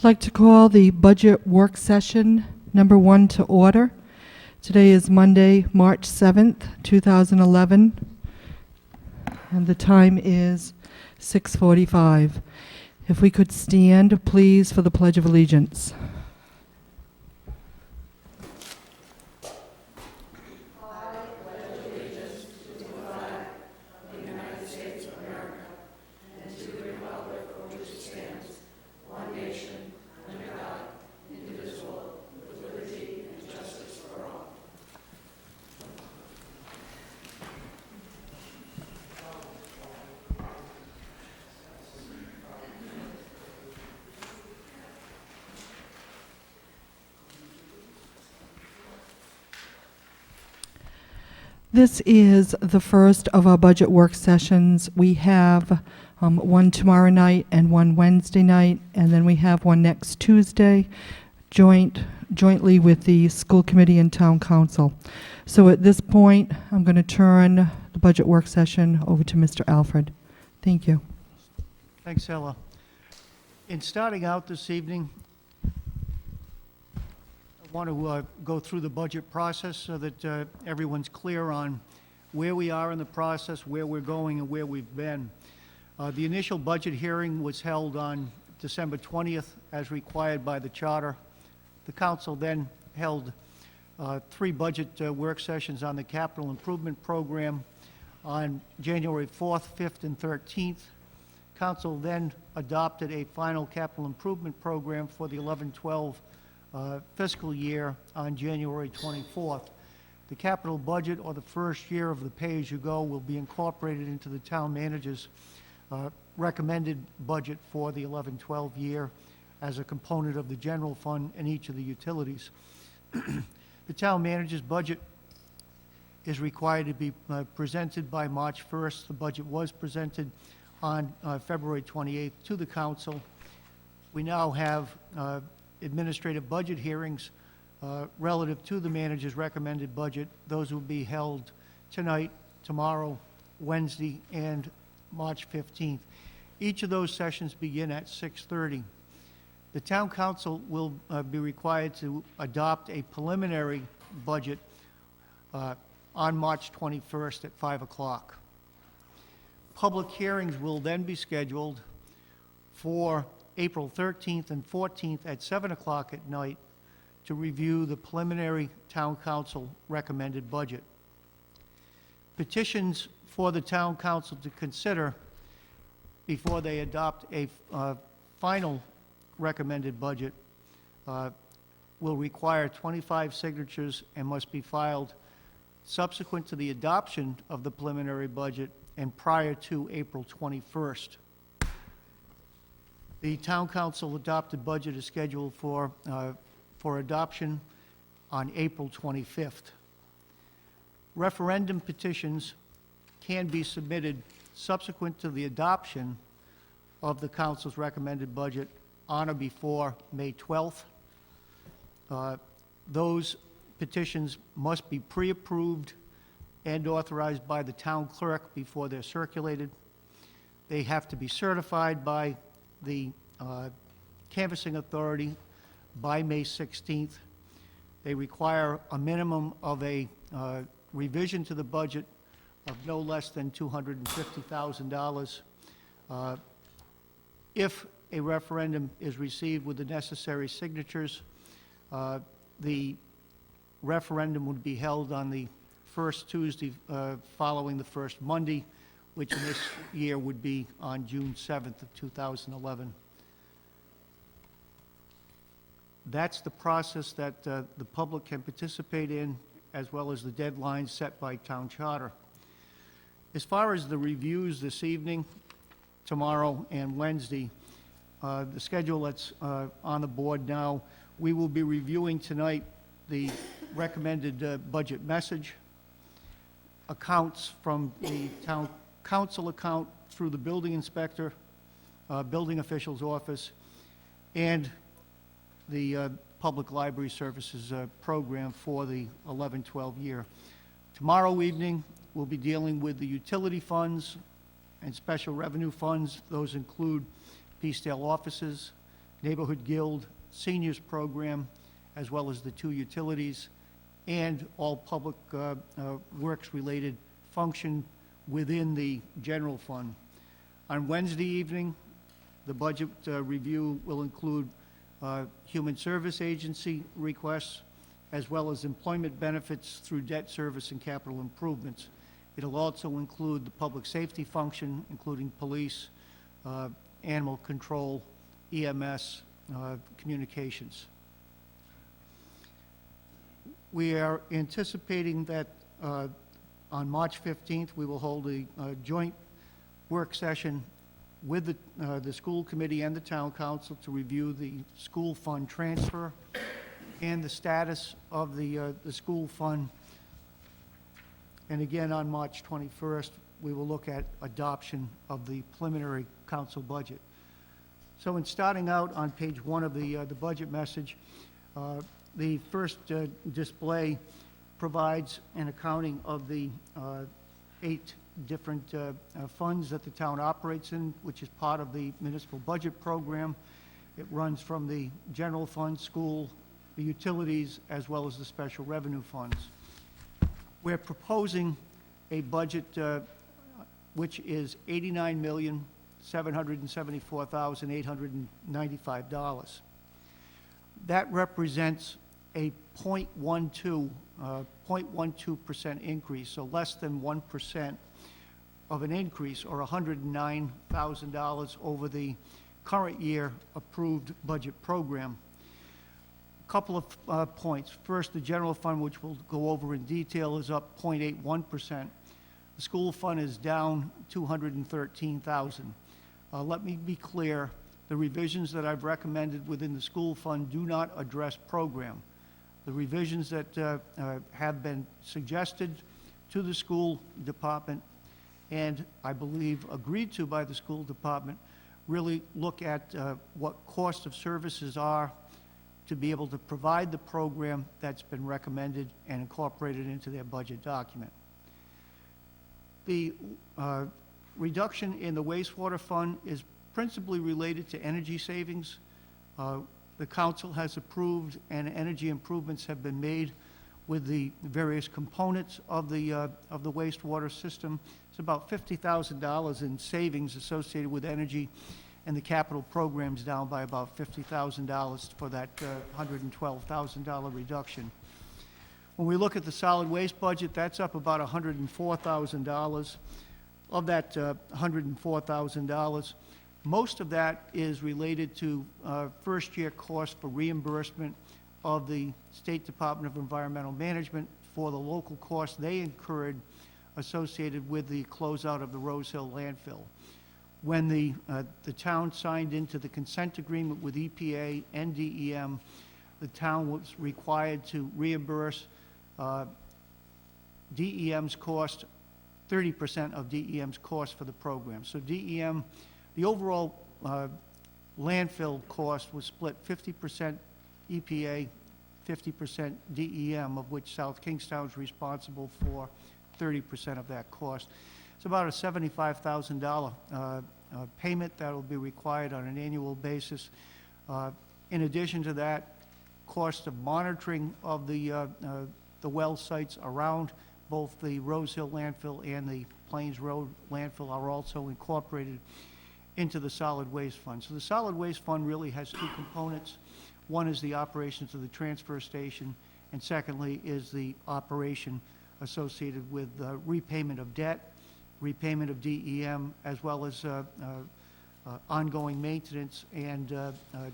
I'd like to call the budget work session number 1 to order. Today is Monday, March 7th, 2011, and the time is 6:45. If we could stand, please, for the Pledge of Allegiance. This is the first of our budget work sessions. We have one tomorrow night and one Wednesday night, and then we have one next Tuesday, jointly with the school committee and town council. So at this point, I'm going to turn the budget work session over to Mr. Alfred. Thank you. Thanks, Ella. In starting out this evening, I want to go through the budget process so that everyone's clear on where we are in the process, where we're going, and where we've been. The initial budget hearing was held on December 20th, as required by the charter. The council then held 3 budget work sessions on the capital improvement program on January 4th, 5th, and 13th. Council then adopted a final capital improvement program for the 11-12 fiscal year on January 24th. The capital budget, or the first year of the pay-as-you-go, will be incorporated into the town manager's recommended budget for the 11-12 year as a component of the general fund and each of the utilities. The town manager's budget is required to be presented by March 1st. The budget was presented on February 28th to the council. We now have administrative budget hearings relative to the manager's recommended budget. Those will be held tonight, tomorrow, Wednesday, and March 15th. Each of those sessions begin at 6:30. The town council will be required to adopt a preliminary budget on March 21st at 5 o'clock. Public hearings will then be scheduled for April 13th and 14th at 7 o'clock at night to review the preliminary town council recommended budget. Petitions for the town council to consider before they adopt a final recommended budget will require 25 signatures and must be filed subsequent to the adoption of the preliminary budget and prior to April 21st. The town council adopted budget is scheduled for adoption on April 25th. Referendum petitions can be submitted subsequent to the adoption of the council's recommended budget on or before May 12th. Those petitions must be pre-approved and authorized by the town clerk before they're circulated. They have to be certified by the canvassing authority by May 16th. They require a minimum of a revision to the budget of no less than $250,000. If a referendum is received with the necessary signatures, the referendum would be held on the first Tuesday following the first Monday, which in this year would be on June 7th of 2011. That's the process that the public can participate in, as well as the deadlines set by town charter. As far as the reviews this evening, tomorrow, and Wednesday, the schedule that's on the board now, we will be reviewing tonight the recommended budget message, accounts from the town council account through the building inspector, building official's office, and the public library services program for the 11-12 year. Tomorrow evening, we'll be dealing with the utility funds and special revenue funds. Those include Peacedale offices, Neighborhood Guild, Seniors Program, as well as the 2 utilities, and all public works-related function within the general fund. On Wednesday evening, the budget review will include Human Service Agency requests, as well as employment benefits through debt service and capital improvements. It'll also include the public safety function, including police, animal control, EMS, communications. We are anticipating that on March 15th, we will hold a joint work session with the school committee and the town council to review the school fund transfer and the status of the school fund. And again, on March 21st, we will look at adoption of the preliminary council budget. So in starting out on page 1 of the budget message, the first display provides an accounting of the 8 different funds that the town operates in, which is part of the municipal budget program. It runs from the general fund, school, the utilities, as well as the special revenue funds. We're proposing a budget which is $89,774,895. That represents a 0.12% increase, so less than 1% of an increase, or $109,000 over the current year approved budget program. A couple of points. First, the general fund, which we'll go over in detail, is up 0.81%. The school fund is down $213,000. Let me be clear, the revisions that I've recommended within the school fund do not address program. The revisions that have been suggested to the school department, and I believe agreed to by the school department, really look at what cost of services are to be able to provide the program that's been recommended and incorporated into their budget document. The reduction in the wastewater fund is principally related to energy savings. The council has approved and energy improvements have been made with the various components of the wastewater system. It's about $50,000 in savings associated with energy, and the capital program's down by about $50,000 for that $112,000 reduction. When we look at the solid waste budget, that's up about $104,000. Of that $104,000, most of that is related to first-year costs for reimbursement of the State Department of Environmental Management for the local costs they incurred associated with the closeout of the Rose Hill landfill. When the town signed into the consent agreement with EPA and DEM, the town was required to reimburse DEM's cost, 30% of DEM's cost for the program. So DEM, the overall landfill cost was split 50% EPA, 50% DEM, of which South Kingstown is responsible for 30% of that cost. It's about a $75,000 payment that will be required on an annual basis. In addition to that, cost of monitoring of the well sites around both the Rose Hill landfill and the Plains Road landfill are also incorporated into the solid waste fund. So the solid waste fund really has 2 components. One is the operations of the transfer station, and secondly is the operation associated with repayment of debt, repayment of DEM, as well as ongoing maintenance and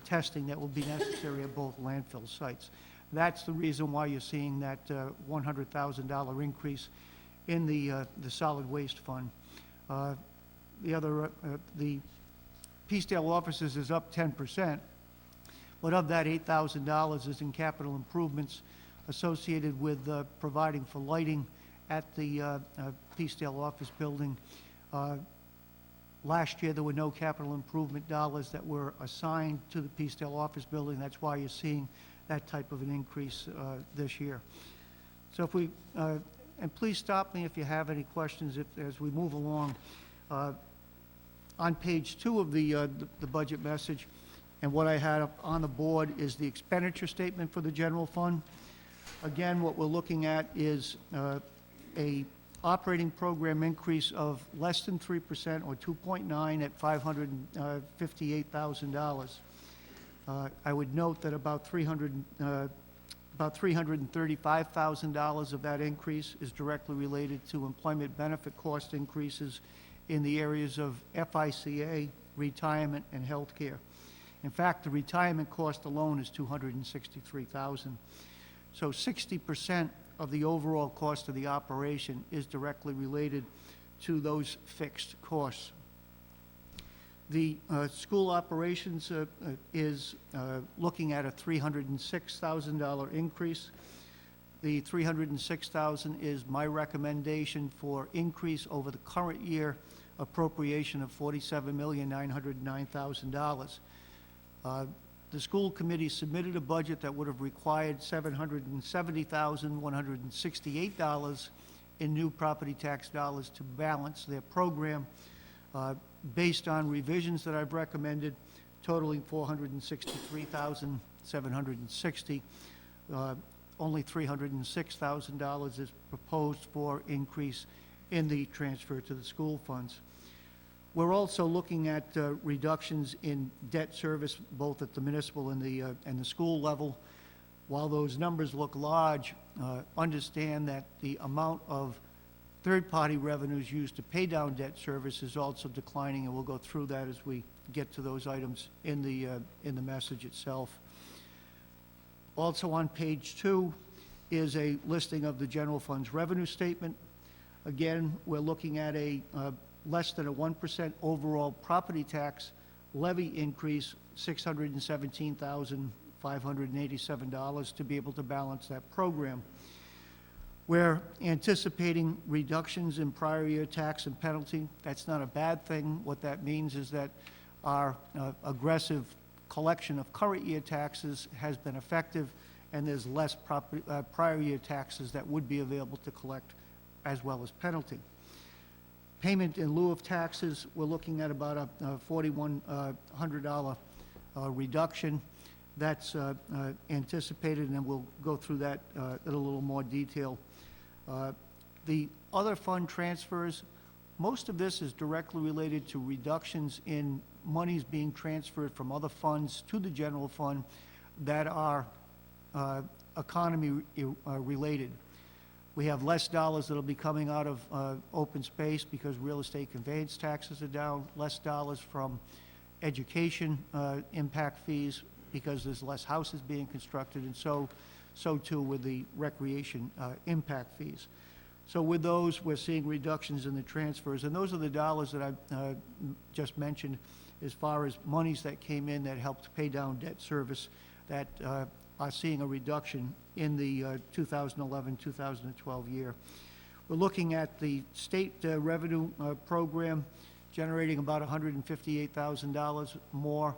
testing that will be necessary at both landfill sites. That's the reason why you're seeing that $100,000 increase in the solid waste fund. The Peacedale offices is up 10%, but of that $8,000 is in capital improvements associated with providing for lighting at the Peacedale office building. Last year, there were no capital improvement dollars that were assigned to the Peacedale office building. That's why you're seeing that type of an increase this year. So if we, and please stop me if you have any questions as we move along. On page 2 of the budget message, And what I had up on the board is the expenditure statement for the general fund. Again, what we're looking at is a operating program increase of less than 3%, or 2.9, at $558,000. I would note that about $335,000 of that increase is directly related to employment benefit cost increases in the areas of FICA, retirement, and healthcare. In fact, the retirement cost alone is $263,000. So 60% of the overall cost of the operation is directly related to those fixed costs. The school operations is looking at a $306,000 increase. The $306,000 is my recommendation for increase over the current year appropriation of $47,909,000. The school committee submitted a budget that would have required $770,168 in new property tax dollars to balance their program. Based on revisions that I've recommended, totaling $463,760, only $306,000 is proposed for increase in the transfer to the school funds. We're also looking at reductions in debt service, both at the municipal and the school level. While those numbers look large, understand that the amount of third-party revenues used to pay down debt service is also declining, and we'll go through that as we get to those items in the message itself. Also on page 2 is a listing of the general fund's revenue statement. Again, we're looking at a less than a 1% overall property tax levy increase, $617,587 to be able to balance that program. We're anticipating reductions in prior year tax and penalty. That's not a bad thing. What that means is that our aggressive collection of current year taxes has been effective, and there's less prior year taxes that would be available to collect, as well as penalty. Payment in lieu of taxes, we're looking at about a $4,100 reduction. That's anticipated, and we'll go through that in a little more detail. The other fund transfers, most of this is directly related to reductions in monies being transferred from other funds to the general fund that are economy related. We have less dollars that'll be coming out of open space because real estate conveyance taxes are down, less dollars from education impact fees because there's less houses being constructed, and so too with the recreation impact fees. So with those, we're seeing reductions in the transfers, and those are the dollars that I just mentioned as far as monies that came in that helped pay down debt service that are seeing a reduction in the 2011-2012 year. We're looking at the state revenue program generating about $158,000 more.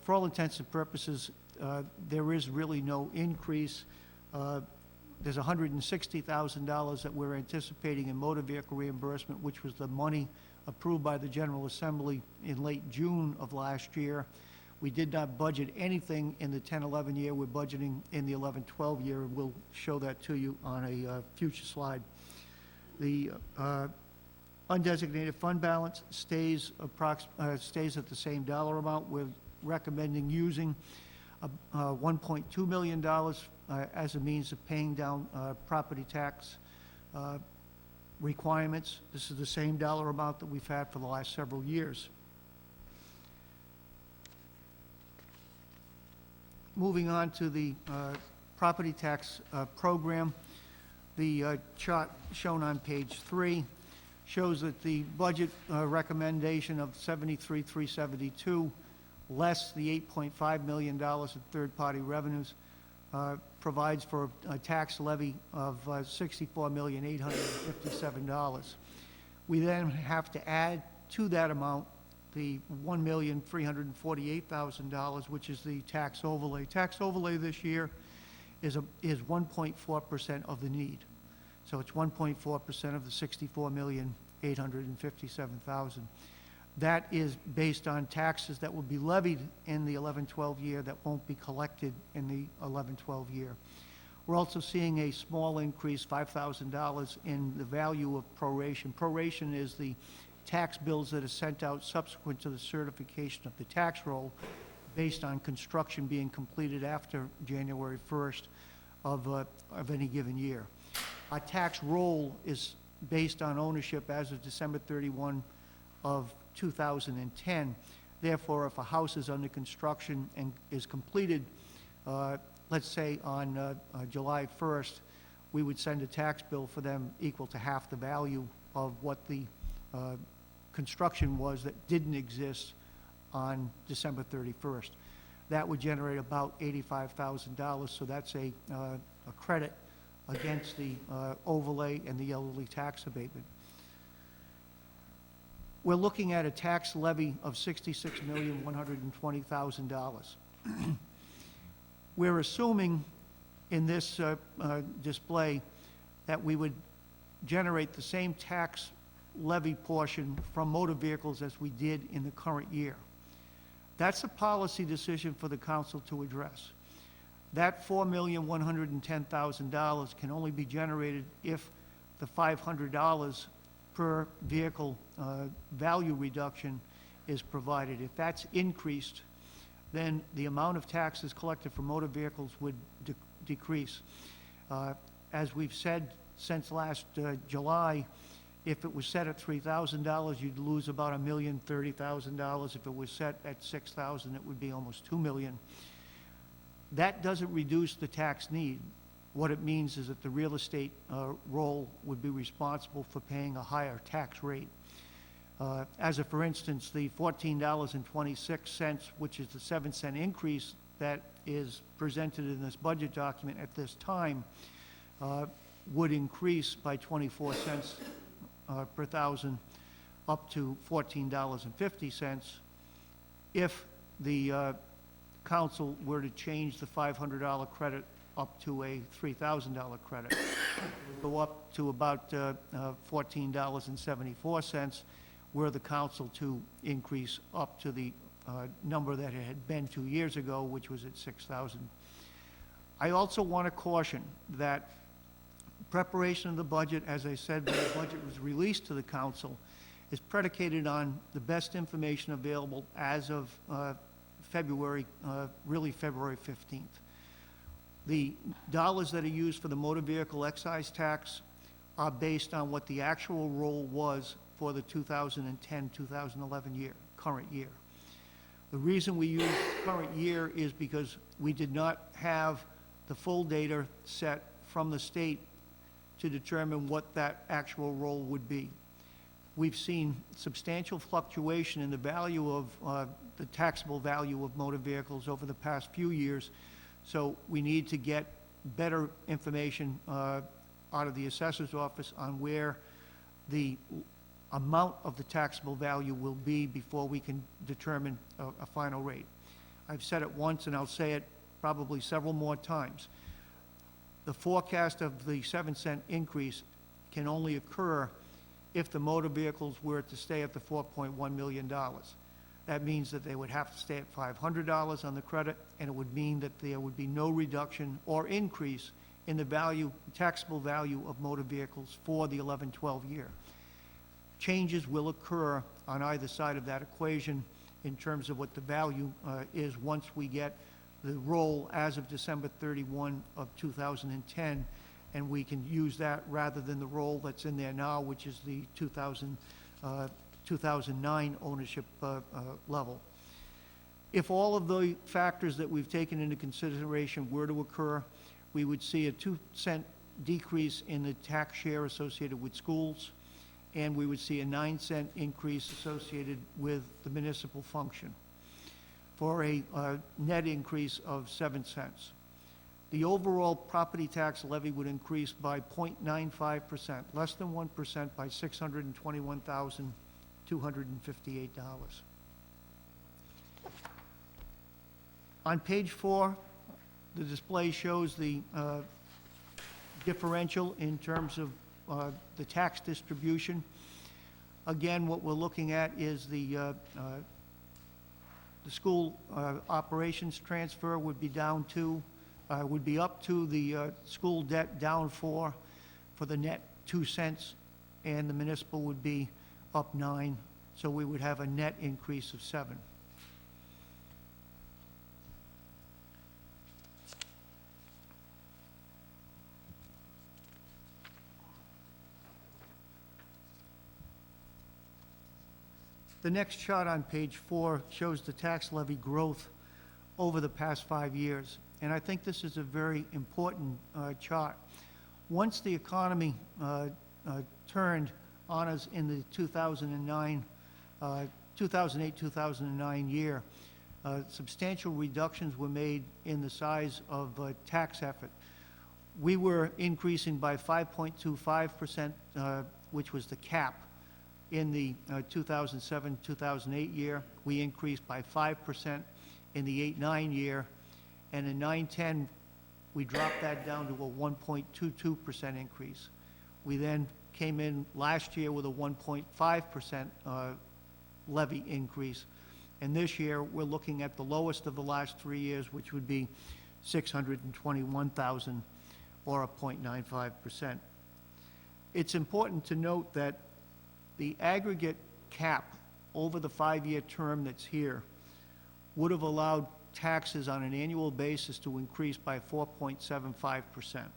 For all intents and purposes, there is really no increase. There's $160,000 that we're anticipating in motor vehicle reimbursement, which was the money approved by the General Assembly in late June of last year. We did not budget anything in the 10-11 year. We're budgeting in the 11-12 year, and we'll show that to you on a future slide. The undesignated fund balance stays at the same dollar amount. We're recommending using $1.2 million as a means of paying down property tax requirements. This is the same dollar amount that we've had for the last several years. Moving on to the property tax program, the chart shown on page 3 shows that the budget recommendation of $73,372, less the $8.5 million in third-party revenues, provides for a tax levy of $64,857. We then have to add to that amount the $1,348,000, which is the tax overlay. Tax overlay this year is 1.4% of the need. So it's 1.4% of the $64,857,000. That is based on taxes that will be levied in the 11-12 year that won't be collected in the 11-12 year. We're also seeing a small increase, $5,000, in the value of proration. Proration is the tax bills that are sent out subsequent to the certification of the tax roll based on construction being completed after January 1st of any given year. Our tax roll is based on ownership as of December 31 of 2010. Therefore, if a house is under construction and is completed, let's say on July 1st, we would send a tax bill for them equal to half the value of what the construction was that didn't exist on December 31st. That would generate about $85,000, so that's a credit against the overlay and the elderly tax abatement. We're looking at a tax levy of $66,120,000. We're assuming in this display that we would generate the same tax levy portion from motor vehicles as we did in the current year. That's a policy decision for the council to address. That $4,110,000 can only be generated if the $500 per vehicle value reduction is provided. If that's increased, then the amount of taxes collected for motor vehicles would decrease. As we've said since last July, if it was set at $3,000, you'd lose about $1,030,000. If it was set at $6,000, it would be almost $2 million. That doesn't reduce the tax need. What it means is that the real estate roll would be responsible for paying a higher tax rate. As a for instance, the $14.26, which is the 7-cent increase that is presented in this budget document at this time, would increase by 24 cents per thousand up to $14.50 if the council were to change the $500 credit up to a $3,000 credit. It would go up to about $14.74 were the council to increase up to the number that it had been 2 years ago, which was at $6,000. I also want to caution that preparation of the budget, as I said, when the budget was released to the council, is predicated on the best information available as of February 15th. The dollars that are used for the motor vehicle excise tax are based on what the actual roll was for the 2010-2011 current year. The reason we use current year is because we did not have the full data set from the state to determine what that actual roll would be. We've seen substantial fluctuation in the value of the taxable value of motor vehicles over the past few years, so we need to get better information out of the assessor's office on where the amount of the taxable value will be before we can determine a final rate. I've said it once and I'll say it probably several more times. The forecast of the 7-cent increase can only occur if the motor vehicles were to stay at the $4.1 million. That means that they would have to stay at $500 on the credit, and it would mean that there would be no reduction or increase in the value, taxable value of motor vehicles for the 11-12 year. Changes will occur on either side of that equation in terms of what the value is once we get the roll as of December 31 of 2010, and we can use that rather than the roll that's in there now, which is the 2009 ownership level. If all of the factors that we've taken into consideration were to occur, we would see a 2-cent decrease in the tax share associated with schools, and we would see a 9-cent increase associated with the municipal function, for a net increase of 7 cents. The overall property tax levy would increase by 0.95%, less than 1%, by $621,258. On page 4, the display shows the differential in terms of the tax distribution. Again, what we're looking at is the school operations transfer would be would be up to the school debt down 4 for the net 2 cents, and the municipal would be up 9, so we would have a net increase of 7. The next chart on page 4 shows the tax levy growth over the past 5 years, and I think this is a very important chart. Once the economy turned on us in the 2008-2009 year, substantial reductions were made in the size of tax effort. We were increasing by 5.25%, which was the cap. In the 2007-2008 year, we increased by 5%. In the 8-9 year, and in 9-10, we dropped that down to a 1.22% increase. We then came in last year with a 1.5% levy increase, and this year we're looking at the lowest of the last 3 years, which would be $621,000, or a 0.95%. It's important to note that the aggregate cap over the 5-year term that's here would have allowed taxes on an annual basis to increase by 4.75%.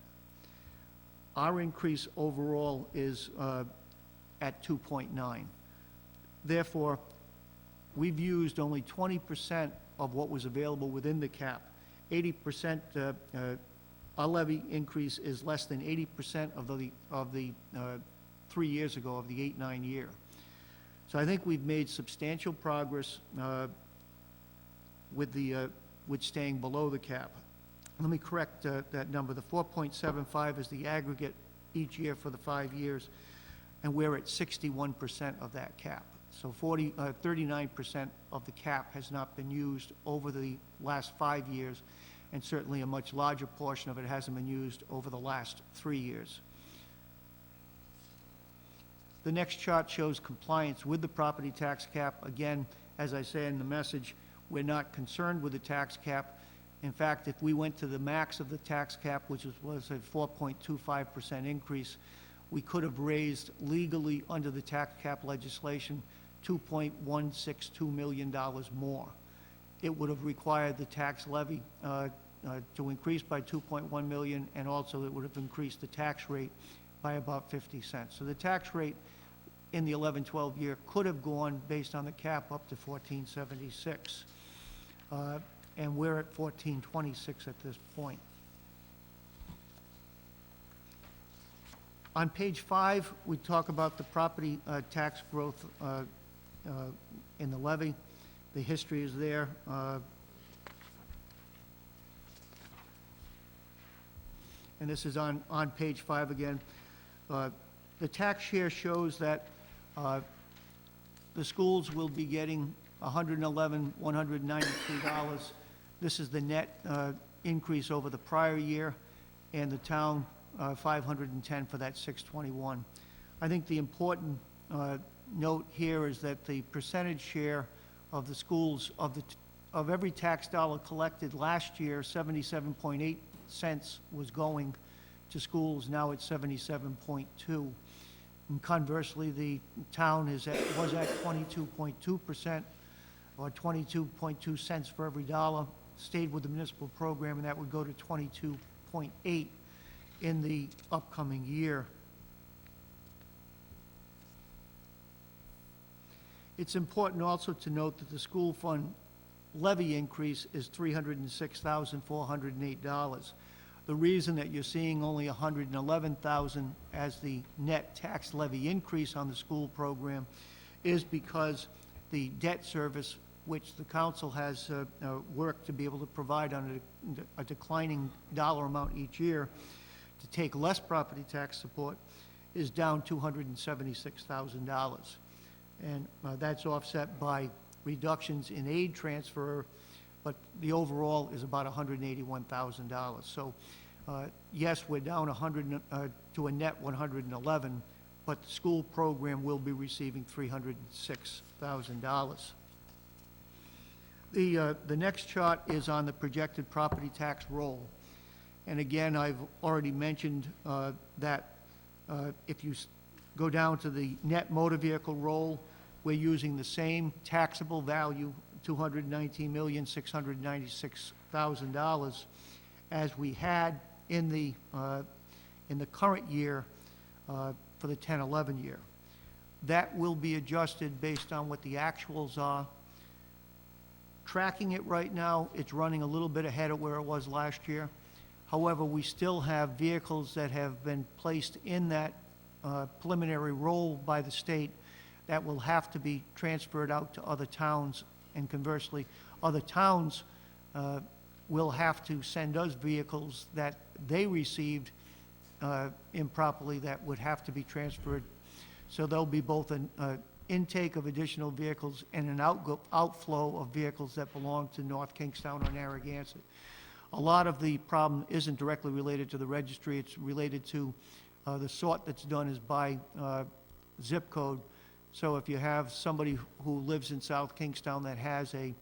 Our increase overall is at 2.9. Therefore, we've used only 20% of what was available within the cap. 80%, our levy increase is less than 80% of the 3 years ago, of the 8-9 year. So I think we've made substantial progress with staying below the cap. Let me correct that number. The 4.75 is the aggregate each year for the 5 years, and we're at 61% of that cap. So 39% of the cap has not been used over the last 5 years, and certainly a much larger portion of it hasn't been used over the last 3 years. The next chart shows compliance with the property tax cap. Again, as I say in the message, we're not concerned with the tax cap. In fact, if we went to the max of the tax cap, which was a 4.25% increase, we could have raised legally under the tax cap legislation $2.162 million more. It would have required the tax levy to increase by $2.1 million, and also it would have increased the tax rate by about 50 cents. So the tax rate in the 11-12 year could have gone, based on the cap, up to 1476. And we're at 1426 at this point. On page 5, we talk about the property tax growth in the levy. The history is there. And this is on page 5 again. The tax share shows that the schools will be getting $111,193. This is the net increase over the prior year, and the town 510 for that 621. I think the important note here is that the percentage share of the schools of every tax dollar collected last year, 77.8 cents was going to schools. Now it's 77.2. And conversely, the town was at 22.2%, or 22.2 cents for every dollar. Stayed with the municipal program, and that would go to 22.8 in the upcoming year. It's important also to note that the school fund levy increase is $306,408. The reason that you're seeing only $111,000 as the net tax levy increase on the school program is because the debt service, which the council has worked to be able to provide on a declining dollar amount each year to take less property tax support, is down $276,000. And that's offset by reductions in aid transfer, but the overall is about $181,000. So yes, we're down 100 to a net 111, but the school program will be receiving $306,000. The next chart is on the projected property tax roll. And again, I've already mentioned that if you go down to the net motor vehicle roll, we're using the same taxable value, $219,696,000, as we had in the current year for the 10-11 year. That will be adjusted based on what the actuals are. Tracking it right now, it's running a little bit ahead of where it was last year. However, we still have vehicles that have been placed in that preliminary roll by the state that will have to be transferred out to other towns, and conversely, other towns will have to send us vehicles that they received improperly that would have to be transferred. So there'll be both an intake of additional vehicles and an outflow of vehicles that belong to North Kingstown or Narragansett. A lot of the problem isn't directly related to the registry. It's related to the sort that's done is by zip code. So if you have somebody who lives in South Kingstown that has a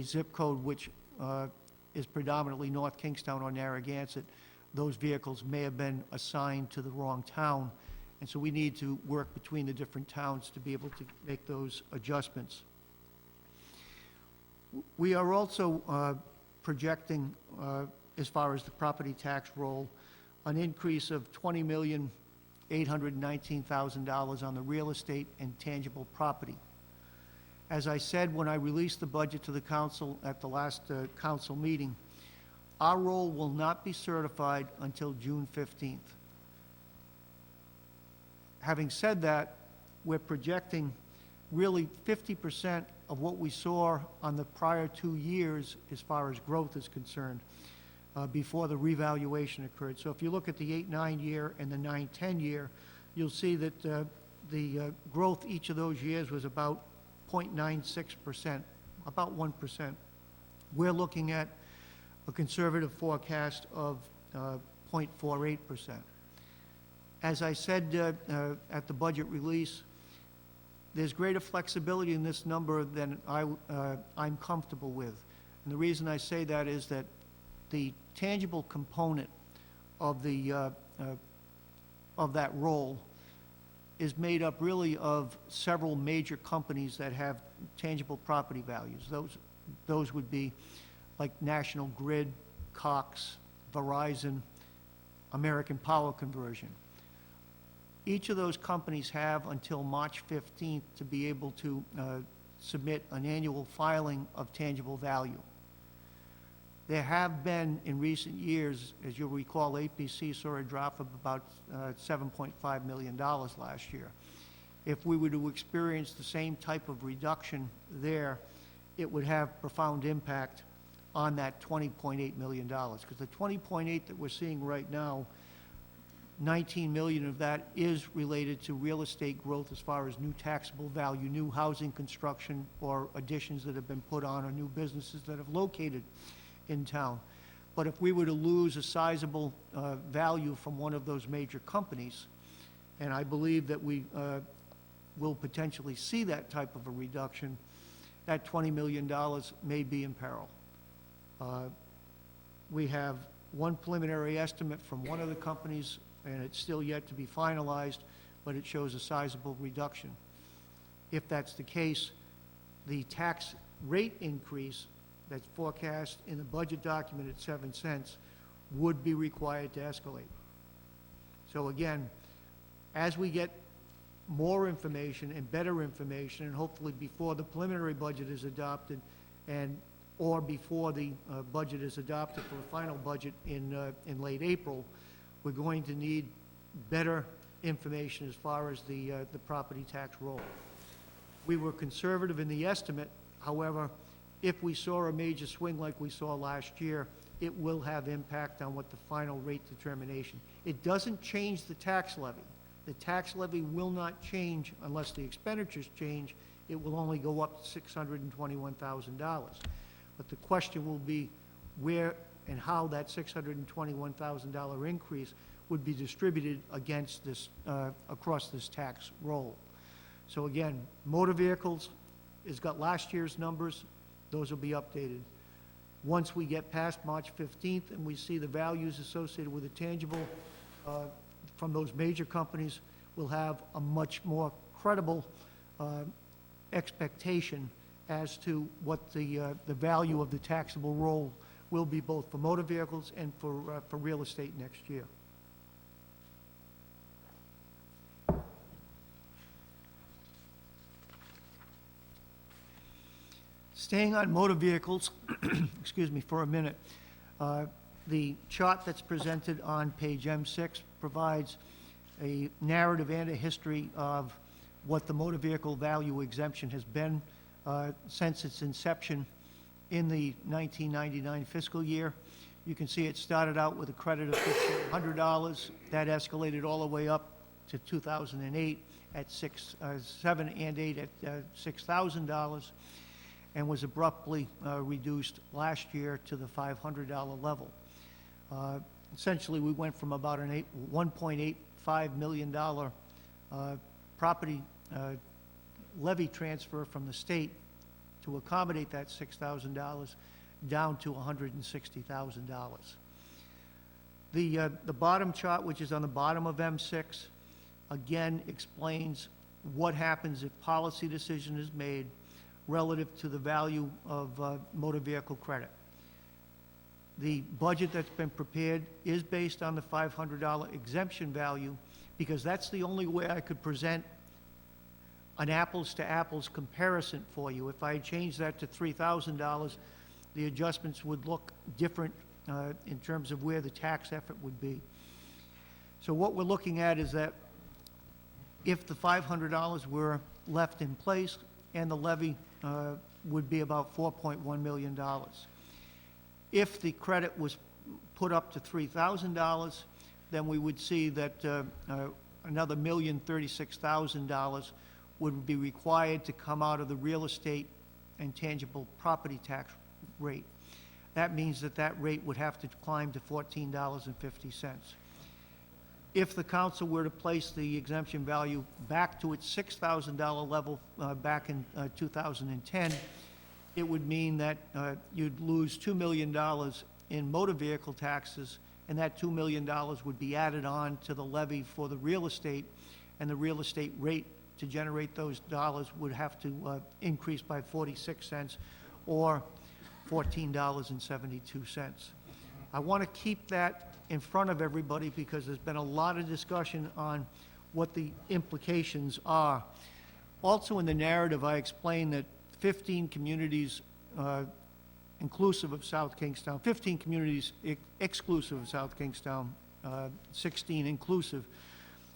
zip code which is predominantly North Kingstown or Narragansett, those vehicles may have been assigned to the wrong town. And so we need to work between the different towns to be able to make those adjustments. We are also projecting, as far as the property tax roll, an increase of $20,819,000 on the real estate and tangible property. As I said when I released the budget to the council at the last council meeting, our roll will not be certified until June 15th. Having said that, we're projecting really 50% of what we saw on the prior 2 years as far as growth is concerned before the revaluation occurred. So if you look at the 8-9 year and the 9-10 year, you'll see that the growth each of those years was about 0.96%, about 1%. We're looking at a conservative forecast of 0.48%. As I said at the budget release, there's greater flexibility in this number than I'm comfortable with. And the reason I say that is that the tangible component of that roll is made up really of several major companies that have tangible property values. Those would be like National Grid, Cox, Verizon, American Power Conversion. Each of those companies have until March 15th to be able to submit an annual filing of tangible value. There have been, in recent years, as you'll recall, APC saw a drop of about $7.5 million last year. If we were to experience the same type of reduction there, it would have profound impact on that $20.8 million. Because the $20.8 that we're seeing right now, 19 million of that is related to real estate growth as far as new taxable value, new housing construction, or additions that have been put on, or new businesses that have located in town. But if we were to lose a sizable value from one of those major companies, and I believe that we will potentially see that type of a reduction, that $20 million may be in peril. We have one preliminary estimate from one of the companies, and it's still yet to be finalized, but it shows a sizable reduction. If that's the case, the tax rate increase that's forecast in the budget document at 7 cents would be required to escalate. So again, as we get more information and better information, and hopefully before the preliminary budget is adopted, or before the budget is adopted for the final budget in late April, we're going to need better information as far as the property tax roll. We were conservative in the estimate. However, if we saw a major swing like we saw last year, it will have impact on what the final rate determination. It doesn't change the tax levy. The tax levy will not change unless the expenditures change. It will only go up to $621,000. But the question will be, where and how that $621,000 increase would be distributed against this, across this tax roll. So again, motor vehicles has got last year's numbers. Those will be updated. Once we get past March 15th and we see the values associated with the tangible from those major companies, we'll have a much more credible expectation as to what the value of the taxable roll will be, both for motor vehicles and for real estate next year. Staying on motor vehicles, excuse me, for a minute, the chart that's presented on page M6 provides a narrative and a history of what the motor vehicle value exemption has been since its inception in the 1999 fiscal year. You can see it started out with a credit of $1,500. That escalated all the way up to 2008 at 7 and 8 at $6,000, and was abruptly reduced last year to the $500 level. Essentially, we went from about a $1.85 million property levy transfer from the state to accommodate that $6,000 down to $160,000. The bottom chart, which is on the bottom of M6, again explains what happens if policy decision is made relative to the value of motor vehicle credit. The budget that's been prepared is based on the $500 exemption value, because that's the only way I could present an apples-to-apples comparison for you. If I changed that to $3,000, the adjustments would look different in terms of where the tax effort would be. So what we're looking at is that if the $500 were left in place, and the levy would be about $4.1 million. If the credit was put up to $3,000, then we would see that another $1,036,000 would be required to come out of the real estate and tangible property tax rate. That means that that rate would have to climb to $14.50. If the council were to place the exemption value back to its $6,000 level back in 2010, it would mean that you'd lose $2 million in motor vehicle taxes, and that $2 million would be added on to the levy for the real estate, and the real estate rate to generate those dollars would have to increase by 46 cents or $14.72. I want to keep that in front of everybody because there's been a lot of discussion on what the implications are. Also in the narrative, I explained that 15 communities, inclusive of South Kingstown, 15 communities exclusive of South Kingstown, 16 inclusive,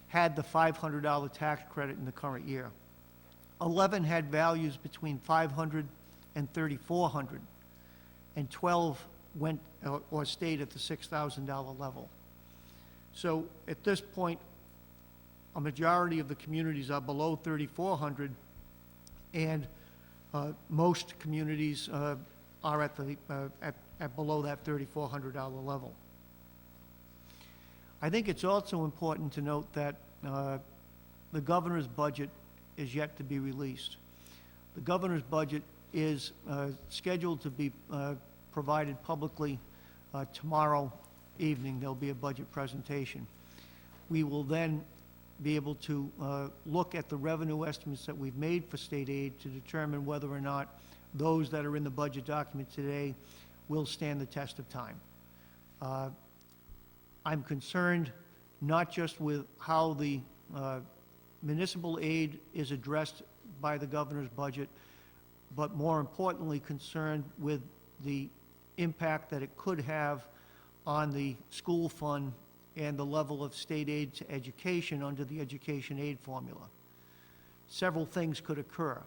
had the $500 tax credit in the current year. 11 had values between $500 and $3,400, and 12 went or stayed at the $6,000 level. So at this point, a majority of the communities are below $3,400, and most communities are at below that $3,400 level. I think it's also important to note that the governor's budget is yet to be released. The governor's budget is scheduled to be provided publicly tomorrow evening. There'll be a budget presentation. We will then be able to look at the revenue estimates that we've made for state aid to determine whether or not those that are in the budget document today will stand the test of time. I'm concerned not just with how the municipal aid is addressed by the governor's budget, but more importantly concerned with the impact that it could have on the school fund and the level of state aid to education under the education aid formula. Several things could occur.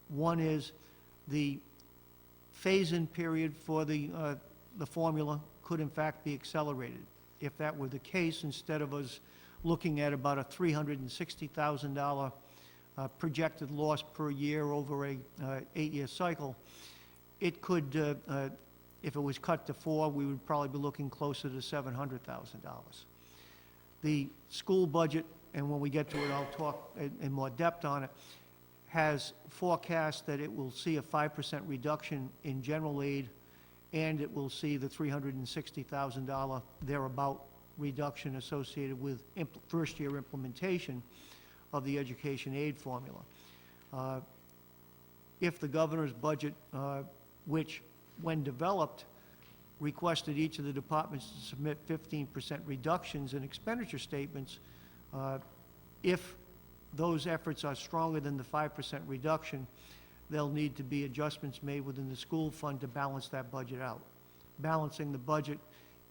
One is the phase-in period for the formula could in fact be accelerated. If that were the case, instead of us looking at about a $360,000 projected loss per year over a 8-year cycle, it could If it was cut to 4, we would probably be looking closer to $700,000. The school budget, and when we get to it, I'll talk in more depth on it, has forecast that it will see a 5% reduction in general aid, and it will see the $360,000 thereabout reduction associated with first-year implementation of the education aid formula. If the governor's budget, which, when developed, requested each of the departments to submit 15% reductions in expenditure statements, if those efforts are stronger than the 5% reduction, there'll need to be adjustments made within the school fund to balance that budget out. Balancing the budget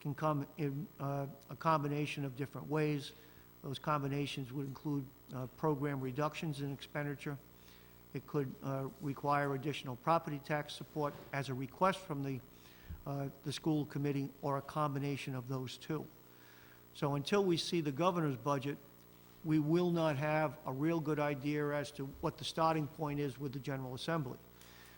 can come in a combination of different ways. Those combinations would include program reductions in expenditure. It could require additional property tax support as a request from the school committee, or a combination of those two. So until we see the governor's budget, we will not have a real good idea as to what the starting point is with the General Assembly.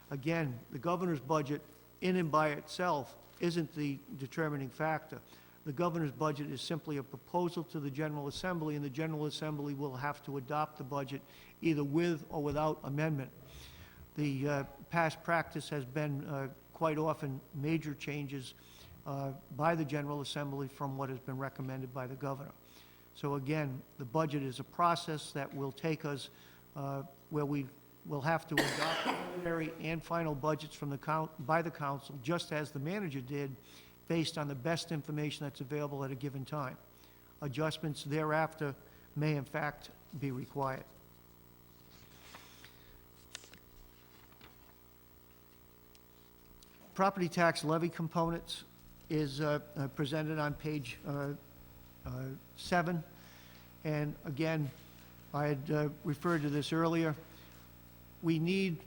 Again, the governor's budget in and by itself isn't the determining factor. The governor's budget is simply a proposal to the General Assembly, and the General Assembly will have to adopt the budget either with or without amendment. The past practice has been quite often major changes by the General Assembly from what has been recommended by the governor. So again, the budget is a process that will take us where we will have to adopt preliminary and final budgets from by the council, just as the manager did, based on the best information that's available at a given time. Adjustments thereafter may in fact be required. Property tax levy components is presented on page 7. And again, I had referred to this earlier. We need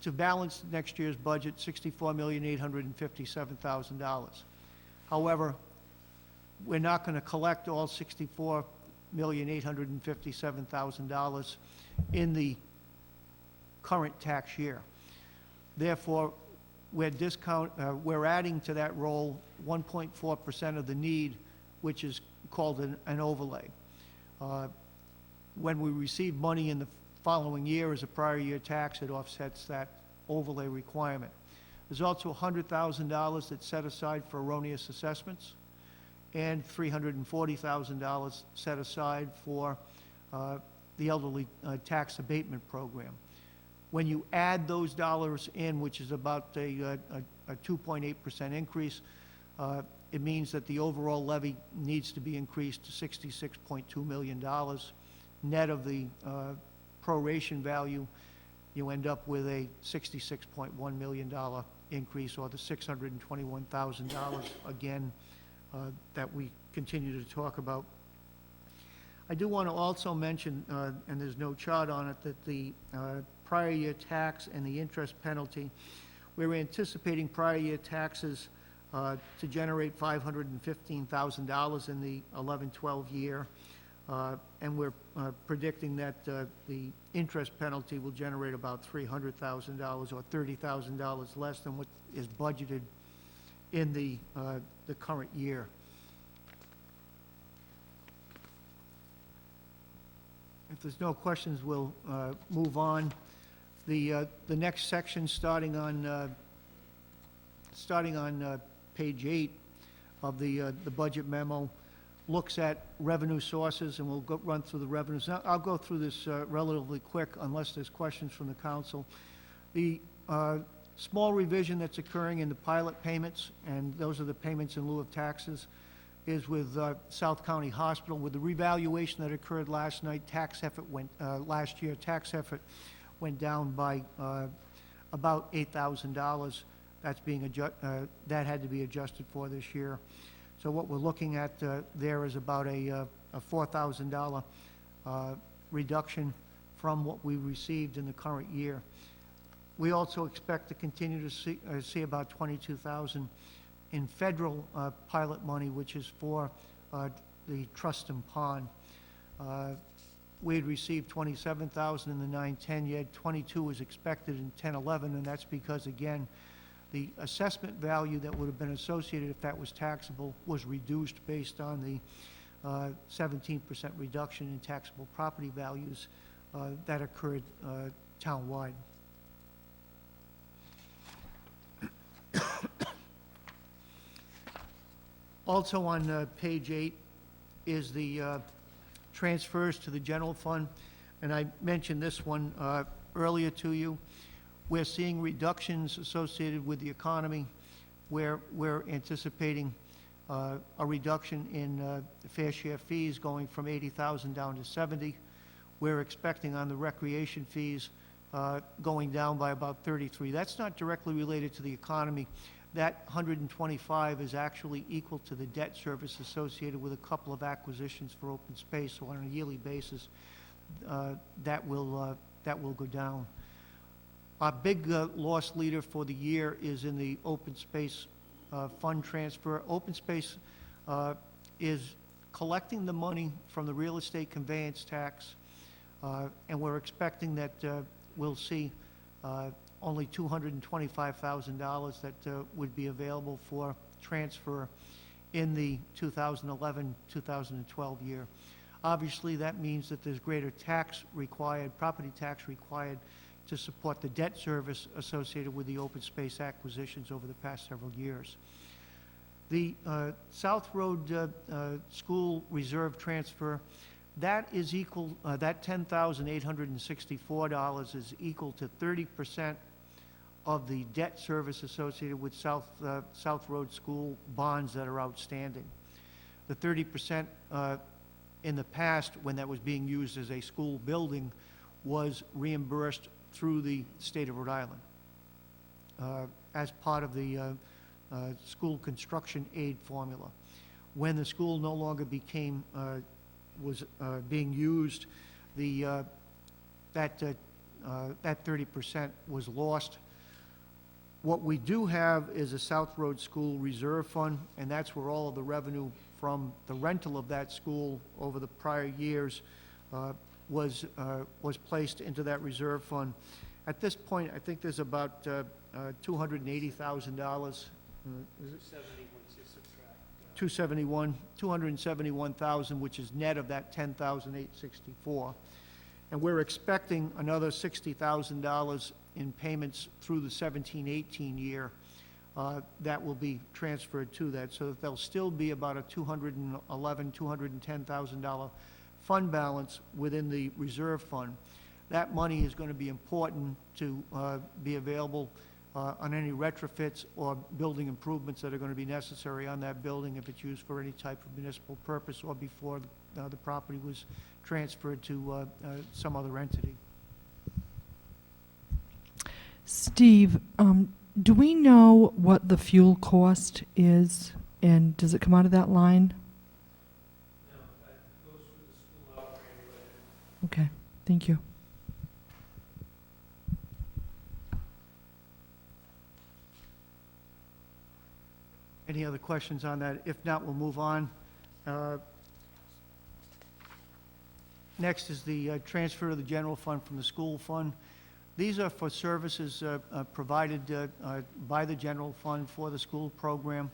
to balance next year's budget $64,857,000. However, we're not going to collect all $64,857,000 in the current tax year. Therefore, we're adding to that roll 1.4% of the need, which is called an overlay. When we receive money in the following year as a prior year tax, it offsets that overlay requirement. There's also $100,000 that's set aside for erroneous assessments, and $340,000 set aside for the elderly tax abatement program. When you add those dollars in, which is about a 2.8% increase, it means that the overall levy needs to be increased to $66.2 million. Net of the proration value, you end up with a $66.1 million increase, or the $621,000, again, that we continue to talk about. I do want to also mention, and there's no chart on it, that the prior year tax and the interest penalty, we're anticipating prior year taxes to generate $515,000 in the 11-12 year, and we're predicting that the interest penalty will generate about $300,000, or $30,000 less than what is budgeted in the current year. If there's no questions, we'll move on. The next section, starting on page 8 of the budget memo, looks at revenue sources, and we'll run through the revenues. Now, I'll go through this relatively quick unless there's questions from the council. The small revision that's occurring in the pilot payments, and those are the payments in lieu of taxes, is with South County Hospital. With the revaluation that occurred last night, last year, tax effort went down by about $8,000. That's that had to be adjusted for this year. So what we're looking at there is about a $4,000 reduction from what we received in the current year. We also expect to continue to see about $22,000 in federal pilot money, which is for the Truston Pond. We had received $27,000 in the 9-10 year. $22,000 was expected in 10-11, and that's because, again, The assessment value that would have been associated if that was taxable was reduced based on the 17% reduction in taxable property values that occurred townwide. Also on page 8 is the transfers to the general fund, and I mentioned this one earlier to you. We're seeing reductions associated with the economy, where we're anticipating a reduction in fair share fees going from 80,000 down to 70. We're expecting on the recreation fees going down by about 33. That's not directly related to the economy. That 125 is actually equal to the debt service associated with a couple of acquisitions for open space. So on a yearly basis, that will go down. Our big loss leader for the year is in the open space fund transfer. Open space is collecting the money from the real estate conveyance tax, and we're expecting that we'll see only $225,000 that would be available for transfer in the 2011-2012 year. Obviously, that means that there's greater tax required, property tax required, to support the debt service associated with the open space acquisitions over the past several years. The South Road School Reserve transfer, that is equal, that $10,864 is equal to 30% of the debt service associated with South Road School bonds that are outstanding. The 30% in the past, when that was being used as a school building, was reimbursed through the state of Rhode Island as part of the school construction aid formula. When the school no longer became was being used, that 30% was lost. What we do have is a South Road School Reserve Fund, and that's where all of the revenue from the rental of that school over the prior years was placed into that reserve fund. At this point, I think there's about $280,000. 271,000, which is net of that 10,864. And we're expecting another $60,000 in payments through the 17-18 year that will be transferred to that, so that there'll still be about a $211,000, $210,000 fund balance within the reserve fund. That money is going to be important to be available on any retrofits or building improvements that are going to be necessary on that building if it's used for any type of municipal purpose or before the property was transferred to some other entity. Steve, do we know what the fuel cost is, and does it come out of that line? No, that goes through the school operating budget. Okay, thank you. Any other questions on that? If not, we'll move on. Next is the transfer of the general fund from the school fund. These are for services provided by the general fund for the school program.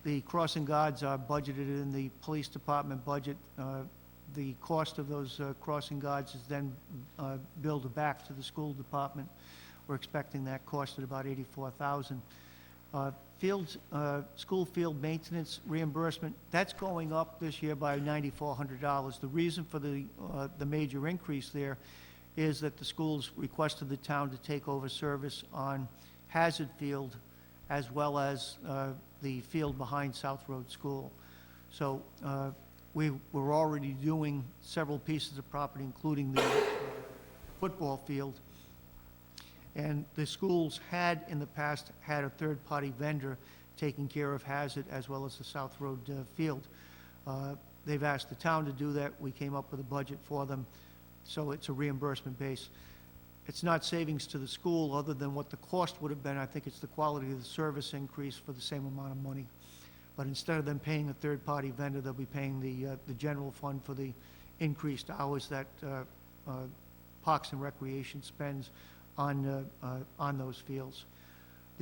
The crossing guards are budgeted in the police department budget. The cost of those crossing guards is then billed back to the school department. We're expecting that cost at about $84,000. School field maintenance reimbursement, that's going up this year by $9,400. The reason for the major increase there is that the schools requested the town to take over service on Hazard Field as well as the field behind South Road School. So we're already doing several pieces of property, including the football field. And the schools had, in the past, had a third-party vendor taking care of Hazard as well as the South Road field. They've asked the town to do that. We came up with a budget for them, so it's a reimbursement base. It's not savings to the school other than what the cost would have been. I think it's the quality of the service increase for the same amount of money. But instead of them paying a third-party vendor, they'll be paying the general fund for the increased hours that Parks and Recreation spends on those fields.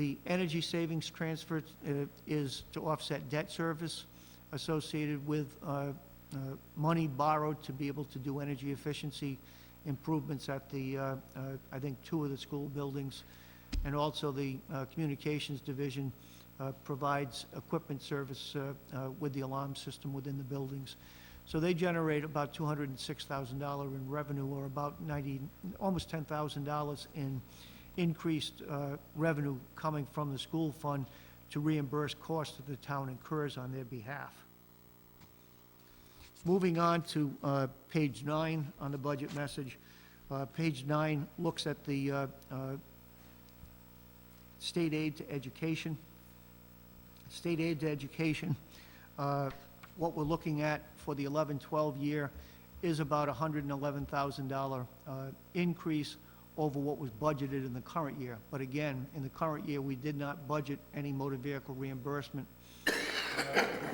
The energy savings transfer is to offset debt service associated with money borrowed to be able to do energy efficiency improvements at the, I think, 2 of the school buildings. And also the Communications Division provides equipment service with the alarm system within the buildings. So they generate about $206,000 in revenue, or about almost $10,000 in increased revenue coming from the school fund to reimburse costs that the town incurs on their behalf. Moving on to page 9 on the budget message. Page 9 looks at the state aid to education. State aid to education, what we're looking at for the 11-12 year is about $111,000 increase over what was budgeted in the current year. But again, in the current year, we did not budget any motor vehicle reimbursement.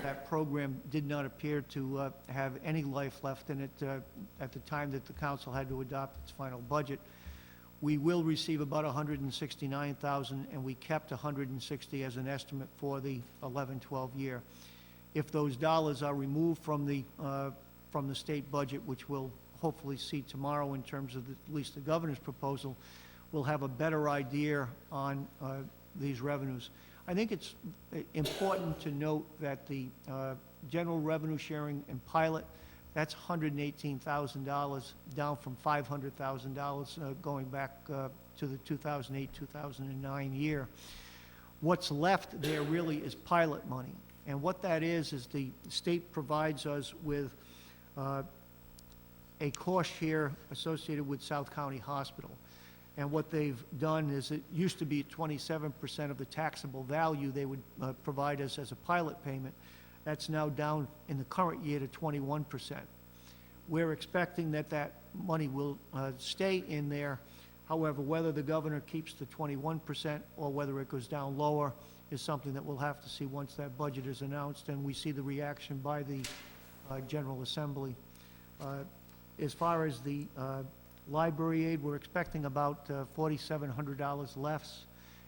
That program did not appear to have any life left in it at the time that the council had to adopt its final budget. We will receive about $169,000, and we kept $160 as an estimate for the 11-12 year. If those dollars are removed from the state budget, which we'll hopefully see tomorrow in terms of at least the governor's proposal, we'll have a better idea on these revenues. I think it's important to note that the general revenue sharing and pilot, that's $118,000, down from $500,000 going back to the 2008-2009 year. What's left there really is pilot money. And what that is the state provides us with a cost share associated with South County Hospital. And what they've done is, it used to be 27% of the taxable value they would provide us as a pilot payment. That's now down in the current year to 21%. We're expecting that that money will stay in there. However, whether the governor keeps the 21% or whether it goes down lower is something that we'll have to see once that budget is announced and we see the reaction by the General Assembly. As far as the library aid, we're expecting about $4,700 less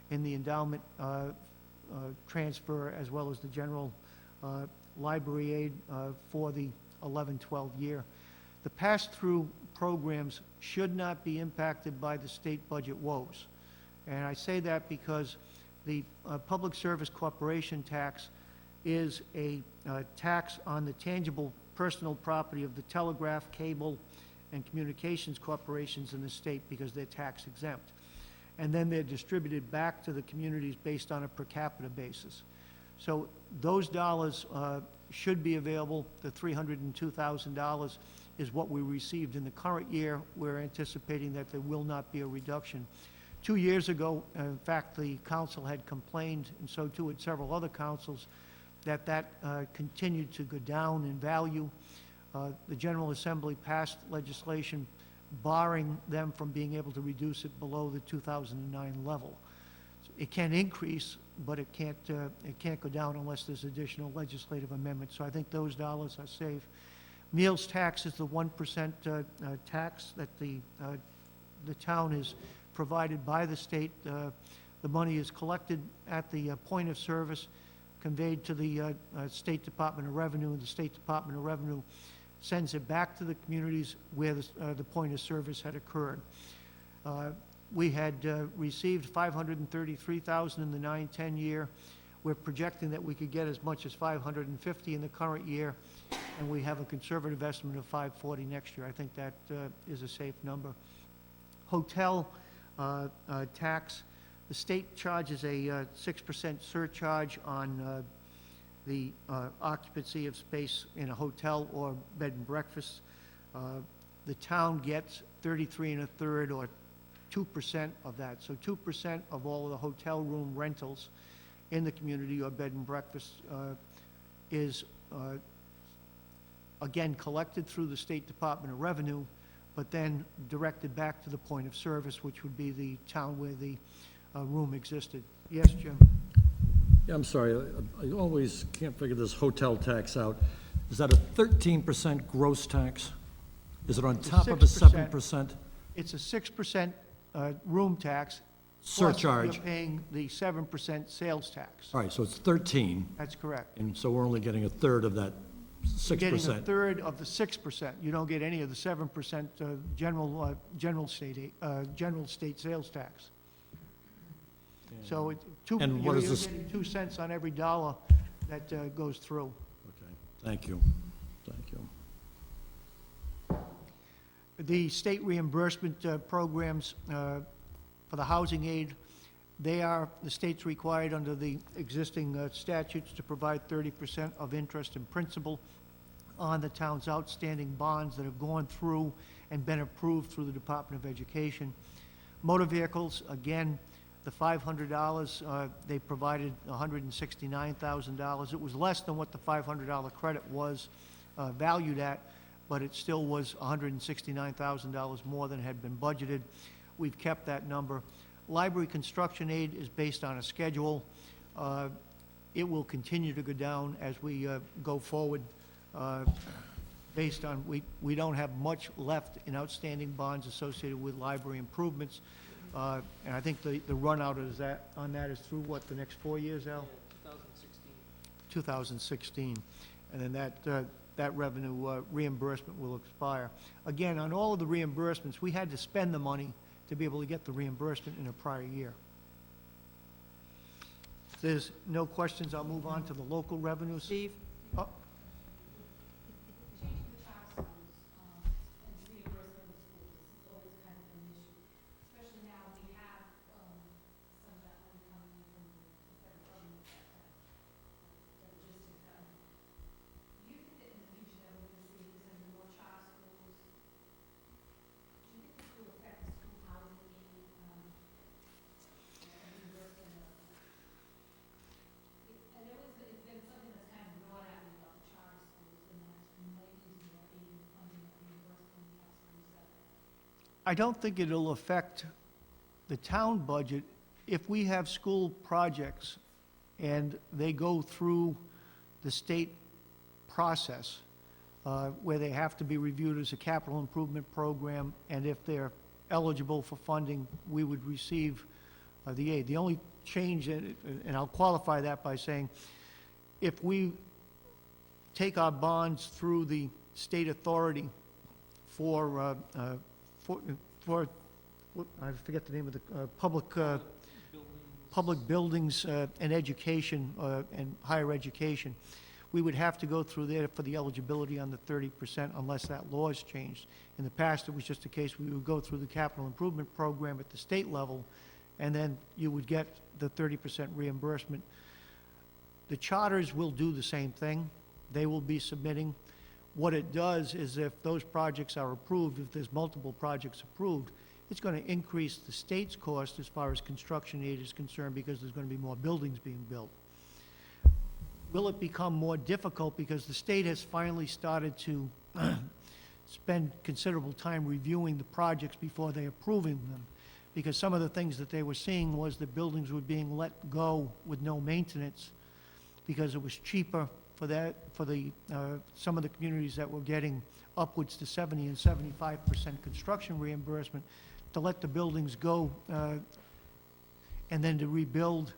in the endowment transfer, as well as the general library aid for the 11-12 year. The pass-through programs should not be impacted by the state budget woes. And I say that because the Public Service Corporation tax is a tax on the tangible personal property of the telegraph, cable, and communications corporations in the state, because they're tax exempt. And then they're distributed back to the communities based on a per capita basis. So those dollars should be available. The $302,000 is what we received in the current year. We're anticipating that there will not be a reduction. 2 years ago, in fact, the council had complained, and so too had several other councils, that continued to go down in value. The General Assembly passed legislation barring them from being able to reduce it below the 2009 level. So it can increase, but it can't go down unless there's additional legislative amendments. So I think those dollars are safe. Meals tax is the 1% tax that the town is provided by the state. The money is collected at the point of service, conveyed to the State Department of Revenue, and the State Department of Revenue sends it back to the communities where the point of service had occurred. We had received $533,000 in the 9-10 year. We're projecting that we could get as much as $550 in the current year, and we have a conservative estimate of $540 next year. I think that is a safe number. Hotel tax, the state charges a 6% surcharge on the occupancy of space in a hotel or bed and breakfast. The town gets 33 1/3 or 2% of that. So 2% of all of the hotel room rentals in the community or bed and breakfast is again collected through the State Department of Revenue, but then directed back to the point of service, which would be the town where the room existed. Yes, Jim? Yeah, I'm sorry, I always can't figure this hotel tax out. Is that a 13% gross tax? Is it on It's top of the 6%. 7%? It's a 6% room tax, surcharge. You're paying the 7% sales tax. All right, so it's 13, That's correct. and so we're only getting a third of that You're getting a 6%. third of the 6%. You don't get any of the 7% general state sales tax. So And what you're is this- getting 2 cents on every dollar that goes through. Okay, thank you, thank you. The state reimbursement programs for the housing aid, the state's required under the existing statutes to provide 30% of interest and principal on the town's outstanding bonds that have gone through and been approved through the Department of Education. Motor vehicles, again, the $500, they provided $169,000. It was less than what the $500 credit was valued at, but it still was $169,000 more than had been budgeted. We've kept that number. Library construction aid is based on a schedule. It will continue to go down as we go forward, based on, we don't have much left in outstanding bonds associated with library improvements. And I think the run out is on that is through what, the next 4 years, Al? 2016. And then that revenue reimbursement will expire. Again, on all of the reimbursements, we had to spend the money to be able to get the reimbursement in a prior year. If there's no questions, I'll move on to the local revenues. Steve? Oh, Changing the tax rules, and reimbursement of schools is always kind of an issue, especially now we have, some of that money coming in from the federal government that just is done. Do you think that in the future that we're gonna see, if there's gonna be more child schools? Do you think this will affect the school housing aid, reimbursement of? And there was, it's been something that's kind of brought out about the charter schools, and that we might use more aid and funding of reimbursement of schools that. I don't think it'll affect the town budget if we have school projects and they go through the state process where they have to be reviewed as a capital improvement program, and if they're eligible for funding, we would receive the aid. The only change, and I'll qualify that by saying, if we take our bonds through the state authority for I forget the name of the, public buildings and education, and higher education, we would have to go through there for the eligibility on the 30% unless that law is changed. In the past, it was just a case we would go through the capital improvement program at the state level, and then you would get the 30% reimbursement. The charters will do the same thing. They will be submitting. What it does is if those projects are approved, if there's multiple projects approved, it's going to increase the state's cost as far as construction aid is concerned because there's going to be more buildings being built. Will it become more difficult because the state has finally started to spend considerable time reviewing the projects before they're approving them? Because some of the things that they were seeing was that buildings were being let go with no maintenance because it was cheaper for some of the communities that were getting upwards to 70 and 75% construction reimbursement to let the buildings go and then to rebuild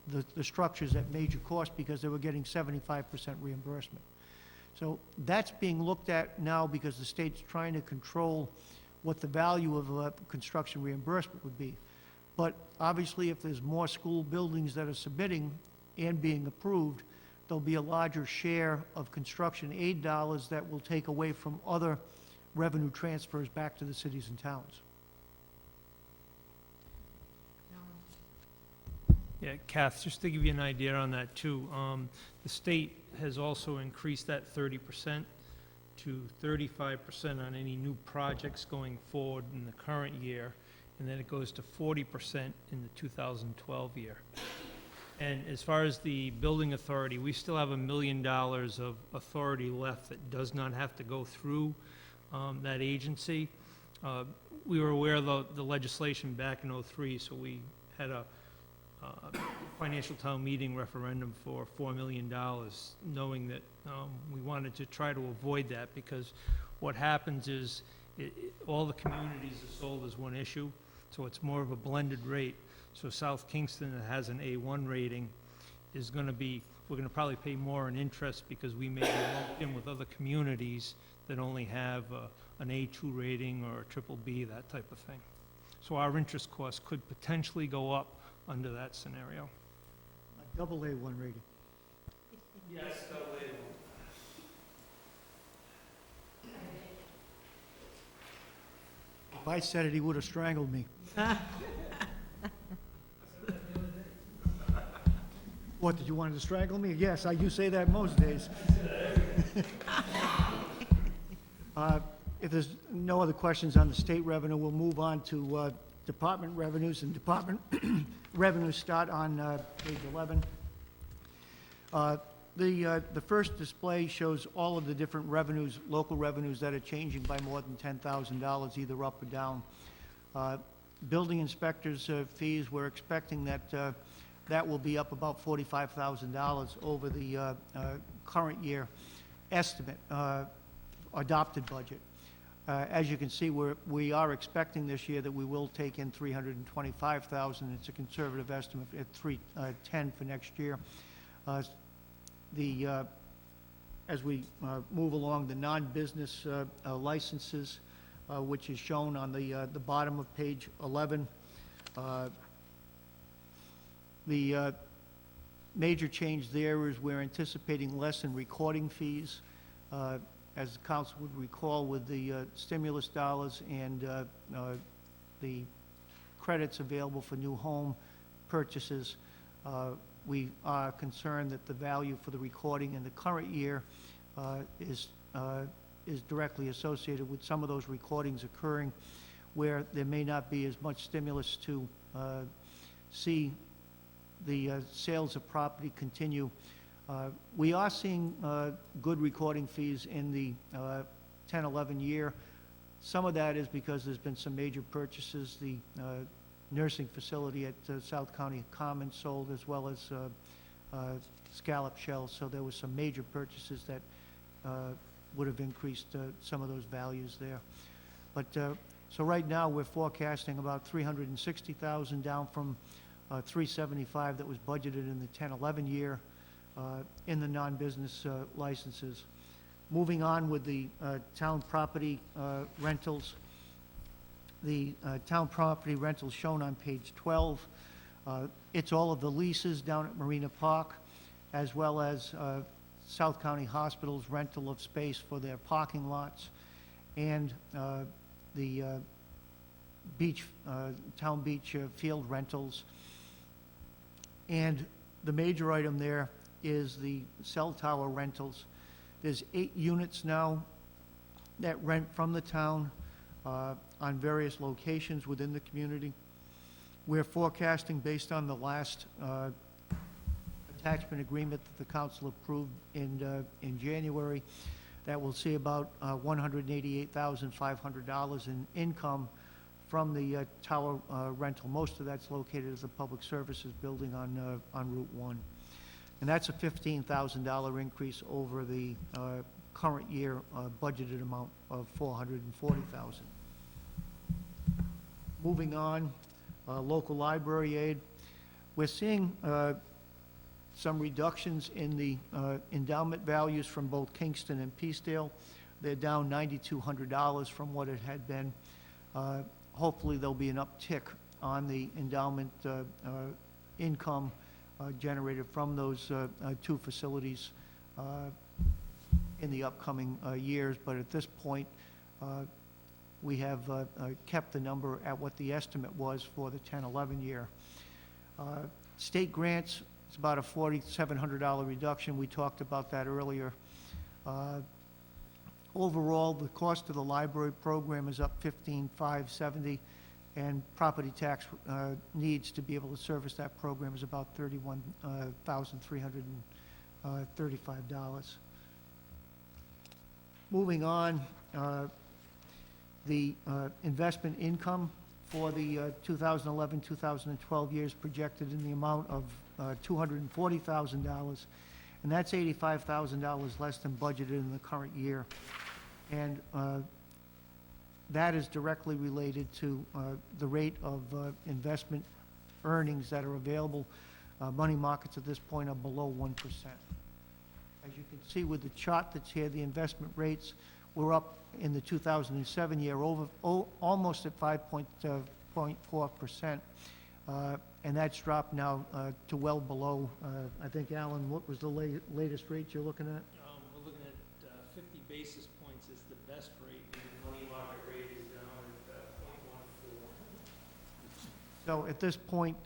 the structures at major cost because they were getting 75% reimbursement. So that's being looked at now because the state's trying to control what the value of construction reimbursement would be. But obviously, if there's more school buildings that are submitting and being approved, there'll be a larger share of construction aid dollars that will take away from other revenue transfers back to the cities and towns. Yeah, Kath, just to give you an idea on that too, the state has also increased that 30% to 35% on any new projects going forward in the current year, and then it goes to 40% in the 2012 year. And as far as the building authority, we still have $1 million of authority left that does not have to go through that agency. We were aware of the legislation back in '03, so we had a financial town meeting referendum for $4 million, knowing that we wanted to try to avoid that, because what happens is all the communities are sold as one issue, so it's more of a blended rate. So South Kingston, that has an A1 rating, is going to be, we're going to probably pay more in interest because we may be lumped in with other communities that only have an A2 rating or a triple B, that type of thing. So our interest costs could potentially go up under that scenario. A double A1 rating. Yes, double A1. If I said it, he would have strangled me. What, did you want to strangle me? Yes, I do say that most days. If there's no other questions on the state revenue, we'll move on to department revenues, and department revenues start on page 11. The first display shows all of the different revenues, local revenues that are changing by more than $10,000, either up or down. Building inspectors' fees, we're expecting that that will be up about $45,000 over the current year estimate, adopted budget. As you can see, we are expecting this year that we will take in $325,000. It's a conservative estimate at $310 for next year. As we move along, the non-business licenses, which is shown on the bottom of page 11, the major change there is we're anticipating less in recording fees. As the council would recall, with the stimulus dollars and the credits available for new home purchases, we are concerned that the value for the recording in the current year is directly associated with some of those recordings occurring where there may not be as much stimulus to see the sales of property continue. We are seeing good recording fees in the 10-11 year. Some of that is because there's been some major purchases. The nursing facility at South County Commons sold, as well as scallop shells. So there was some major purchases that would have increased some of those values there. But so right now we're forecasting about $360,000, down from $375,000 that was budgeted in the 10-11 year in the non-business licenses. Moving on with the town property rentals. The town property rentals shown on page 12. It's all of the leases down at Marina Park, as well as South County Hospital's rental of space for their parking lots, and the beach, town beach field rentals. And the major item there is the cell tower rentals. There's 8 units now that rent from the town on various locations within the community. We're forecasting, based on the last attachment agreement that the council approved in January, that we'll see about $188,500 in income from the tower rental. Most of that's located as a public services building on Route 1. And that's a $15,000 increase over the current year budgeted amount of $440,000. Moving on, local library aid. We're seeing some reductions in the endowment values from both Kingston and Peacedale. They're down $9,200 from what it had been. Hopefully there'll be an uptick on the endowment income generated from those 2 facilities in the upcoming years. But at this point, we have kept the number at what the estimate was for the 10-11 year. State grants, it's about a $4,700 reduction. We talked about that earlier. Overall, the cost of the library program is up $15,570, and property tax needs to be able to service that program is about $31,335. Moving on, the investment income for the 2011-2012 years projected in the amount of $240,000, and that's $85,000 less than budgeted in the current year. And that is directly related to the rate of investment earnings that are available. Money markets at this point are below 1%. As you can see with the chart that's here, the investment rates were up in the 2007 year almost at 5.4%. And that's dropped now to well below, I think, Alan, what was the latest rate you're looking at? We're looking at 50 basis points is the best rate, and the money market rate is down at .14. So at this point,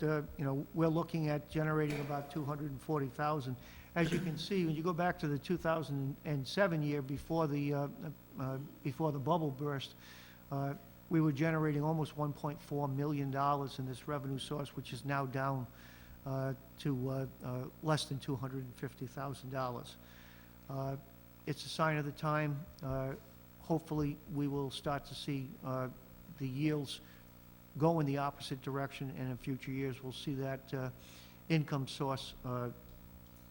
we're looking at generating about 240,000. As you can see, when you go back to the 2007 year before the bubble burst, we were generating almost $1.4 million in this revenue source, which is now down to less than $250,000. It's a sign of the time. Hopefully, we will start to see the yields go in the opposite direction, and in future years, we'll see that income source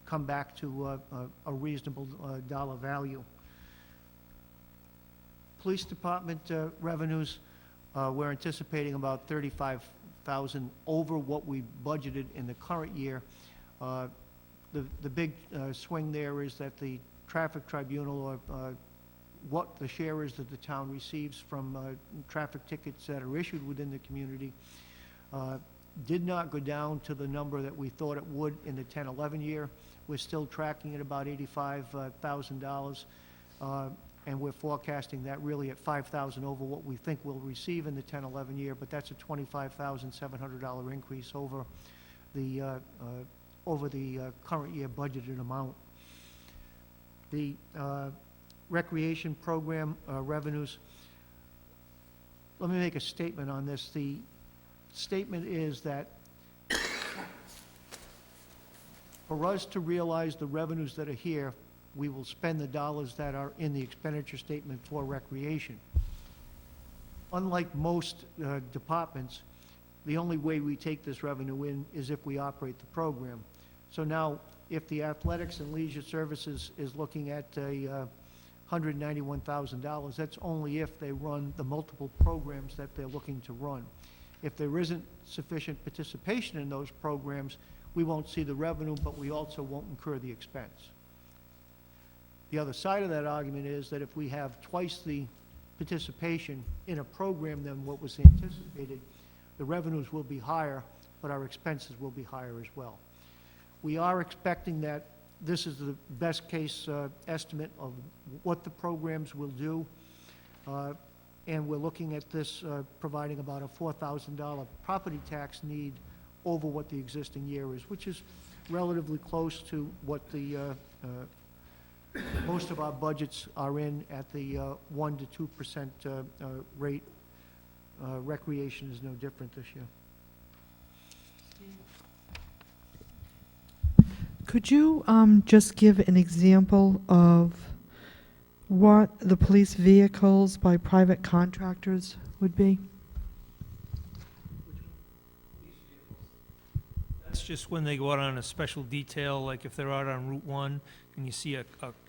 come back to a reasonable dollar value. Police Department revenues, we're anticipating about 35,000 over what we budgeted in the current year. The big swing there is that the traffic tribunal, or what the share is that the town receives from traffic tickets that are issued within the community, did not go down to the number that we thought it would in the 10-11 year. We're still tracking at about $85,000, and we're forecasting that really at $5,000 over what we think we'll receive in the 10-11 year, but that's a $25,700 increase over the current year budgeted amount. The recreation program revenues, let me make a statement on this. The statement is that for us to realize the revenues that are here, we will spend the dollars that are in the expenditure statement for recreation. Unlike most departments, the only way we take this revenue in is if we operate the program. So now, if the athletics and leisure services is looking at $191,000, that's only if they run the multiple programs that they're looking to run. If there isn't sufficient participation in those programs, we won't see the revenue, but we also won't incur the expense. The other side of that argument is that if we have twice the participation in a program than what was anticipated, the revenues will be higher, but our expenses will be higher as well. We are expecting that this is the best case estimate of what the programs will do, and we're looking at this providing about a $4,000 property tax need over what the existing year is, which is relatively close to what the most of our budgets are in at the 1 to 2% rate. Recreation is no different this year. Could you just give an example of what the police vehicles by private contractors would be? That's just when they go out on a special detail, like if they're out on Route 1 and you see a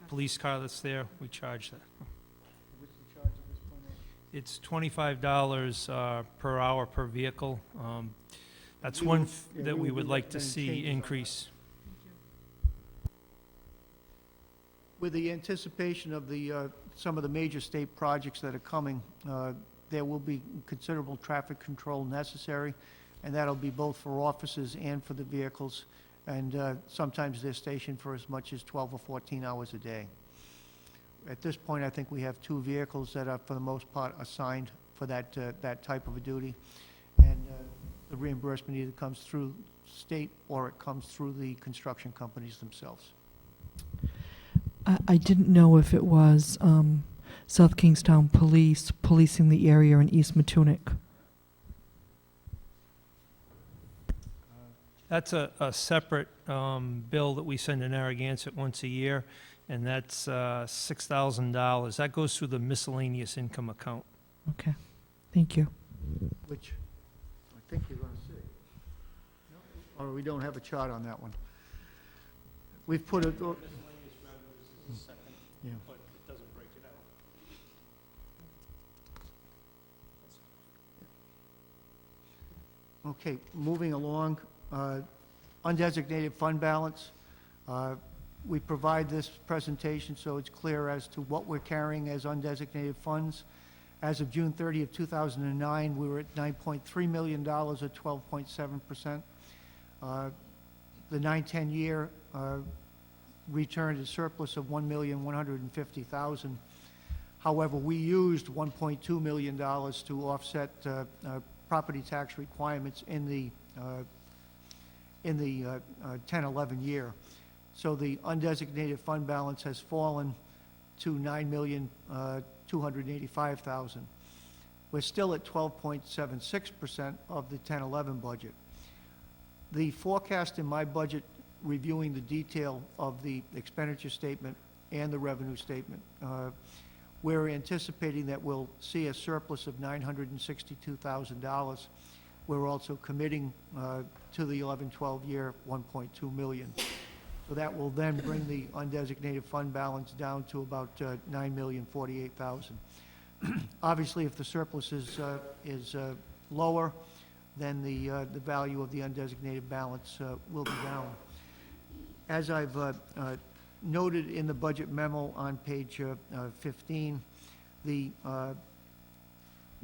police car that's there, we charge that. What's the charge at this point? It's $25 per hour per vehicle. That's We one will- yeah, that we we will would do like that to and see changes on that. increase. With the anticipation of the, some of the major state projects that are coming, there will be considerable traffic control necessary, and that'll be both for officers and for the vehicles, and sometimes they're stationed for as much as 12 or 14 hours a day. At this point, I think we have 2 vehicles that are, for the most part, assigned for that, that type of a duty, and the reimbursement either comes through state or it comes through the construction companies themselves. I didn't know if it was South Kingstown Police policing the area in East Mattoonic. That's a separate bill that we send to Narragansett once a year, and that's $6,000. That goes through the miscellaneous income account. Okay, thank you. Which I think you're going to see. Or we don't have a chart on that one. We've put a, Miscellaneous revenues is the second, yeah. but it doesn't break it out. Okay, moving along, undesignated fund balance. We provide this presentation so it's clear as to what we're carrying as undesignated funds. As of June 30th, 2009, we were at $9.3 million, or 12.7%. The 9-10 year returned a surplus of $1,150,000. However, we used $1.2 million to offset property tax requirements in the 10-11 year. So the undesignated fund balance has fallen to $9,285,000. We're still at 12.76% of the 10-11 budget. The forecast in my budget, reviewing the detail of the expenditure statement and the revenue statement, we're anticipating that we'll see a surplus of $962,000. We're also committing to the 11-12 year $1.2 million. So that will then bring the undesignated fund balance down to about $9,048,000. Obviously, if the surplus is lower, then the value of the undesignated balance will be down. As I've noted in the budget memo on page 15, the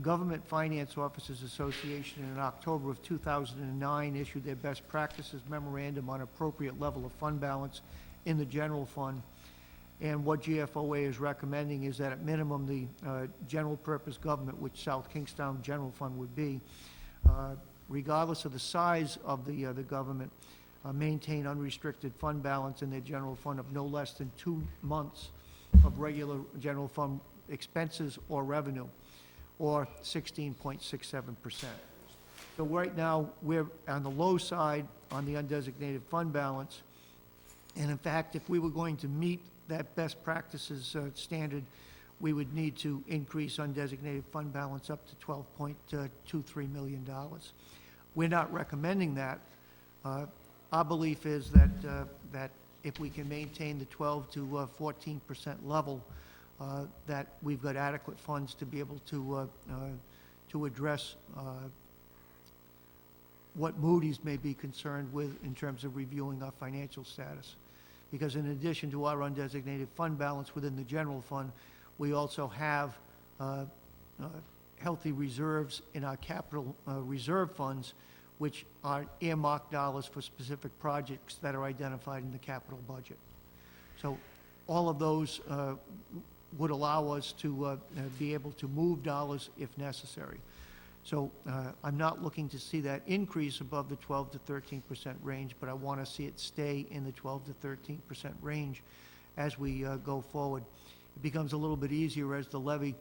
Government Finance Officers Association in October of 2009 issued their best practices memorandum on appropriate level of fund balance in the general fund. And what GFOA is recommending is that at minimum, the general purpose government, which South Kingstown General Fund would be, regardless of the size of the government, maintain unrestricted fund balance in their general fund of no less than 2 months of regular general fund expenses or revenue, or 16.67%. So right now, we're on the low side on the undesignated fund balance. And in fact, if we were going to meet that best practices standard, we would need to increase undesignated fund balance up to $12.23 million. We're not recommending that. Our belief is that if we can maintain the 12 to 14% level, that we've got adequate funds to be able to address what Moody's may be concerned with in terms of reviewing our financial status. Because in addition to our undesignated fund balance within the general fund, we also have healthy reserves in our capital reserve funds, which are earmarked dollars for specific projects that are identified in the capital budget. So all of those would allow us to be able to move dollars if necessary. So I'm not looking to see that increase above the 12 to 13% range, but I want to see it stay in the 12 to 13% range as we go forward. It becomes a little bit easier as the levy,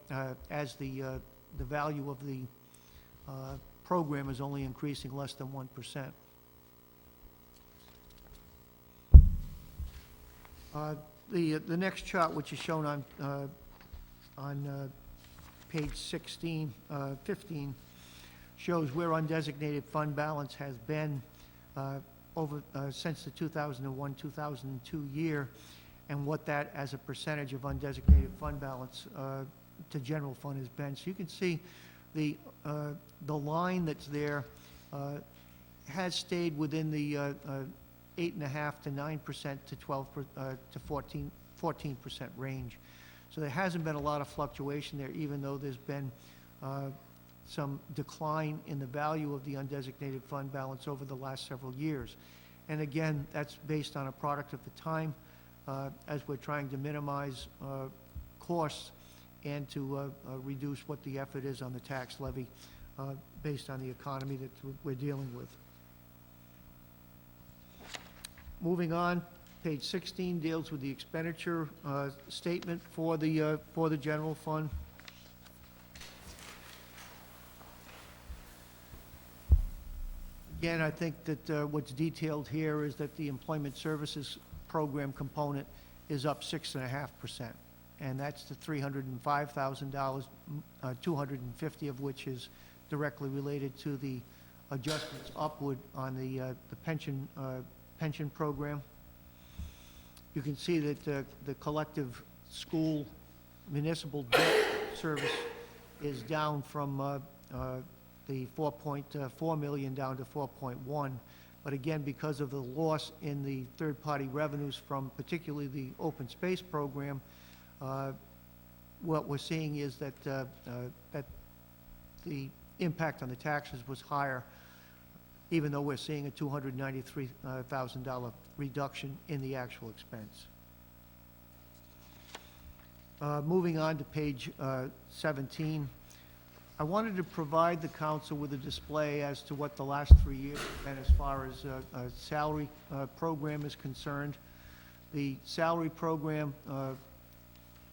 as the value of the program is only increasing less than 1%. The next chart, which is shown on page 15, shows where undesignated fund balance has been over since the 2001-2002 year, and what that as a percentage of undesignated fund balance to general fund has been. So you can see the line that's there has stayed within the 8.5% to 9% to 12 to 14% range. So there hasn't been a lot of fluctuation there, even though there's been some decline in the value of the undesignated fund balance over the last several years. And again, that's based on a product of the time, as we're trying to minimize costs and to reduce what the effort is on the tax levy based on the economy that we're dealing with. Moving on, page 16 deals with the expenditure statement for the general fund. Again, I think that what's detailed here is that the employment services program component is up 6.5%, and that's the $305,000, $250 of which is directly related to the adjustments upward on the pension program. You can see that the collective school municipal debt service is down from the the 4.4 million down to 4.1. But again, because of the loss in the third-party revenues from particularly the open space program, what we're seeing is that, that the impact on the taxes was higher, even though we're seeing a $293,000 reduction in the actual expense. Moving on to page 17, I wanted to provide the council with a display as to what the last 3 years have been as far as a salary program is concerned. The salary program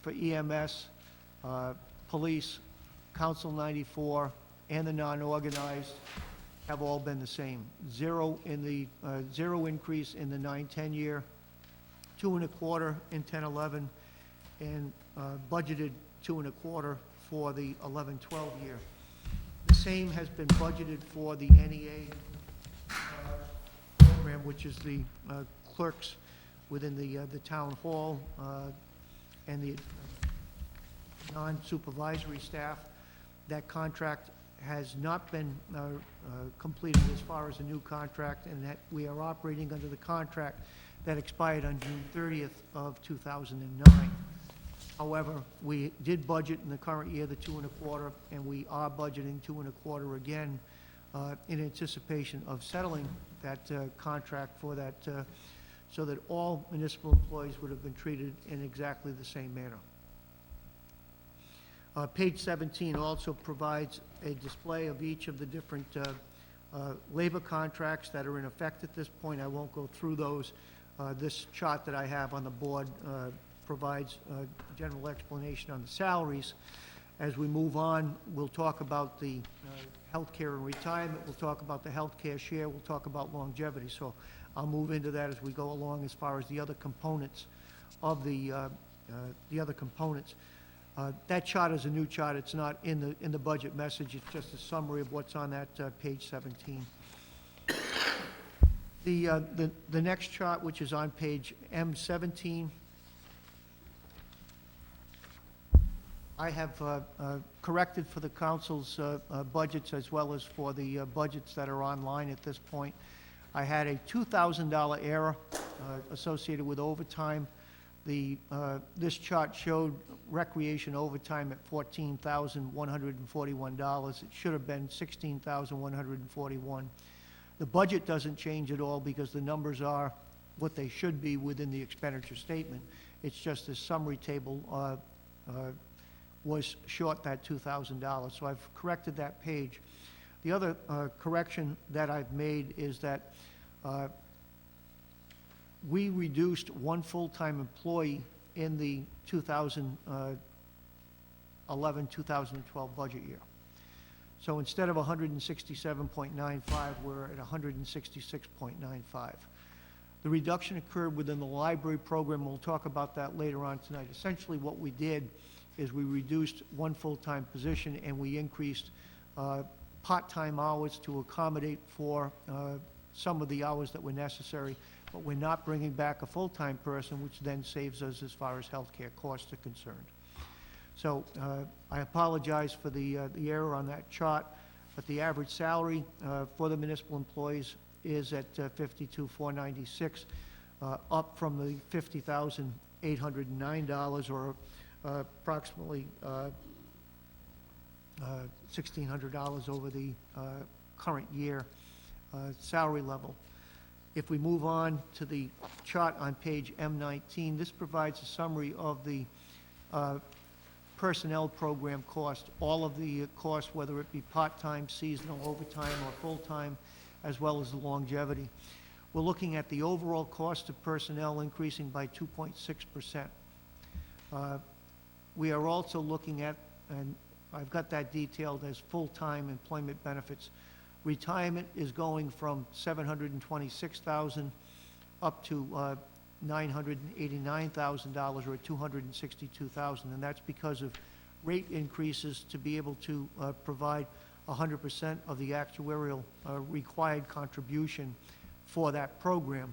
for EMS, police, Council 94, and the non-organized have all been the same. Zero increase in the 9-10 year, 2.25 in 10-11, and budgeted 2.25 for the 11-12 year. The same has been budgeted for the NEA program, which is the clerks within the town hall and the non-supervisory staff. That contract has not been completed as far as a new contract, and that we are operating under the contract that expired on June 30th of 2009. However, we did budget in the current year the 2.25, and we are budgeting 2.25 again in anticipation of settling that contract for that, so that all municipal employees would have been treated in exactly the same manner. Page 17 also provides a display of each of the different labor contracts that are in effect at this point. I won't go through those. This chart that I have on the board provides a general explanation on the salaries. As we move on, we'll talk about the healthcare and retirement, we'll talk about the healthcare share, we'll talk about longevity. So I'll move into that as we go along as far as the other components of the other components. That chart is a new chart. It's not in the budget message. It's just a summary of what's on that page 17. The next chart, which is on page M17, I have corrected for the council's budgets as well as for the budgets that are online at this point. I had a $2,000 error associated with overtime. This chart showed recreation overtime at $14,141. It should have been $16,141. The budget doesn't change at all because the numbers are what they should be within the expenditure statement. It's just this summary table was short that $2,000. So I've corrected that page. The other correction that I've made is that we reduced one full-time employee in the 2011-2012 budget year. So instead of 167.95, we're at 166.95. The reduction occurred within the library program. We'll talk about that later on tonight. Essentially what we did is we reduced one full-time position and we increased part-time hours to accommodate for some of the hours that were necessary, but we're not bringing back a full-time person, which then saves us as far as healthcare costs are concerned. So I apologize for the error on that chart, but the average salary for the municipal employees is at $52,496, up from the $50,809, or approximately $1,600 over the current year salary level. If we move on to the chart on page M19, this provides a summary of the personnel program cost, all of the costs, whether it be part-time, seasonal, overtime, or full-time, as well as the longevity. We're looking at the overall cost of personnel increasing by 2.6%. We are also looking at, and I've got that detailed as full-time employment benefits. Retirement is going from $726,000 up to $989,000, or $262,000, and that's because of rate increases to be able to provide 100% of the actuarial required contribution for that program.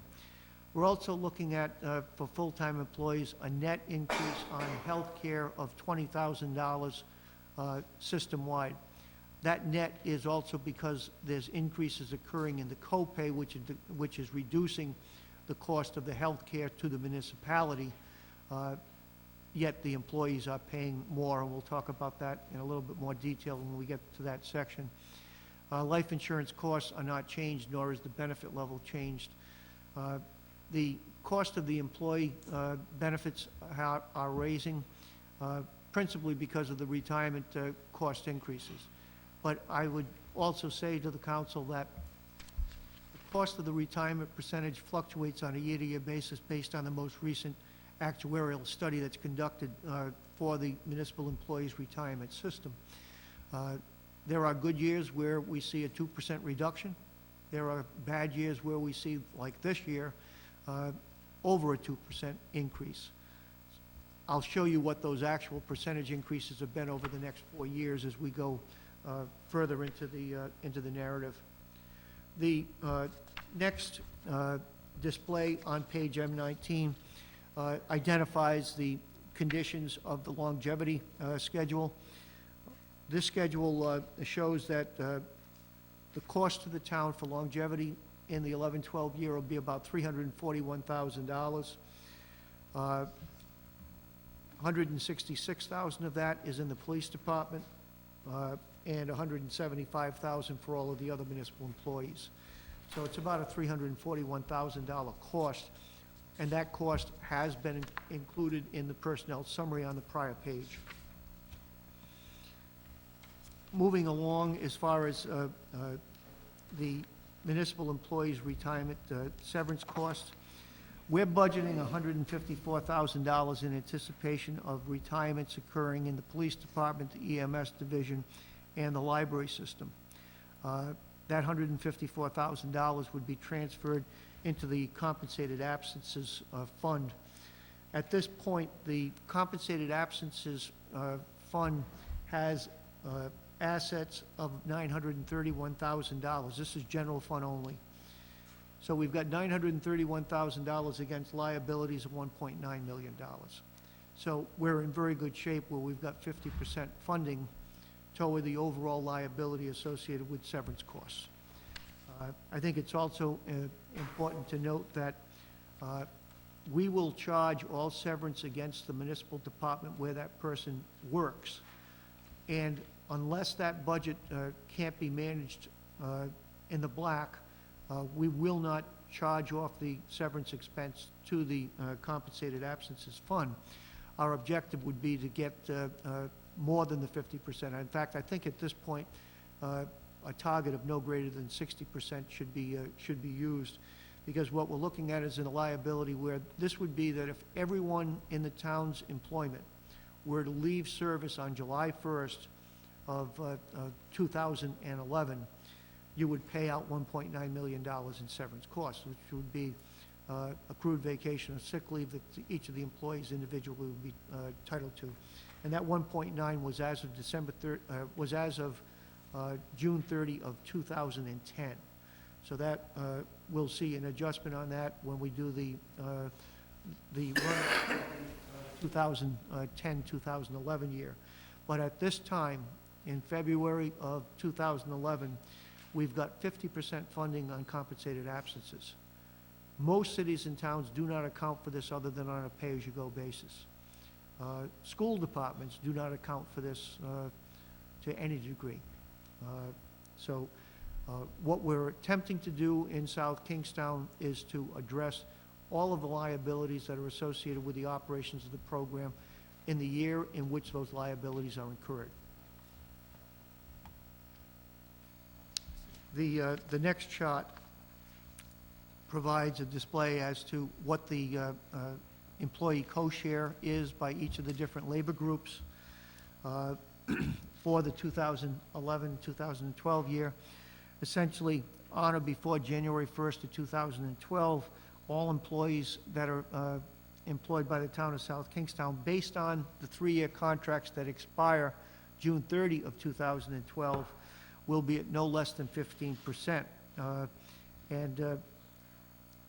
We're also looking at, for full-time employees, a net increase on health care of $20,000 system-wide. That net is also because there's increases occurring in the copay, which is reducing the cost of the health care to the municipality, yet the employees are paying more, and we'll talk about that in a little bit more detail when we get to that section. Life insurance costs are not changed, nor is the benefit level changed. The cost of the employee benefits are raising, principally because of the retirement cost increases. But I would also say to the council that the cost of the retirement percentage fluctuates on a year-to-year basis based on the most recent actuarial study that's conducted for the municipal employees' retirement system. There are good years where we see a 2% reduction. There are bad years where we see, like this year, over a 2% increase. I'll show you what those actual percentage increases have been over the next 4 years as we go further into the narrative. The next display on page M19 identifies the conditions of the longevity schedule. This schedule shows that the cost to the town for longevity in the 11-12 year will be about $341,000. $166,000 of that is in the police department, and $175,000 for all of the other municipal employees. So it's about a $341,000 cost, and that cost has been included in the personnel summary on the prior page. Moving along, as far as the municipal employees' retirement severance costs, we're budgeting $154,000 in anticipation of retirements occurring in the police department, the EMS division, and the library system. That $154,000 would be transferred into the compensated absences fund. At this point, the compensated absences fund has assets of $931,000. This is general fund only. So we've got $931,000 against liabilities of $1.9 million. So we're in very good shape where we've got 50% funding toward the overall liability associated with severance costs. I think it's also important to note that we will charge all severance against the municipal department where that person works. And unless that budget can't be managed in the black, we will not charge off the severance expense to the compensated absences fund. Our objective would be to get more than the 50%. In fact, I think at this point, a target of no greater than 60% should be used, because what we're looking at is in a liability where this would be that if everyone in the town's employment were to leave service on July 1st of 2011, you would pay out $1.9 million in severance costs, which would be accrued vacation or sick leave that each of the employees individually would be entitled to. And that 1.9 was as of June 30 of 2010. So that we'll see an adjustment on that when we do the 2010-2011 year. But at this time, in February of 2011, we've got 50% funding on compensated absences. Most cities and towns do not account for this other than on a pay-as-you-go basis. School departments do not account for this to any degree. What we're attempting to do in South Kingstown is to address all of the liabilities that are associated with the operations of the program in the year in which those liabilities are incurred. The next chart provides a display as to what the employee co-share is by each of the different labor groups for the 2011-2012 year. Essentially, on or before January 1st of 2012, all employees that are employed by the town of South Kingstown, based on the 3-year contracts that expire June 30 of 2012, will be at no less than 15%.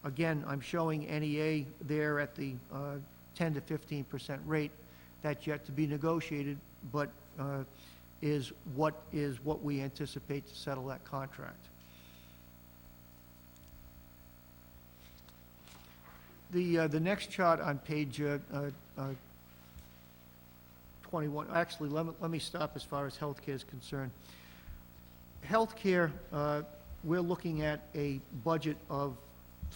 Again, I'm showing NEA there at the 10 to 15% rate. That's yet to be negotiated, but is what we anticipate to settle that contract. The next chart on page 21, actually, let me stop as far as healthcare is concerned. Healthcare, we're looking at a budget of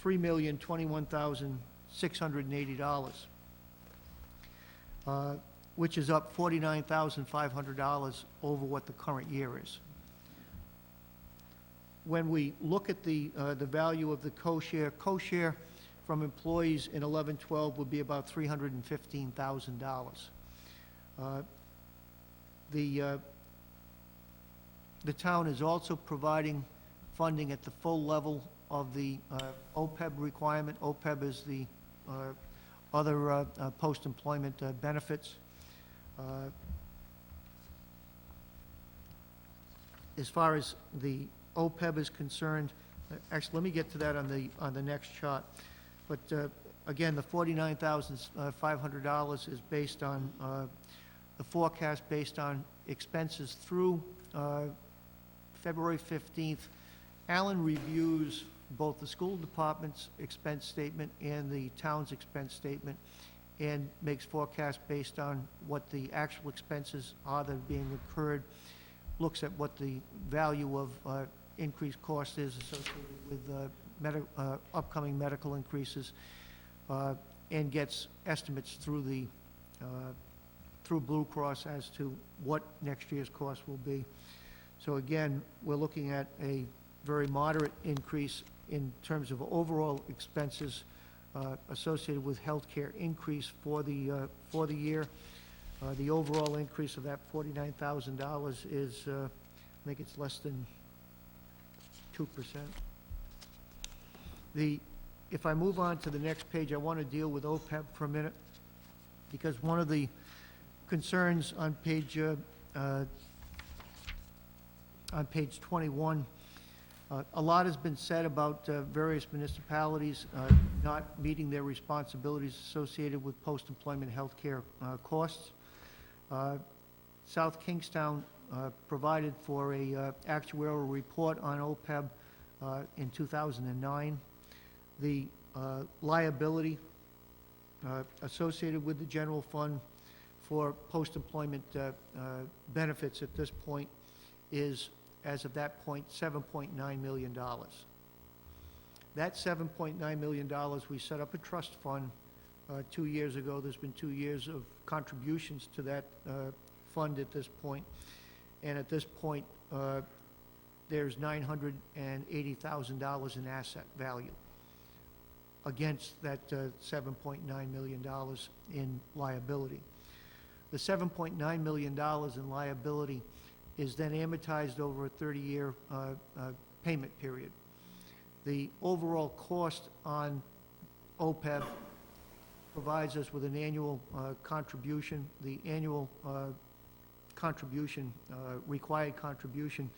$3,021,680, which is up $49,500 over what the current year is. When we look at the value of the co-share from employees in 11-12 would be about $315,000. The town is also providing funding at the full level of the OPEB requirement. OPEB is the other post-employment benefits. As far as the OPEB is concerned, actually, let me get to that on the next chart. But again, the $49,500 is based on the forecast based on expenses through February 15th. Alan reviews both the school department's expense statement and the town's expense statement and makes forecasts based on what the actual expenses are that are being incurred, looks at what the value of increased cost is associated with upcoming medical increases, and gets estimates through Blue Cross as to what next year's cost will be. So again, we're looking at a very moderate increase in terms of overall expenses associated with healthcare increase for the year. The overall increase of that $49,000 is, I think it's less than 2%. If I move on to the next page, I want to deal with OPEB for a minute, because one of the concerns on page 21, a lot has been said about various municipalities not meeting their responsibilities associated with post-employment health care costs. South Kingstown provided for a actuarial report on OPEB in 2009. The liability associated with the general fund for post-employment benefits at this point is, as of that point, $7.9 million. That $7.9 million, we set up a trust fund 2 years ago. There's been 2 years of contributions to that fund at this point. And at this point, there's $980,000 in asset value against that $7.9 million in liability. The $7.9 million in liability is then amortized over a 30-year payment period. The overall cost on OPEB provides us with an annual contribution. The annual contribution, required contribution,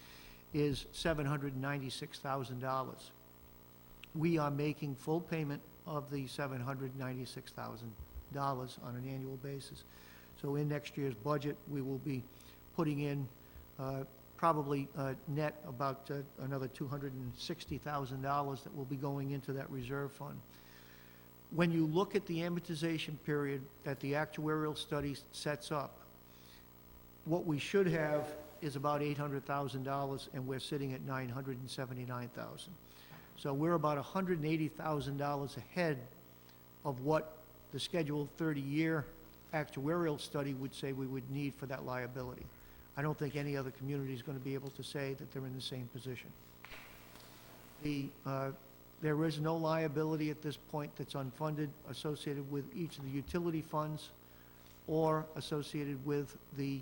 is $796,000. We are making full payment of the $796,000 on an annual basis. So in next year's budget, we will be putting in probably net about another $260,000 that will be going into that reserve fund. When you look at the amortization period that the actuarial study sets up, what we should have is about $800,000, and we're sitting at $979,000. So we're about $180,000 ahead of what the scheduled 30-year actuarial study would say we would need for that liability. I don't think any other community is going to be able to say that they're in the same position. There is no liability at this point that's unfunded associated with each of the utility funds or associated with the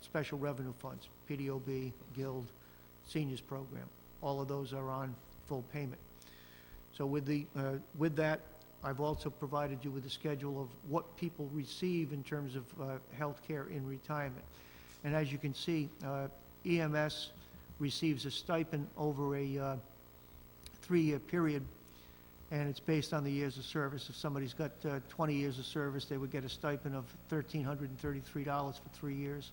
special revenue funds, PDOB, Guild, Seniors Program. All of those are on full payment. So with that, I've also provided you with a schedule of what people receive in terms of health care in retirement. And as you can see, EMS receives a stipend over a 3-year period, and it's based on the years of service. If somebody's got 20 years of service, they would get a stipend of $1,333 for 3 years.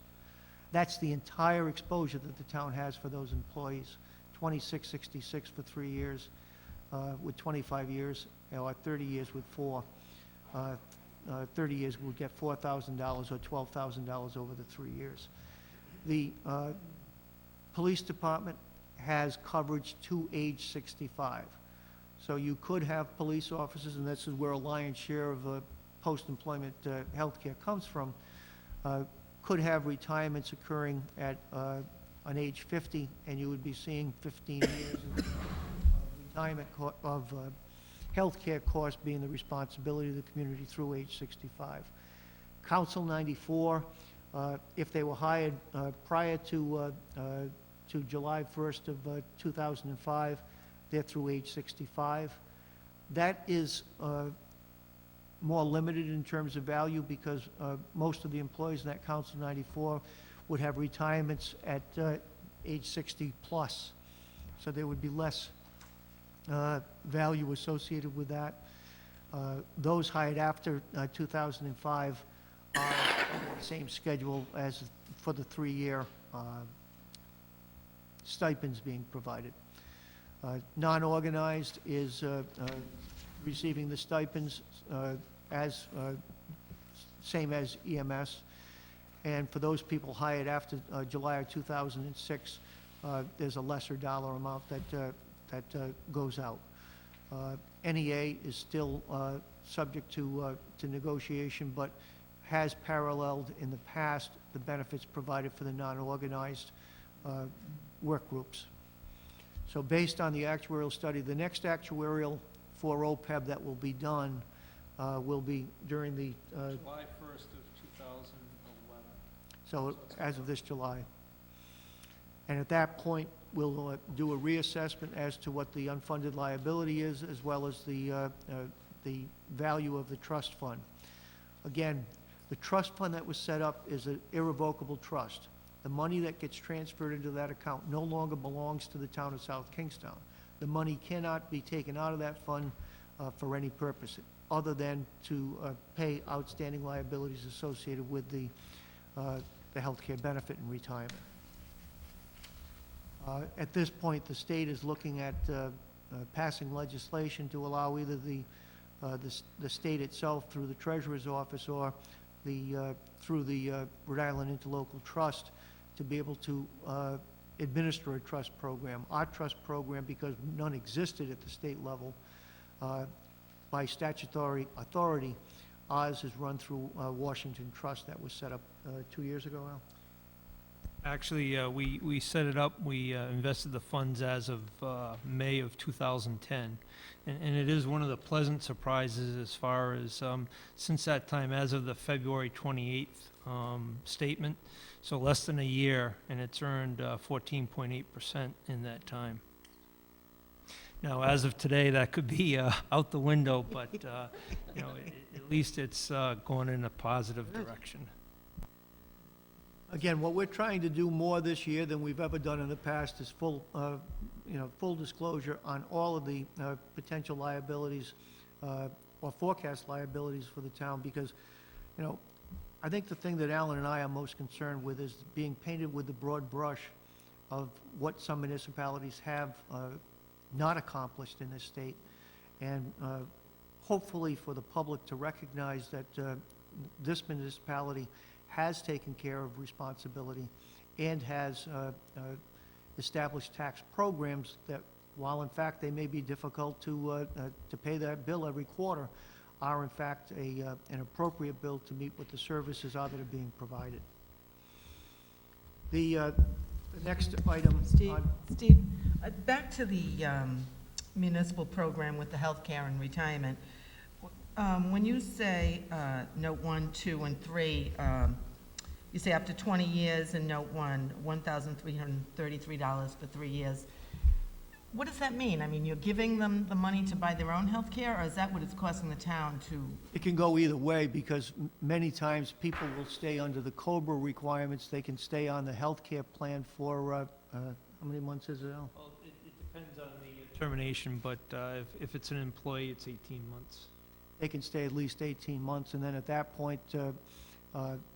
That's the entire exposure that the town has for those employees, 2666 for 3 years, with 25 years, or 30 years with 4. 30 years would get $4,000 or $12,000 over the 3 years. The police department has coverage to age 65. So you could have police officers, and this is where a lion's share of post-employment health care comes from, could have retirements occurring at on age 50, and you would be seeing 15 years of retirement of health care costs being the responsibility of the community through age 65. Council 94, if they were hired prior to July 1st of 2005, they're through age 65. That is more limited in terms of value because most of the employees in that Council 94 would have retirements at age 60 plus. So there would be less value associated with that. Those hired after 2005 are on the same schedule as for the 3-year stipends being provided. Non-organized is receiving the stipends as same as EMS. And for those people hired after July of 2006, there's a lesser dollar amount that goes out. NEA is still subject to negotiation, but has paralleled in the past the benefits provided for the non-organized work groups. So based on the actuarial study, the next actuarial for OPEB that will be done will be during the, July 1st of 2011. so as of this July. And at that point, we'll do a reassessment as to what the unfunded liability is, as well as the value of the trust fund. Again, the trust fund that was set up is an irrevocable trust. The money that gets transferred into that account no longer belongs to the town of South Kingstown. The money cannot be taken out of that fund for any purpose other than to pay outstanding liabilities associated with the healthcare benefit and retirement. At this point, the state is looking at passing legislation to allow either the state itself through the Treasurer's Office or through the Rhode Island Interlocal Trust to be able to administer a trust program. Our trust program, because none existed at the state level, by statutory authority, ours is run through Washington Trust that was set up 2 years ago, Al? Actually, we set it up, we invested the funds as of May of 2010. And it is one of the pleasant surprises as far as, since that time, as of the February 28th statement, so less than a year, and it's earned 14.8% in that time. Now, as of today, that could be out the window, but, you know, at least it's going in a positive direction. Again, what we're trying to do more this year than we've ever done in the past is full disclosure on all of the potential liabilities or forecast liabilities for the town, because, you know, I think the thing that Alan and I are most concerned with is being painted with the broad brush of what some municipalities have not accomplished in this state, and hopefully for the public to recognize that this municipality has taken care of responsibility and has established tax programs that, while in fact they may be difficult to pay that bill every quarter, are in fact an appropriate bill to meet what the services are that are being provided. The next item on... Steve, back to the municipal program with the healthcare and retirement. When you say note 1, 2, and 3, you say up to 20 years in note 1, $1,333 for 3 years. What does that mean? I mean, you're giving them the money to buy their own health care, or is that what it's costing the town to? It can go either way, because many times people will stay under the COBRA requirements. They can stay on the health care plan for, how many months is it now? Well, it depends on the termination, but if it's an employee, it's 18 months. They can stay at least 18 months, and then at that point,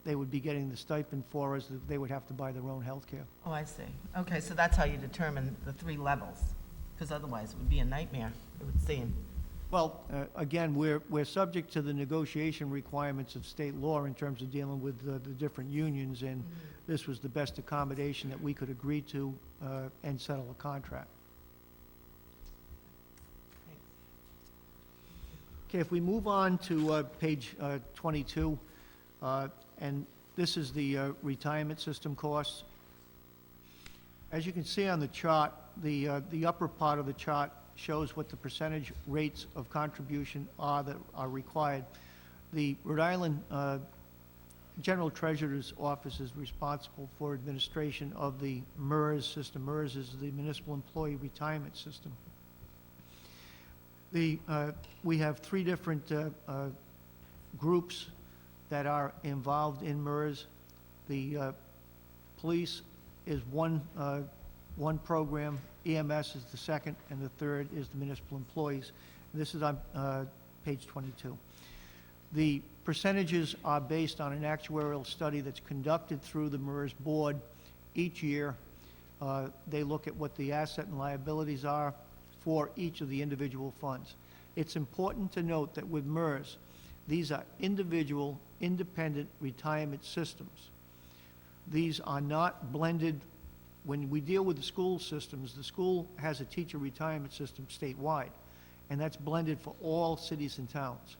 they would be getting the stipend for us, that they would have to buy their own health care. Oh, I see. Okay, so that's how you determine the 3 levels, because otherwise it would be a nightmare, it would seem. Well, again, we're subject to the negotiation requirements of state law in terms of dealing with the different unions, and this was the best accommodation that we could agree to and settle a contract. Okay, if we move on to page 22, and this is the retirement system costs. As you can see on the chart, the upper part of the chart shows what the percentage rates of contribution are that are required. The Rhode Island General Treasurer's Office is responsible for administration of the MERS system. MERS is the Municipal Employee Retirement System. We have 3 different groups that are involved in MERS. The police is one program, EMS is the second, and the third is the municipal employees. And this is on page 22. The percentages are based on an actuarial study that's conducted through the MERS board each year. They look at what the asset and liabilities are for each of the individual funds. It's important to note that with MERS, these are individual, independent retirement systems. These are not blended. When we deal with the school systems, the school has a teacher retirement system statewide, and that's blended for all cities and towns.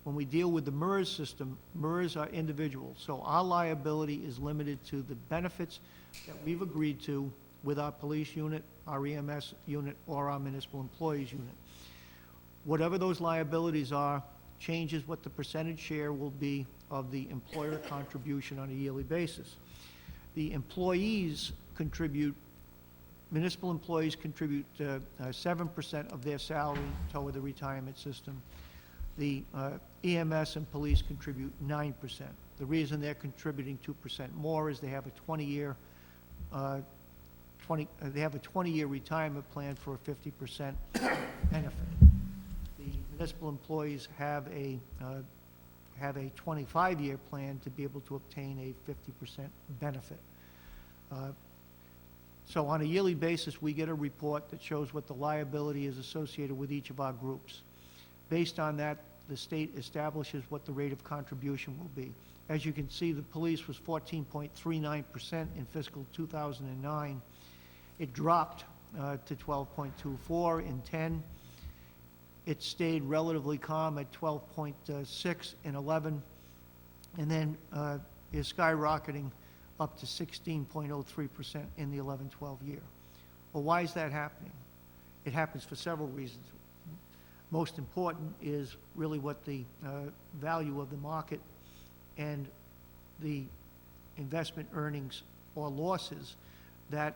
When we deal with the MERS system, MERS are individual, so our liability is limited to the benefits that we've agreed to with our police unit, our EMS unit, or our municipal employees unit. Whatever those liabilities are changes what the percentage share will be of the employer contribution on a yearly basis. The employees contribute, municipal employees contribute 7% of their salary toward the retirement system. The EMS and police contribute 9%. The reason they're contributing 2% more is they have a 20-year retirement plan for a 50% benefit. The municipal employees have a 25-year plan to be able to obtain a 50% benefit. So on a yearly basis, we get a report that shows what the liability is associated with each of our groups. Based on that, the state establishes what the rate of contribution will be. As you can see, the police was 14.39% in fiscal 2009. It dropped to 12.24 in 10. It stayed relatively calm at 12.6 in 11, and then is skyrocketing up to 16.03% in the 11-12 year. Well, why is that happening? It happens for several reasons. Most important is really what the value of the market and the investment earnings or losses that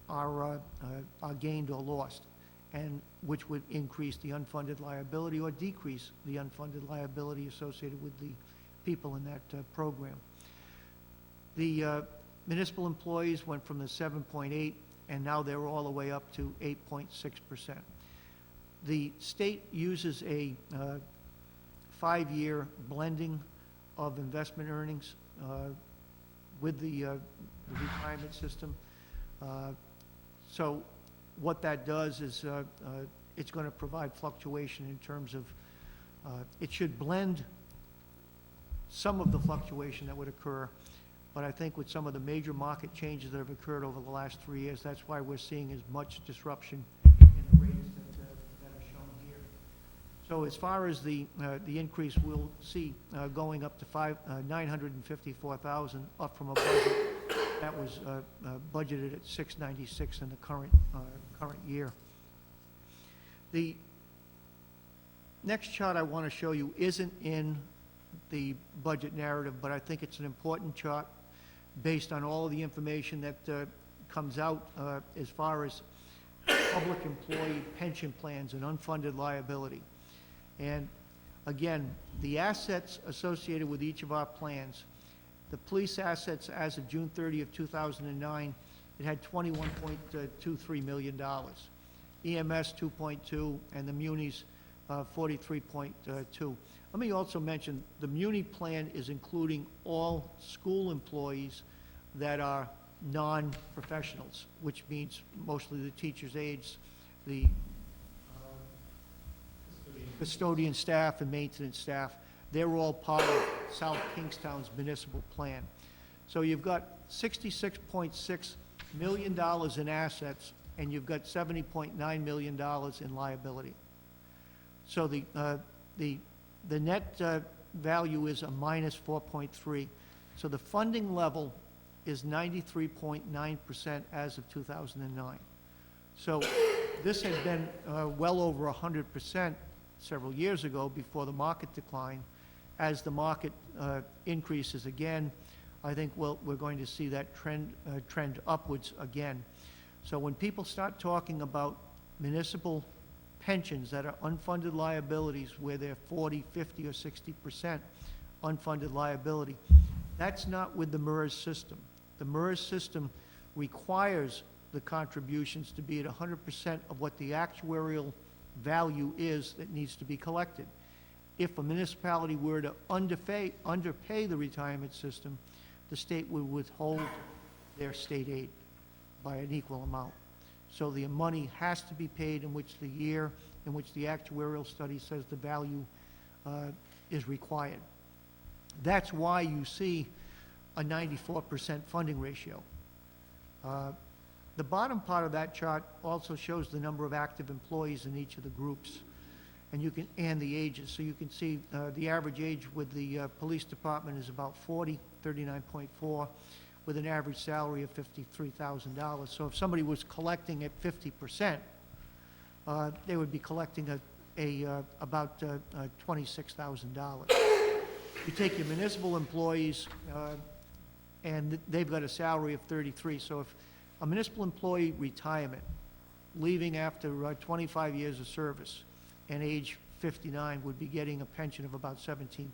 are gained or lost, and which would increase the unfunded liability or decrease the unfunded liability associated with the people in that program. The municipal employees went from the 7.8, and now they're all the way up to 8.6%. The state uses a 5-year blending of investment earnings with the retirement system. So what that does is it's going to provide fluctuation in terms of, it should blend some of the fluctuation that would occur, but I think with some of the major market changes that have occurred over the last 3 years, that's why we're seeing as much disruption in the rates that are shown here. So as far as the increase, we'll see going up to $954,000, up from a budget that was budgeted at $696 in the current year. The next chart I want to show you isn't in the budget narrative, but I think it's an important chart based on all of the information that comes out as far as public employee pension plans and unfunded liability. And again, the assets associated with each of our plans, the police assets as of June 30 of 2009, it had $21.23 million. EMS 2.2, and the munis 43.2. Let me also mention, the Muni plan is including all school employees that are non-professionals, which means mostly the teachers' aides, the custodian staff and maintenance staff. They're all part of South Kingstown's municipal plan. So you've got $66.6 million in assets, and you've got $70.9 million in liability. So the net value is a minus 4.3. So the funding level is 93.9% as of 2009. So this had been well over 100% several years ago before the market decline. As the market increases again, I think we're going to see that trend upwards again. So when people start talking about municipal pensions that are unfunded liabilities, where they're 40, 50, or 60% unfunded liability, that's not with the MERS system. The MERS system requires the contributions to be at 100% of what the actuarial value is that needs to be collected. If a municipality were to underpay the retirement system, the state would withhold their state aid by an equal amount. So the money has to be paid in which the year in which the actuarial study says the value is required. That's why you see a 94% funding ratio. The bottom part of that chart also shows the number of active employees in each of the groups, and the ages. So you can see the average age with the police department is about 40, 39.4, with an average salary of $53,000. So if somebody was collecting at 50%, they would be collecting about $26,000. You take your municipal employees, and they've got a salary of 33. So if a municipal employee retirement, leaving after 25 years of service, and age 59 would be getting a pension of about $17,000.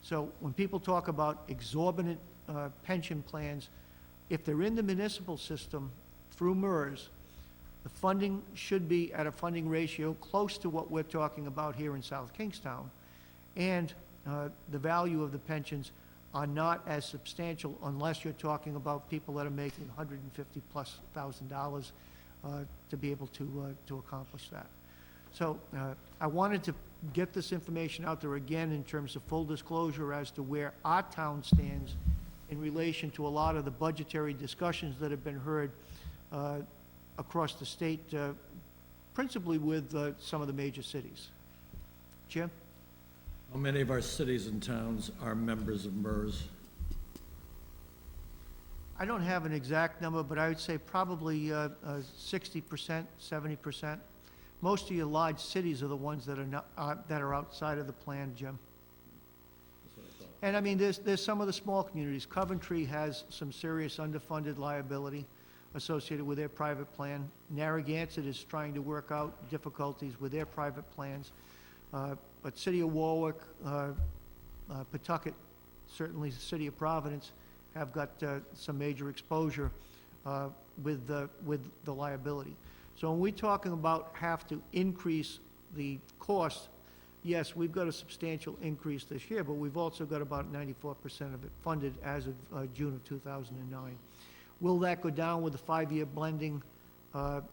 So when people talk about exorbitant pension plans, if they're in the municipal system through MERS, the funding should be at a funding ratio close to what we're talking about here in South Kingstown, and the value of the pensions are not as substantial unless you're talking about people that are making $150,000+ to be able to accomplish that. So I wanted to get this information out there again in terms of full disclosure as to where our town stands in relation to a lot of the budgetary discussions that have been heard across the state, principally with some of the major cities. Jim? How many of our cities and towns are members of MERS? I don't have an exact number, but I would say probably 60%, 70%. Most of your large cities are the ones that are not, that are outside of the plan, Jim. And I mean, there's some of the small communities. Coventry has some serious underfunded liability associated with their private plan. Narragansett is trying to work out difficulties with their private plans. But City of Warwick, Pawtucket, certainly the City of Providence, have got some major exposure with the liability. So when we're talking about have to increase the cost, yes, we've got a substantial increase this year, but we've also got about 94% of it funded as of June of 2009. Will that go down with the 5-year blending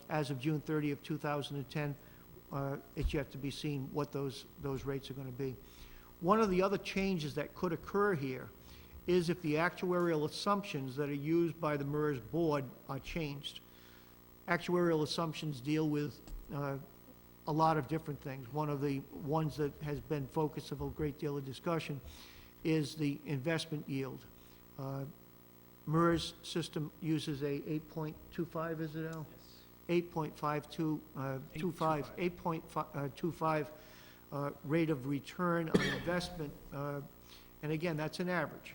as of June 30 of 2010? It's yet to be seen what those rates are going to be. One of the other changes that could occur here is if the actuarial assumptions that are used by the MERS board are changed. Actuarial assumptions deal with a lot of different things. One of the ones that has been focus of a great deal of discussion is the investment yield. MERS system uses a 8.25, is it Al? Yes. 8.25 rate of return on investment, and again, that's an average.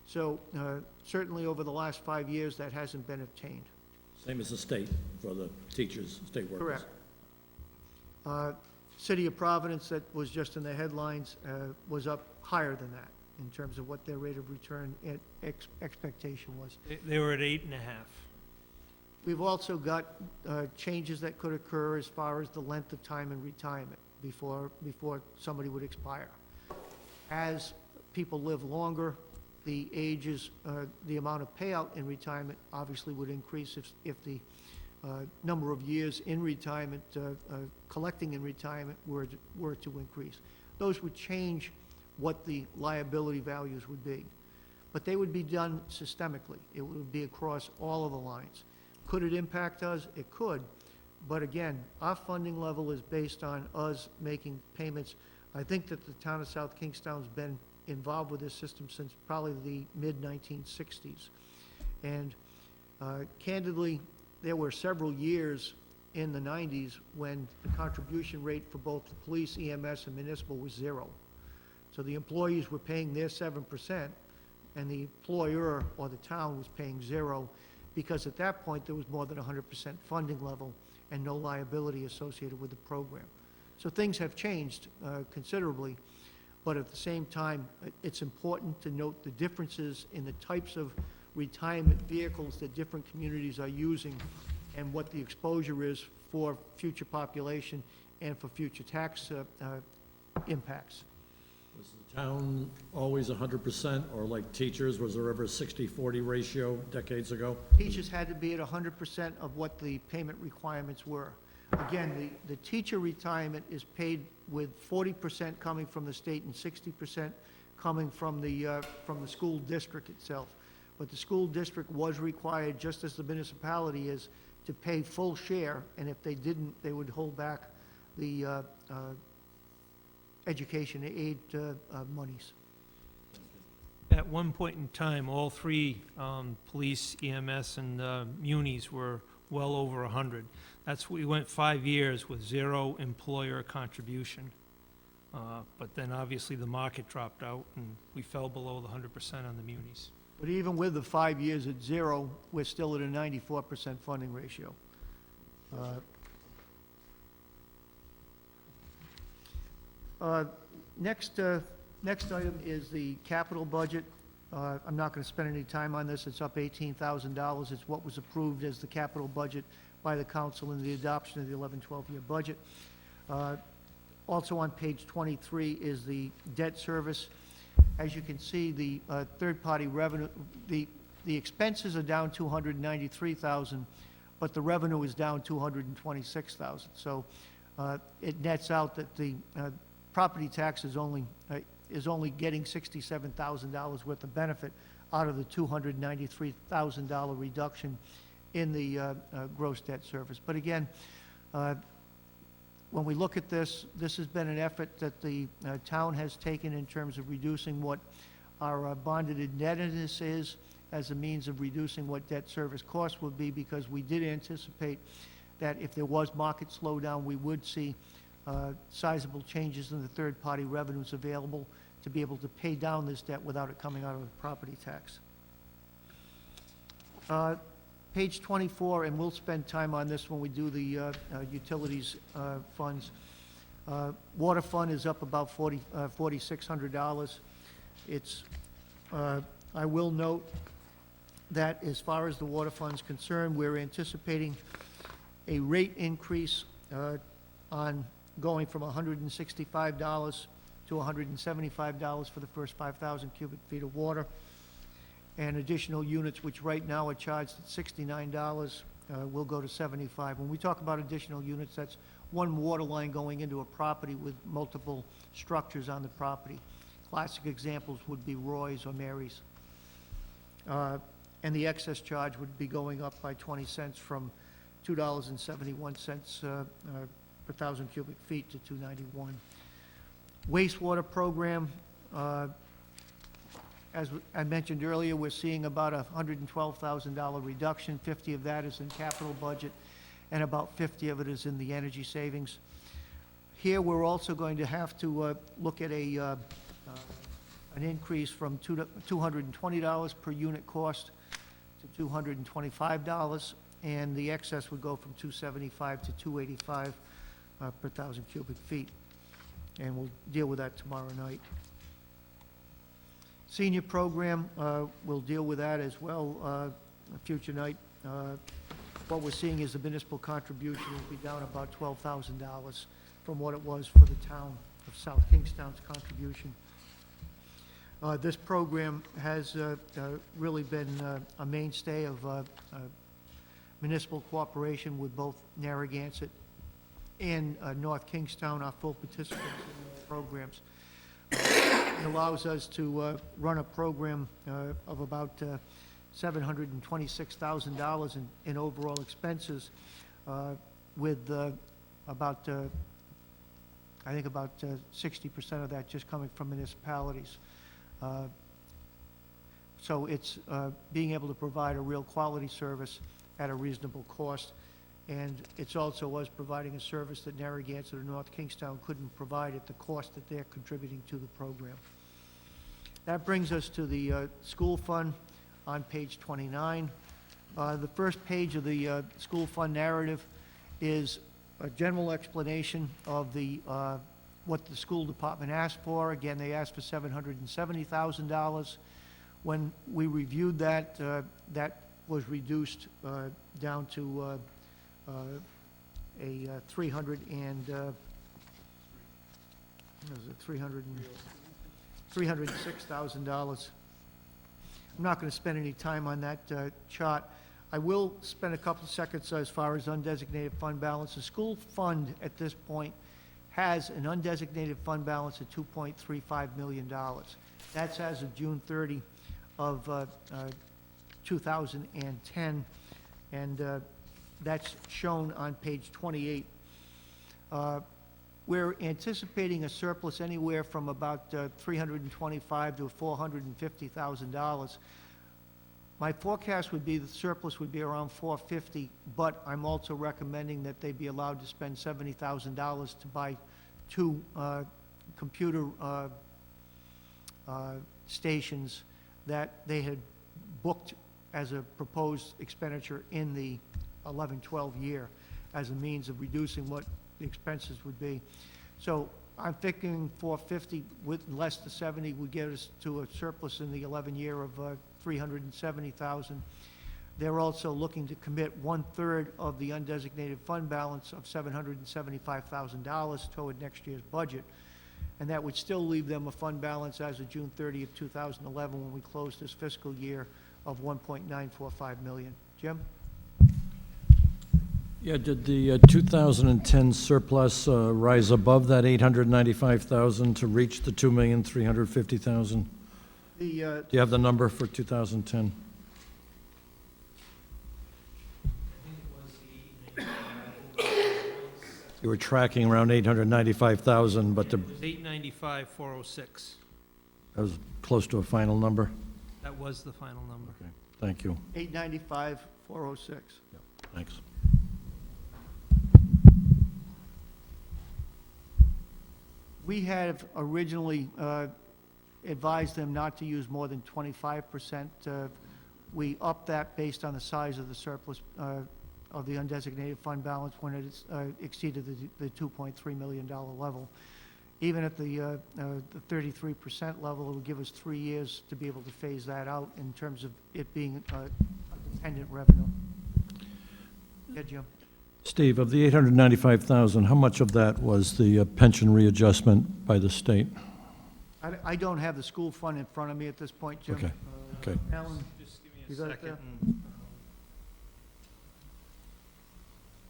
So certainly over the last 5 years, that hasn't been obtained. Same as the state for the teachers, state workers. Correct. City of Providence, that was just in the headlines, was up higher than that in terms of what their rate of return expectation was. They were at 8.5. We've also got changes that could occur as far as the length of time in retirement. before somebody would expire. As people live longer, the ages, the amount of payout in retirement obviously would increase if the number of years in retirement, collecting in retirement were to increase. Those would change what the liability values would be. But they would be done systemically. It would be across all of the lines. Could it impact us? It could. But again, our funding level is based on us making payments. I think that the town of South Kingstown's been involved with this system since probably the mid-1960s. And candidly, there were several years in the 90s when the contribution rate for both the police, EMS, and municipal was 0. So the employees were paying their 7%, and the employer or the town was paying 0, because at that point, there was more than 100% funding level and no liability associated with the program. So things have changed considerably, but at the same time, it's important to note the differences in the types of retirement vehicles that different communities are using and what the exposure is for future population and for future tax impacts. Was the town always 100%, or like teachers, was there ever a 60-40 ratio decades ago? Teachers had to be at 100% of what the payment requirements were. Again, the teacher retirement is paid with 40% coming from the state and 60% coming from the school district itself. But the school district was required, just as the municipality is, to pay full share, and if they didn't, they would hold back the education aid monies. At one point in time, all three, police, EMS, and munis were well over 100. We went 5 years with 0 employer contribution. But then obviously the market dropped out and we fell below the 100% on the munis. But even with the 5 years at 0, we're still at a 94% funding ratio. Next item is the capital budget. I'm not going to spend any time on this. It's up $18,000. It's what was approved as the capital budget by the council in the adoption of the 11-12 year budget. Also on page 23 is the debt service. As you can see, the third-party revenue, the expenses are down $293,000, but the revenue is down $226,000. So it nets out that the property tax is only getting $67,000 worth of benefit out of the $293,000 reduction in the gross debt service. But again, when we look at this, this has been an effort that the town has taken in terms of reducing what our bonded indebtedness is as a means of reducing what debt service costs would be, because we did anticipate that if there was market slowdown, we would see sizable changes in the third-party revenues available to be able to pay down this debt without it coming out of the property tax. Page 24, and we'll spend time on this when we do the utilities funds. Water fund is up about $4,600. It's, I will note that as far as the water fund's concerned, we're anticipating a rate increase on going from $165 to $175 for the first 5,000 cubic feet of water, and additional units, which right now are charged at $69, will go to $75. When we talk about additional units, that's one water line going into a property with multiple structures on the property. Classic examples would be Roy's or Mary's. And the excess charge would be going up by 20 cents from $2.71 per 1,000 cubic feet to $2.91. Wastewater program, as I mentioned earlier, we're seeing about a $112,000 reduction. 50 of that is in capital budget, and about 50 of it is in the energy savings. Here, we're also going to have to look at an increase from $220 per unit cost to $225, and the excess would go from $275 to $285 per 1,000 cubic feet. And we'll deal with that tomorrow night. Senior program, we'll deal with that as well a future night. What we're seeing is the municipal contribution will be down about $12,000 from from what it was for the town of South Kingstown's contribution. This program has really been a mainstay of municipal cooperation with both Narragansett and North Kingstown, our full participants in these programs. It allows us to run a program of about $726,000 in overall expenses, with about, I think about 60% of that just coming from municipalities. So it's being able to provide a real quality service at a reasonable cost. And it's also us providing a service that Narragansett or North Kingstown couldn't provide at the cost that they're contributing to the program. That brings us to the school fund on page 29. The first page of the school fund narrative is a general explanation of the what the school department asked for. Again, they asked for $770,000. When we reviewed that, that was reduced down to a 300 and, what was it, $306,000. I'm not going to spend any time on that chart. I will spend a couple of seconds as far as undesignated fund balance. The school fund at this point has an undesignated fund balance of $2.35 million. That's as of June 30 of 2010, and that's shown on page 28. We're anticipating a surplus anywhere from about $325,000 to $450,000. My forecast would be the surplus would be around $450,000, but I'm also recommending that they be allowed to spend $70,000 to buy two computer stations that they had booked as a proposed expenditure in the 11-12 year as a means of reducing what the expenses would be. So I'm thinking $450,000 with less than $70,000 would get us to a surplus in the 11 year of $370,000. They're also looking to commit 1/3 of the undesignated fund balance of $775,000 toward next year's budget. And that would still leave them a fund balance as of June 30th, 2011, when we close this fiscal year, of $1.945 million. Jim? Yeah, did the 2010 surplus rise above that $895,000 to reach the $2,350,000? The, Do you have the number for 2010? You were tracking around 895,000, but It was 895,406. that was close to a final number? That was the final number. Okay, thank you. 895,406. Thanks. We have originally advised them not to use more than 25%. We upped that based on the size of the surplus of the undesignated fund balance when it exceeded the $2.3 million level. Even at the 33% level, it will give us 3 years to be able to phase that out in terms of it being a dependent revenue. Yeah, Jim? Steve, of the $895,000, how much of that was the pension readjustment by the state? I don't have the school fund in front of me at this point, Jim. Okay, okay. Alan? Just give me You a got it second. there?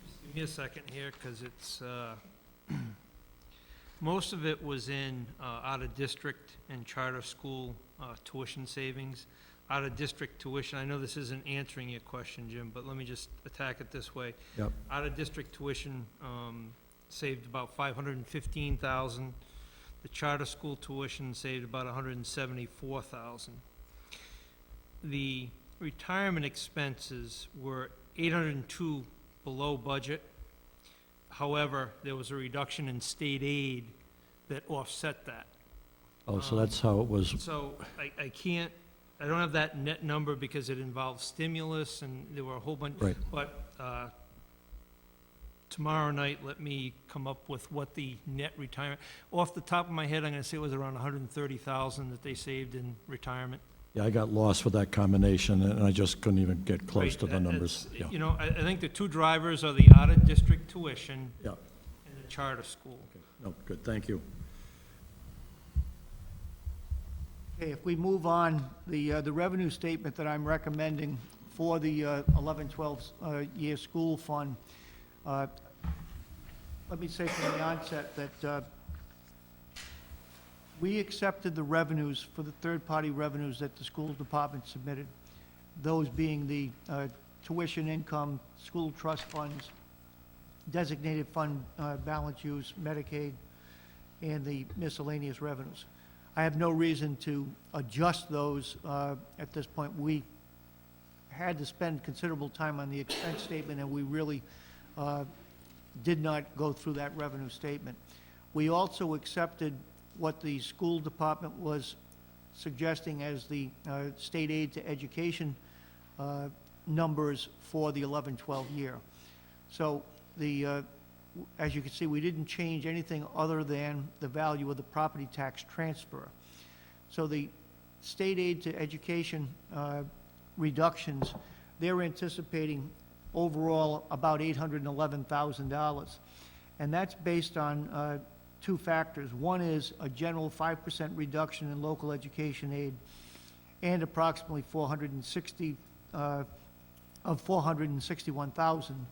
Just give me a second here, because it's, most of it was in out-of-district and charter school tuition savings. Out-of-district tuition, I know this isn't answering your question, Jim, but let me just attack it this way. Yep. Out-of-district tuition saved about $515,000. The charter school tuition saved about $174,000. The retirement expenses were $802 below budget. However, there was a reduction in state aid that offset that. Oh, so that's how it was. So I can't, I don't have that net number because it involved stimulus and there were a whole bunch. Right. But tomorrow night, let me come up with what the net retirement, off the top of my head, I'm gonna say it was around $130,000 that they saved in retirement. Yeah, I got lost with that combination, and I just couldn't even get close to the Right, numbers. it's- Yeah, You know, I think the two drivers are the out-of-district tuition yeah, and the charter school. No, good, thank you. Okay, if we move on, the revenue statement that I'm recommending for the 11-12 year school fund, let me say from the onset that we accepted the revenues for the third-party revenues that the school department submitted, those being the tuition income, school trust funds, designated fund balance use, Medicaid, and the miscellaneous revenues. I have no reason to adjust those at this point. We had to spend considerable time on the expense statement, and we really did not go through that revenue statement. We also accepted what the school department was suggesting as the state aid to education numbers for the 11-12 year. So as you can see, we didn't change anything other than the value of the property tax transfer. So the state aid to education reductions, they're anticipating overall about $811,000. And that's based on two factors. One is a general 5% reduction in local education aid and approximately 461,000,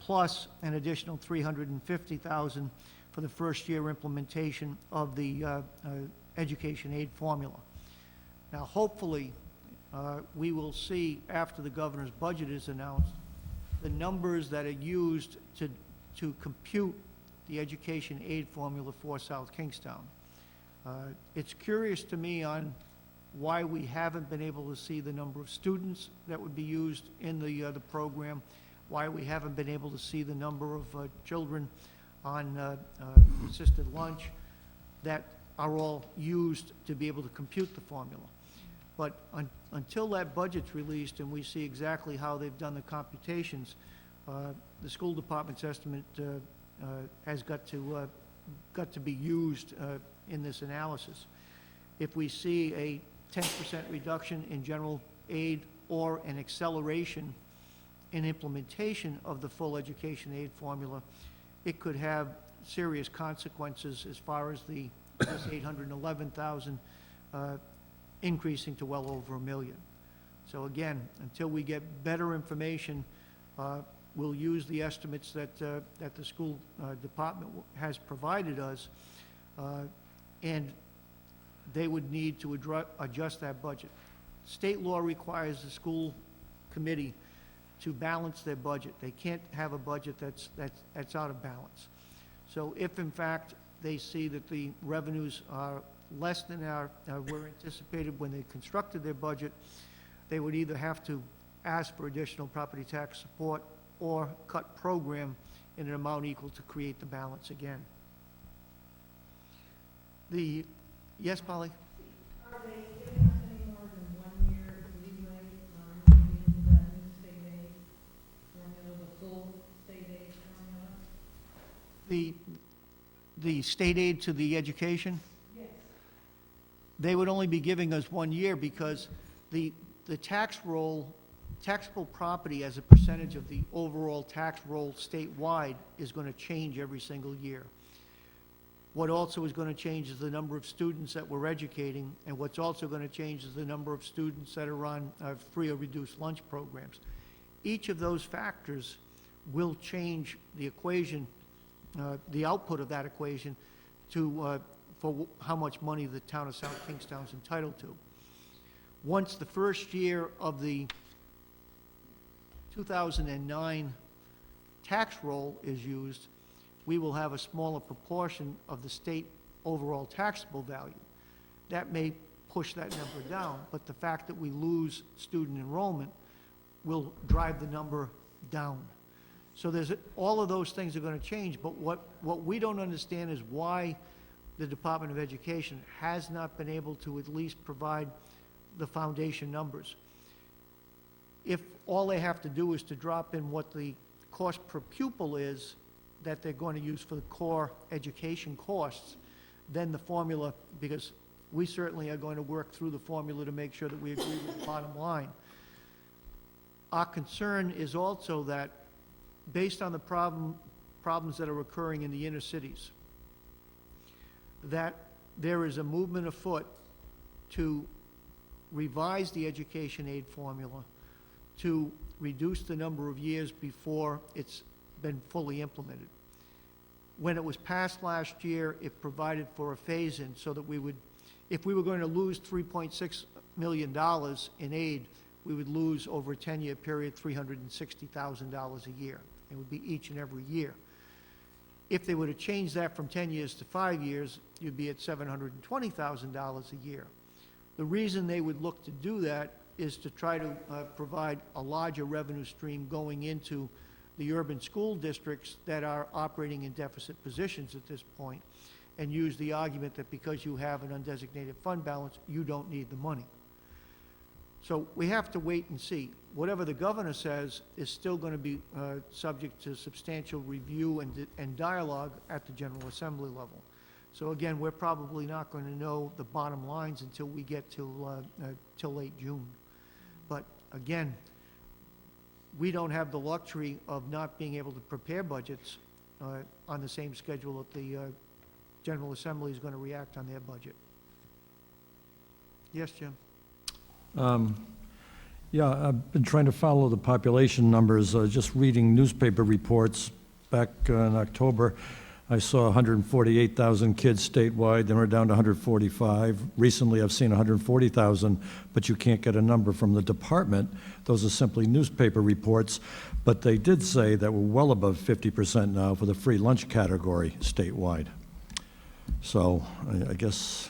plus an additional 350,000 for the first year implementation of the education aid formula. Now, hopefully, we will see after the governor's budget is announced, the numbers that are used to compute the education aid formula for South Kingstown. It's curious to me on why we haven't been able to see the number of students that would be used in the program, why we haven't been able to see the number of children on assisted lunch that are all used to be able to compute the formula. But until that budget's released and we see exactly how they've done the computations, the school department's estimate has got to be used in this analysis. If we see a 10% reduction in general aid or an acceleration in implementation of the full education aid formula, it could have serious consequences as far as this 811,000 increasing to well over $1 million. So again, until we get better information, we'll use the estimates that the school department has provided us, and they would need to adjust that budget. State law requires the school committee to balance their budget. They can't have a budget that's out of balance. So if in fact they see that the revenues are less than were anticipated when they constructed their budget, they would either have to ask for additional property tax support or cut program in an amount equal to create the balance again. Yes, Polly? Are they giving us any more than 1 year leeway on getting into that new state aid formula, the full state aid formula? The state aid to the education? Yes. They would only be giving us 1 year because the tax roll, taxable property as a percentage of the overall tax roll statewide is going to change every single year. What also is going to change is the number of students that we're educating, and what's also going to change is the number of students that are on free or reduced lunch programs. Each of those factors will change the equation, the output of that equation for how much money the town of South Kingstown is entitled to. Once the first year of the 2009 tax roll is used, we will have a smaller proportion of the state overall taxable value. That may push that number down, but the fact that we lose student enrollment will drive the number down. So all of those things are going to change, but what we don't understand is why the Department of Education has not been able to at least provide the foundation numbers. If all they have to do is to drop in what the cost per pupil is that they're going to use for the core education costs, then the formula, because we certainly are going to work through the formula to make sure that we agree with the bottom line. Our concern is also that based on the problem problems that are occurring in the inner cities, that there is a movement afoot to revise the education aid formula to reduce the number of years before it's been fully implemented. When it was passed last year, it provided for a phase-in so that we would, if we were going to lose $3.6 million in aid, we would lose over a 10-year period $360,000 a year. It would be each and every year. If they were to change that from 10 years to 5 years, you'd be at $720,000 a year. The reason they would look to do that is to try to provide a larger revenue stream going into the urban school districts that are operating in deficit positions at this point, and use the argument that because you have an undesignated fund balance, you don't need the money. So we have to wait and see. Whatever the governor says is still going to be subject to substantial review and dialogue at the General Assembly level. So again, we're probably not going to know the bottom lines until we get till late June. But again, we don't have the luxury of not being able to prepare budgets on the same schedule that the General Assembly is going to react on their budget. Yes, Jim? Yeah, I've been trying to follow the population numbers, just reading newspaper reports. Back in October, I saw 148,000 kids statewide, then we're down to 145. Recently, I've seen 140,000, but you can't get a number from the department. Those are simply newspaper reports, but they did say that we're well above 50% now for the free lunch category statewide. So I guess.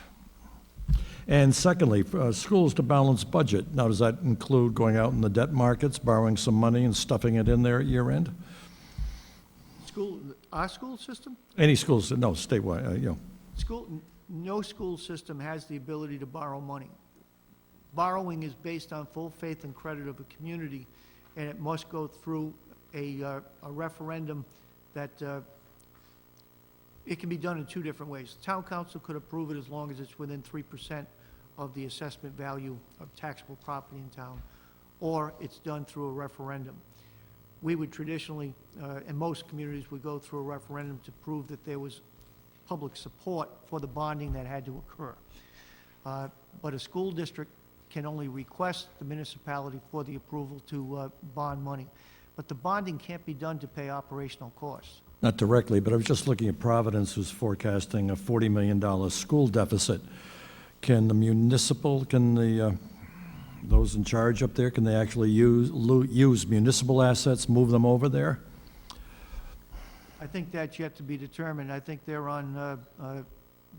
And secondly, schools to balance budget. Now, does that include going out in the debt markets, borrowing some money and stuffing it in there at year end? Our school system? Any schools, no, statewide, No school system has the ability to borrow money. Borrowing is based on full faith and credit of a community, and it must go through a referendum that it can be done in two different ways. The town council could approve it as long as it's within 3% of the assessment value of taxable property in town, or it's done through a referendum. We would traditionally, in most communities, would go through a referendum to prove that there was public support for the bonding that had to occur. But a school district can only request the municipality for the approval to bond money. But the bonding can't be done to pay operational costs. not directly, but I was just looking at Providence, who's forecasting a $40 million school deficit. Can the municipal, those in charge up there, can they actually use municipal assets, move them over there? I think that's yet to be determined. I think they're on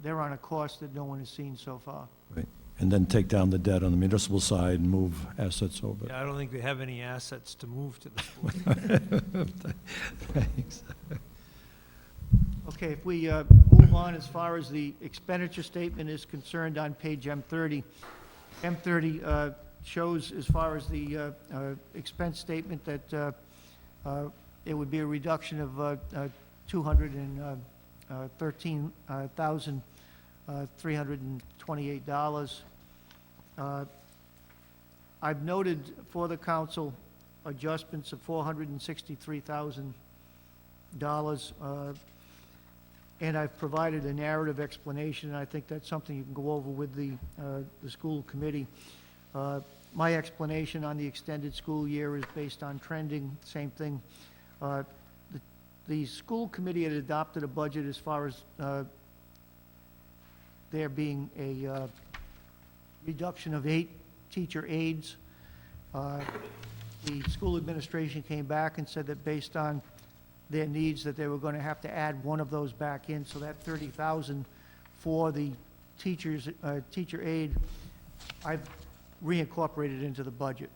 a course that no one has seen so far. Right. And then take down the debt on the municipal side and move assets over. Yeah, I don't think they have any assets to move to the school. Thanks. Okay, if we move on as far as the expenditure statement is concerned on page M30. M30 shows as far as the expense statement that it would be a reduction of $213,328. I've noted for the council adjustments of $463,000, and I've provided a narrative explanation, and I think that's something you can go over with the school committee. My explanation on the extended school year is based on trending, same thing. The school committee had adopted a budget as far as there being a reduction of 8 teacher aides. The school administration came back and said that based on their needs, that they were going to have to add one of those back in, so that 30,000 for the teacher aide, I've reincorporated into the budget.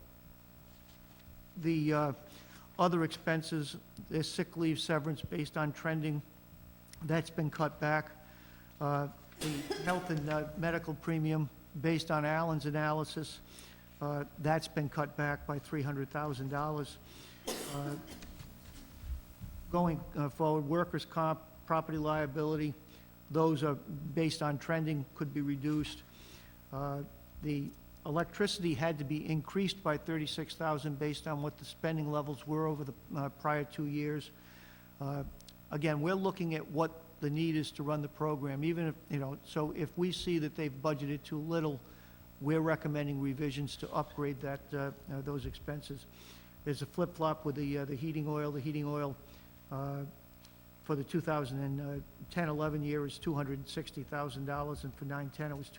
The other expenses, there's sick leave severance based on trending, that's been cut back. The health and medical premium, based on Allen's analysis, that's been cut back by $300,000. Going forward, workers' comp, property liability, those are based on trending, could be reduced. The electricity had to be increased by $36,000 based on what the spending levels were over the prior 2 years. again, we're looking at what the need is to run the program, even if, so if we see that they've budgeted too little, we're recommending revisions to upgrade that, those expenses. There's a flip-flop with the heating oil. The heating oil for the 2010-11 year is $260,000, and for 9-10 it was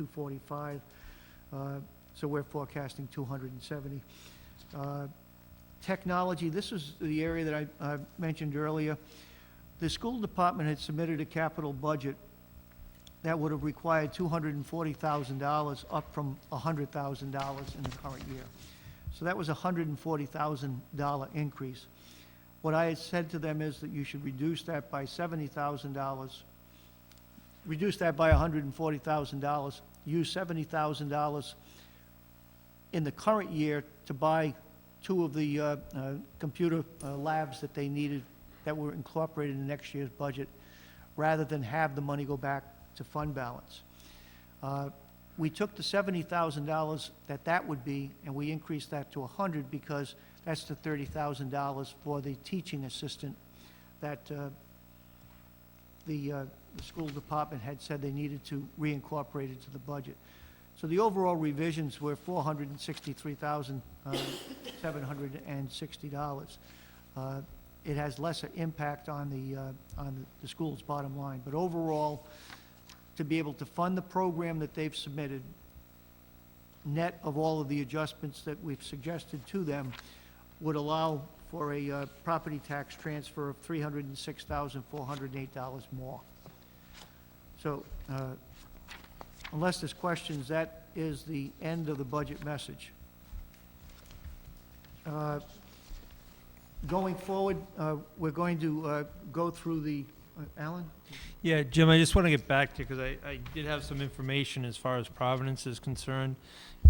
$245,000. So we're forecasting $270,000. Technology, this is the area that I mentioned earlier. The school department had submitted a capital budget that would have required $240,000, up from $100,000 in the current year. So that was a $140,000 increase. What I had said to them is that you should reduce that by $70,000, reduce that by $140,000, use $70,000 in the current year to buy 2 of the computer labs that they needed that were incorporated in next year's budget, rather than have the money go back to fund balance. We took the $70,000 that would be, and we increased that to $100,000, because that's the $30,000 for the teaching assistant that the school department had said they needed to reincorporate into the budget. So the overall revisions were $463,760. It has lesser impact on the school's bottom line, but overall, to be able to fund the program that they've submitted, net of all of the adjustments that we've suggested to them, would allow for a property tax transfer of $306,408 more. So, unless there's questions, that is the end of the budget message. Going forward, we're going to go through the, Alan? Yeah, Jim, I just want to get back to you, because I did have some information as far as Providence is concerned.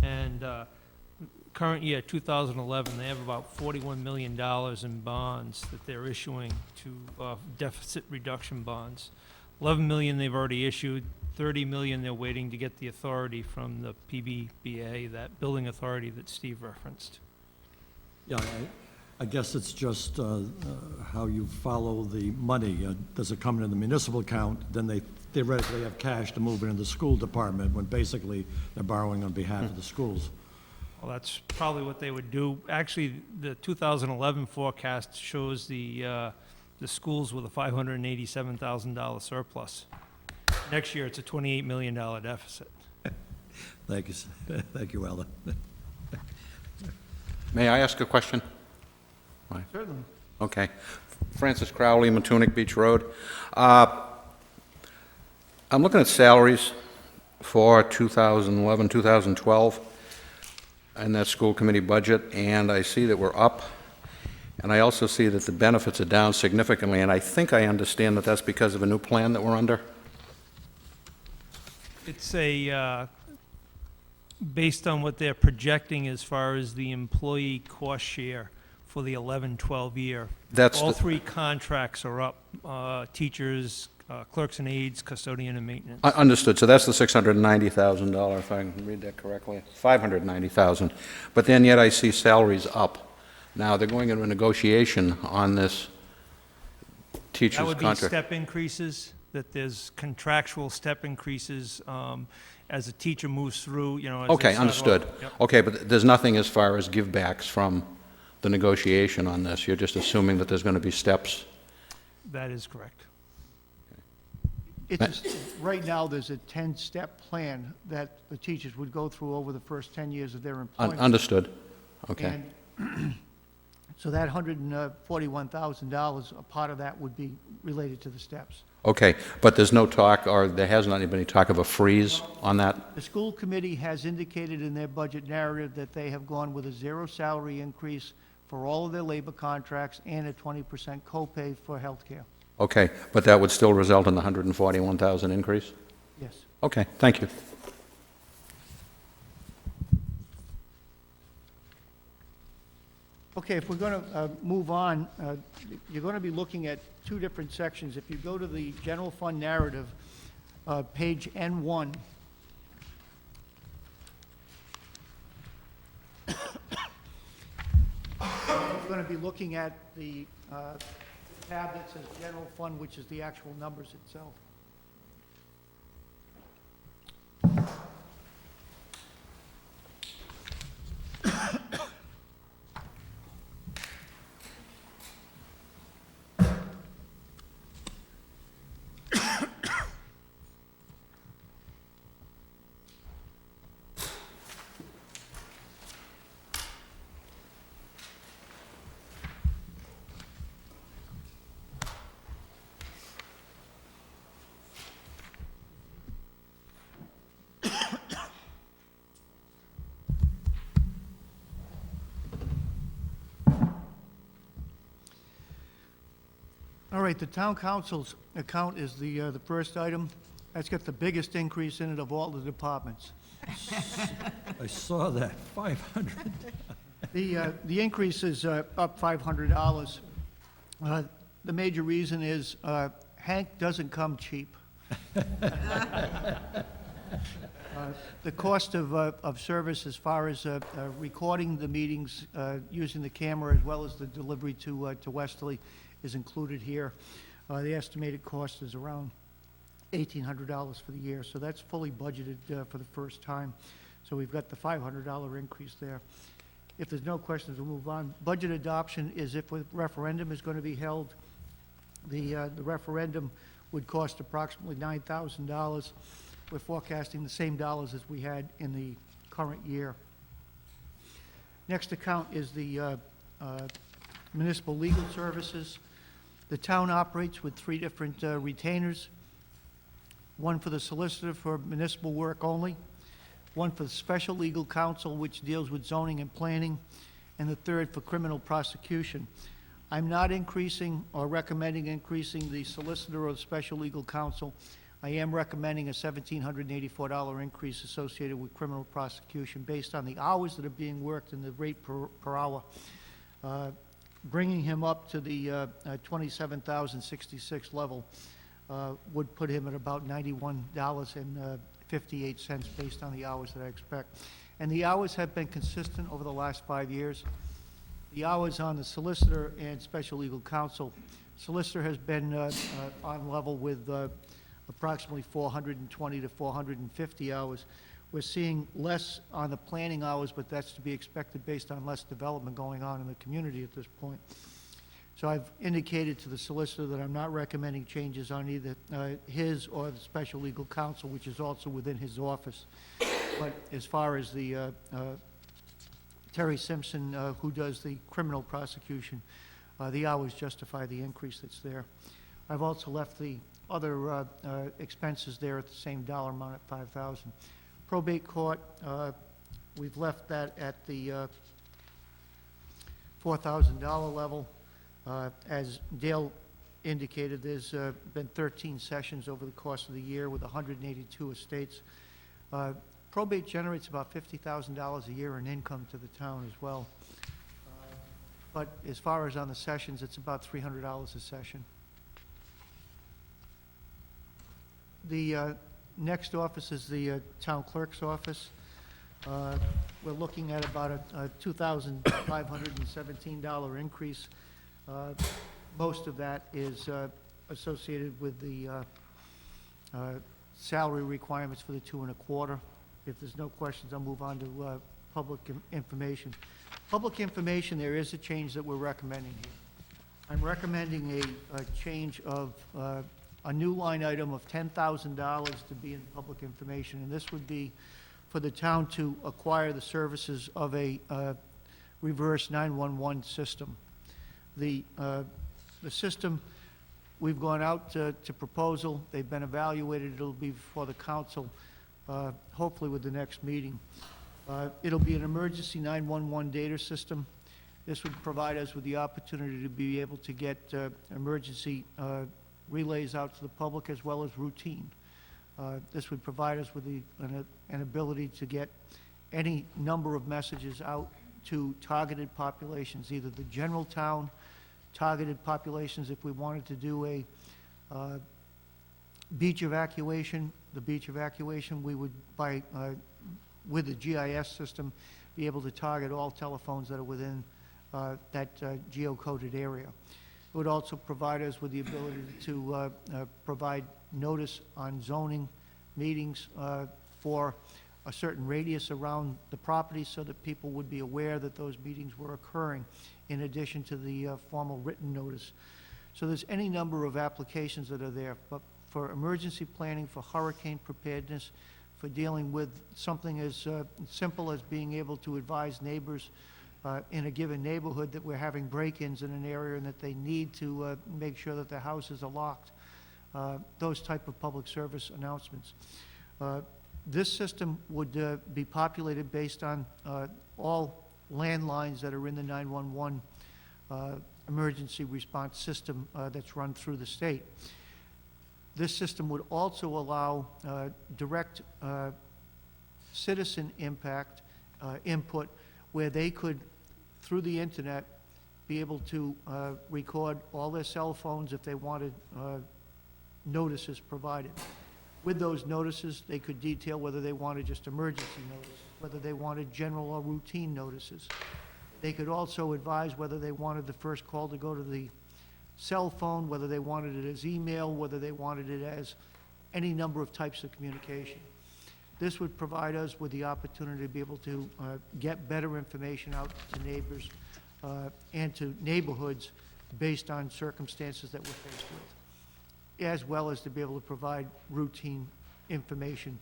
And current year, 2011, they have about $41 million in bonds that they're issuing to deficit reduction bonds. $11 million they've already issued, $30 million they're waiting to get the authority from the PBBA, that building authority that Steve referenced. Yeah, I guess it's just how you follow the money. Does it come into the municipal account? Then they theoretically have cash to move it into the school department, when basically they're borrowing on behalf of the schools. Well, that's probably what they would do. Actually, the 2011 forecast shows the schools with a $587,000 surplus. Next year, it's a $28 million deficit. Thank you, thank you, Alan. May I ask a question? Certainly. Okay. Francis Crowley, Matunic Beach Road. I'm looking at salaries for 2011, 2012, and that school committee budget, and I see that we're up, and I also see that the benefits are down significantly, and I think I understand that that's because of a new plan that we're under. It's based on what they're projecting as far as the employee cost share for the 11-12 year. That's All the- 3 contracts are up, teachers, clerks and aides, custodian and maintenance. Understood. So that's the $690,000, if I can read that correctly. $590,000. But then yet I see salaries up. Now, they're going into a negotiation on this teacher's That would be contract. step increases, that there's contractual step increases as a teacher moves through, as they Okay, start understood. off. Yep. Okay, but there's nothing as far as givebacks from the negotiation on this. You're just assuming that there's going to be steps. That is correct. Right now, there's a 10-step plan that the teachers would go through over the first 10 years of their employment. Understood. Okay. And so that $141,000, a part of that would be related to the steps. Okay, but there's no talk, or there hasn't been any talk of a freeze on that? The school committee has indicated in their budget narrative that they have gone with a 0 salary increase for all of their labor contracts and a 20% copay for healthcare. Okay, but that would still result in the $141,000 increase? Yes. Okay, thank you. Okay, if we're going to move on, you're going to be looking at 2 different sections. If you go to the general fund narrative, page N1, you're going to be looking at the tab that says general fund, which is the actual numbers itself. All right, the town council's account is the first item. That's got the biggest increase in it of all the departments. I saw that, 500. The increase is up $500. The major reason is Hank doesn't come cheap. The cost of service as far as recording the meetings, using the camera, as well as the delivery to Westerly is included here. The estimated cost is around $1,800 for the year, so that's fully budgeted for the first time. So we've got the $500 increase there. If there's no questions, we'll move on. Budget adoption is if a referendum is going to be held. The referendum would cost approximately $9,000. We're forecasting the same dollars as we had in the current year. Next account is the municipal legal services. The town operates with 3 different retainers. One for the solicitor for municipal work only, one for the special legal counsel, which deals with zoning and planning, and the third for criminal prosecution. I'm not increasing or recommending increasing the solicitor or the special legal counsel. I am recommending a $1,784 increase associated with criminal prosecution based on the hours that are being worked and the rate per hour. Bringing him up to the 27,066 level would put him at about $91.58 based on the hours that I expect. And the hours have been consistent over the last 5 years. The hours on the solicitor and special legal counsel, solicitor has been on level with approximately 420 to 450 hours. We're seeing less on the planning hours, but that's to be expected based on less development going on in the community at this point. So I've indicated to the solicitor that I'm not recommending changes on either his or the special legal counsel, which is also within his office. But as far as the Terry Simpson, who does the criminal prosecution, the hours justify the increase that's there. I've also left the other expenses there at the same dollar amount at $5,000. Probate court, we've left that at the $4,000 level. As Dale indicated, there's been 13 sessions over the course of the year with 182 estates. Probate generates about $50,000 a year in income to the town as well. But as far as on the sessions, it's about $300 a session. The next office is the town clerk's office. We're looking at about a $2,517 increase. Most of that is associated with the salary requirements for the 2 1/4. If there's no questions, I'll move on to public information. Public information, there is a change that we're recommending here. I'm recommending a change of a new line item of $10,000 to be in public information, and this would be for the town to acquire the services of a reverse 911 system. The system, we've gone out to proposal, they've been evaluated, it'll be before the council, hopefully with the next meeting. It'll be an emergency 911 data system. This would provide us with the opportunity to be able to get emergency relays out to the public as well as routine. This would provide us with an ability to get any number of messages out to targeted populations, either the general town, targeted populations if we wanted to do a beach evacuation. The beach evacuation, we would, with the GIS system, be able to target all telephones that are within that geocoded area. It would also provide us with the ability to provide notice on zoning meetings for a certain radius around the property so that people would be aware that those meetings were occurring in addition to the formal written notice. So there's any number of applications that are there, but for emergency planning, for hurricane preparedness, for dealing with something as simple as being able to advise neighbors in a given neighborhood that we're having break-ins in an area and that they need to make sure that their houses are locked, those type of public service announcements. This system would be populated based on all landlines that are in the 911 emergency response system that's run through the state. This system would also allow direct citizen impact input where they could, through the internet, be able to record all their cell phones if they wanted notices provided. With those notices, they could detail whether they wanted just emergency notice, whether they wanted general or routine notices. They could also advise whether they wanted the first call to go to the cell phone, whether they wanted it as email, whether they wanted it as any number of types of communication. This would provide us with the opportunity to be able to get better information out to neighbors and to neighborhoods based on circumstances that we're faced with, as well as to be able to provide routine information.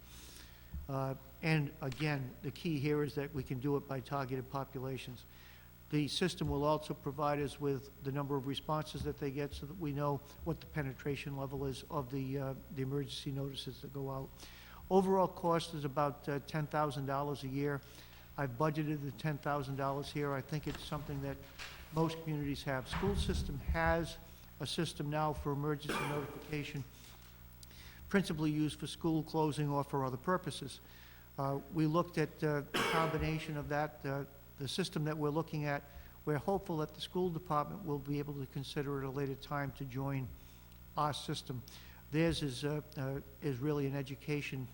And again, the key here is that we can do it by targeted populations. The system will also provide us with the number of responses that they get so that we know what the penetration level is of the emergency notices that go out. Overall cost is about $10,000 a year. I've budgeted the $10,000 here. I think it's something that most communities have. School system has a system now for emergency notification, principally used for school closing or for other purposes. We looked at the combination of that, the system that we're looking at. We're hopeful that the school department will be able to consider at a later time to join our system. Theirs is really an education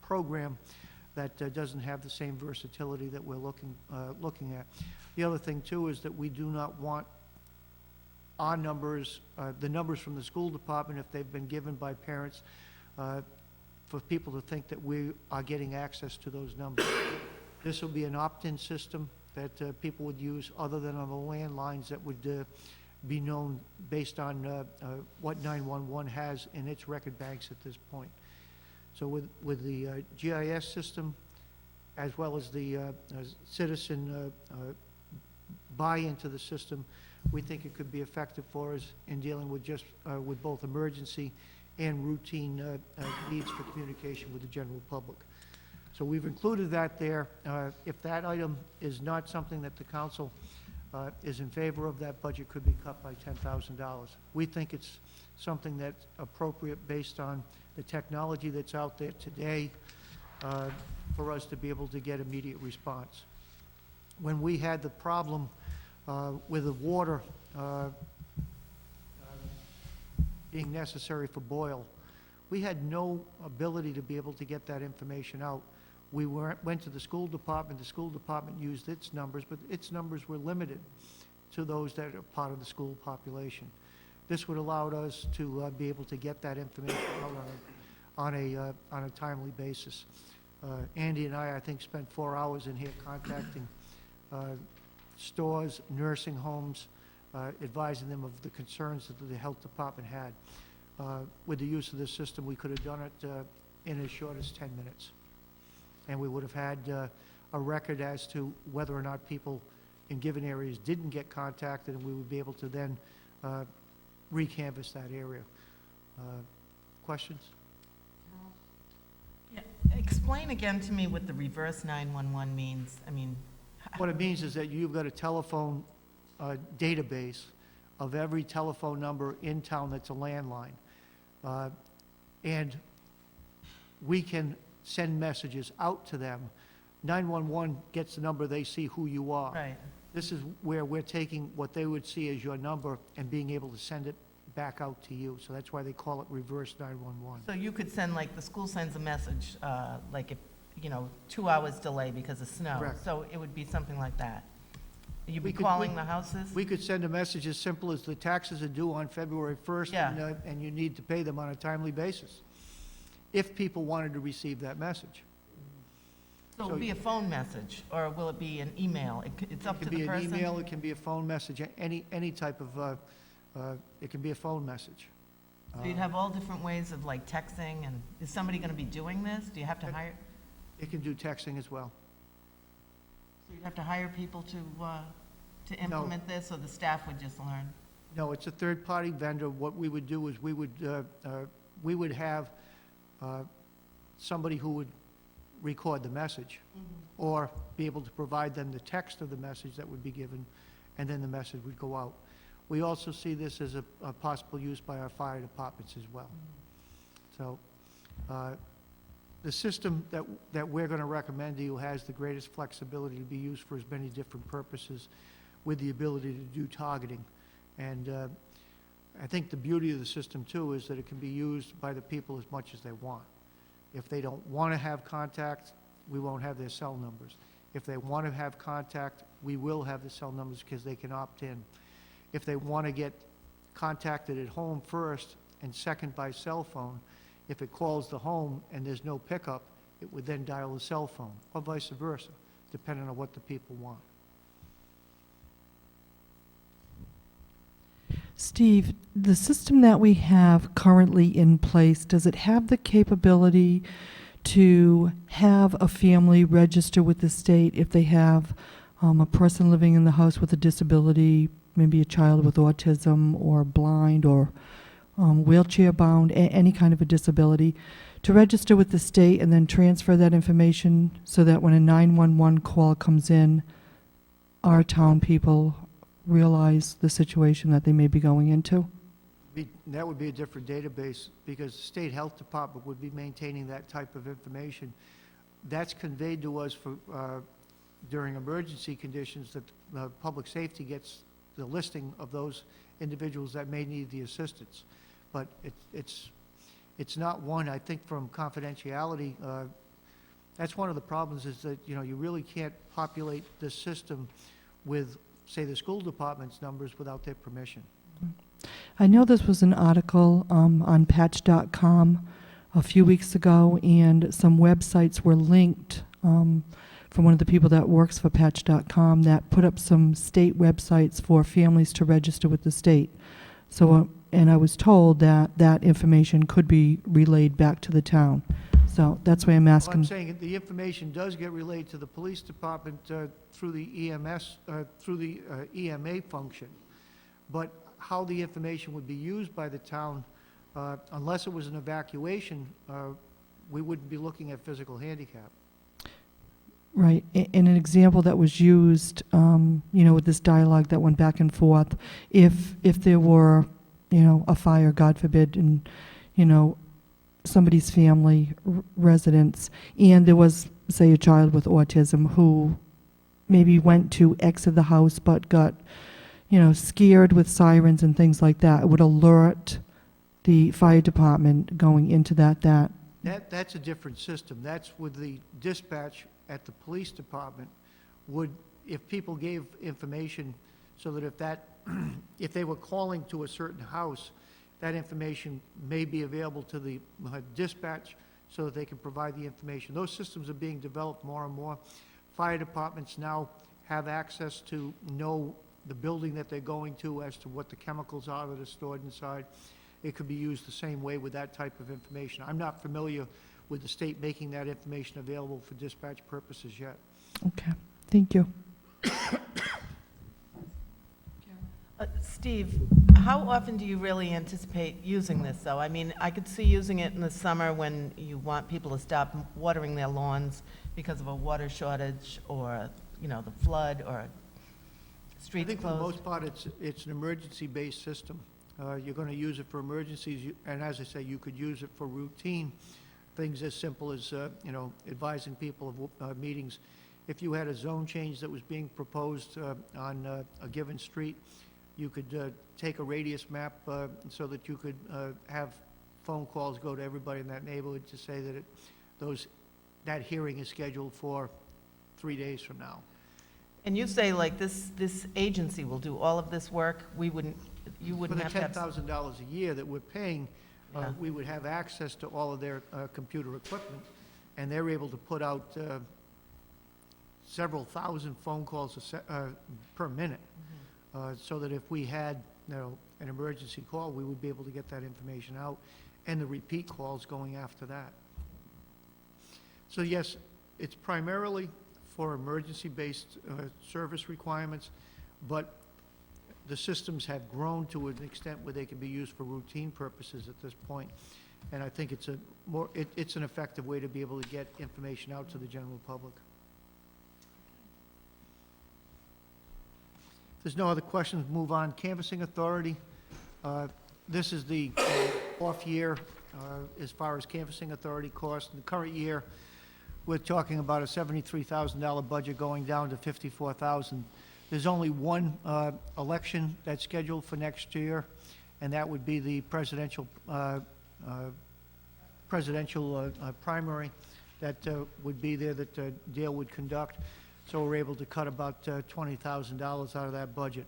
program that doesn't have the same versatility that we're looking at. The other thing too is that we do not want our numbers, the numbers from the school department, if they've been given by parents, for people to think that we are getting access to those numbers. This will be an opt-in system that people would use other than on the landlines that would be known based on what 911 has in its record banks at this point. So with the GIS system, as well as the citizen buy-in to the system, we think it could be effective for us in dealing with just with both emergency and routine needs for communication with the general public. So we've included that there. If that item is not something that the council is in favor of, that budget could be cut by $10,000. We think it's something that's appropriate based on the technology that's out there today for us to be able to get immediate response. When we had the problem with the water being necessary for boil, we had no ability to be able to get that information out. We went to the school department used its numbers, but its numbers were limited to those that are part of the school population. This would allow us to be able to get that information out on a timely basis. Andy and I think, spent 4 hours in here contacting stores, nursing homes, advising them of the concerns that the health department had. With the use of this system, we could have done it in as short as 10 minutes. And we would have had a record as to whether or not people in given areas didn't get contacted, and we would be able to then re-canvass that area. Questions? Yeah, explain again to me what the reverse 911 means. I mean, What it means is that you've got a telephone database of every telephone number in town that's a landline. And we can send messages out to them. 911 gets the number, they see who you are. right. This is where we're taking what they would see as your number and being able to send it back out to you. So that's why they call it reverse 911. So you could send, like, the school sends a message, like if, 2 hours delay because of snow. Correct. So it would be something like that. You'd We be could- calling we- the houses? We could send a message as simple as the taxes are due on February 1st, Yeah. and you need to pay them on a timely basis, if people wanted to receive that message. So it'll be a phone message, or will it be an email? It's up to the It can person? be an email, it can be a phone message, any type of, it can be a phone message. So you'd have all different ways of like texting, and is somebody going to be doing this? Do you have to hire, It can do texting as well. so you'd have to hire people to implement this, or the staff would just learn? No, it's a third-party vendor. What we would do is we would have somebody who would record the message, or be able to provide them the text of the message that would be given, and then the message would go out. We also see this as a possible use by our fire departments as well. So, the system that we're going to recommend to you has the greatest flexibility to be used for as many different purposes, with the ability to do targeting. And I think the beauty of the system, too, is that it can be used by the people as much as they want. If they don't want to have contact, we won't have their cell numbers. If they want to have contact, we will have the cell numbers because they can opt in. If they want to get contacted at home first and second by cell phone, if it calls the home and there's no pickup, it would then dial the cell phone, or vice versa, depending on what the people want. Steve, the system that we have currently in place, does it have the capability to have a family register with the state if they have a person living in the house with a disability, maybe a child with autism or blind or wheelchair-bound, any kind of a disability, to register with the state and then transfer that information so that when a 911 call comes in, our town people realize the situation that they may be going into? That would be a different database, because the state health department would be maintaining that type of information. That's conveyed to us for, during emergency conditions, that public safety gets the listing of those individuals that may need the assistance. But it's not one, I think, from confidentiality. That's one of the problems, is that, you know, you really can't populate this system with, say, the school department's numbers without their permission. I know this was an article on Patch.com a few weeks ago, and some websites were linked from one of the people that works for Patch.com that put up some state websites for families to register with the state. So, and I was told that that information could be relayed back to the town. So that's why I'm Well, asking. I'm saying the information does get relayed to the police department through the EMS, through the EMA function. But how the information would be used by the town, unless it was an evacuation, we wouldn't be looking at physical handicap. Right, in an example that was used, you know, with this dialogue that went back and forth, if there were, you know, a fire, God forbid, and, you know, somebody's family residence, and there was, say, a child with autism who maybe went to exit the house but got, you know, scared with sirens and things like that, it would alert the fire department going into That's a different system. That's with the dispatch at the police department. If people gave information so that if they were calling to a certain house, that information may be available to the dispatch so that they can provide the information. Those systems are being developed more and more. Fire departments now have access to know the building that they're going to as to what the chemicals are that are stored inside. It could be used the same way with that type of information. I'm not familiar with the state making that information available for dispatch purposes yet. Okay, thank you. Steve, how often do you really anticipate using this, though? I mean, I could see using it in the summer when you want people to stop watering their lawns because of a water shortage, or, you know, the flood, or I streets think for the closed. most part, it's an emergency-based system. You're going to use it for emergencies, and as I say, you could use it for routine things as simple as, you know, advising people of meetings. If you had a zone change that was being proposed on a given street, you could take a radius map so that you could have phone calls go to everybody in that neighborhood to say that that hearing is scheduled for 3 days from now. And you say like this agency will do all of this work, you For wouldn't the have to have... $10,000 a year that we're paying, Yeah. we would have access to all of their computer equipment, and they're able to put out several thousand phone calls per minute, so that if we had, an emergency call, we would be able to get that information out, and the repeat calls going after that. So yes, it's primarily for emergency-based service requirements, but the systems have grown to an extent where they can be used for routine purposes at this point. And I think it's it's an effective way to be able to get information out to the general public. If there's no other questions, move on. Canvassing Authority, this is the off year as far as Canvassing Authority costs. In the current year, we're talking about a $73,000 budget going down to $54,000. There's only one election that's scheduled for next year, and that would be the presidential primary that would be there that Dale would conduct. So we're able to cut about $20,000 out of that budget.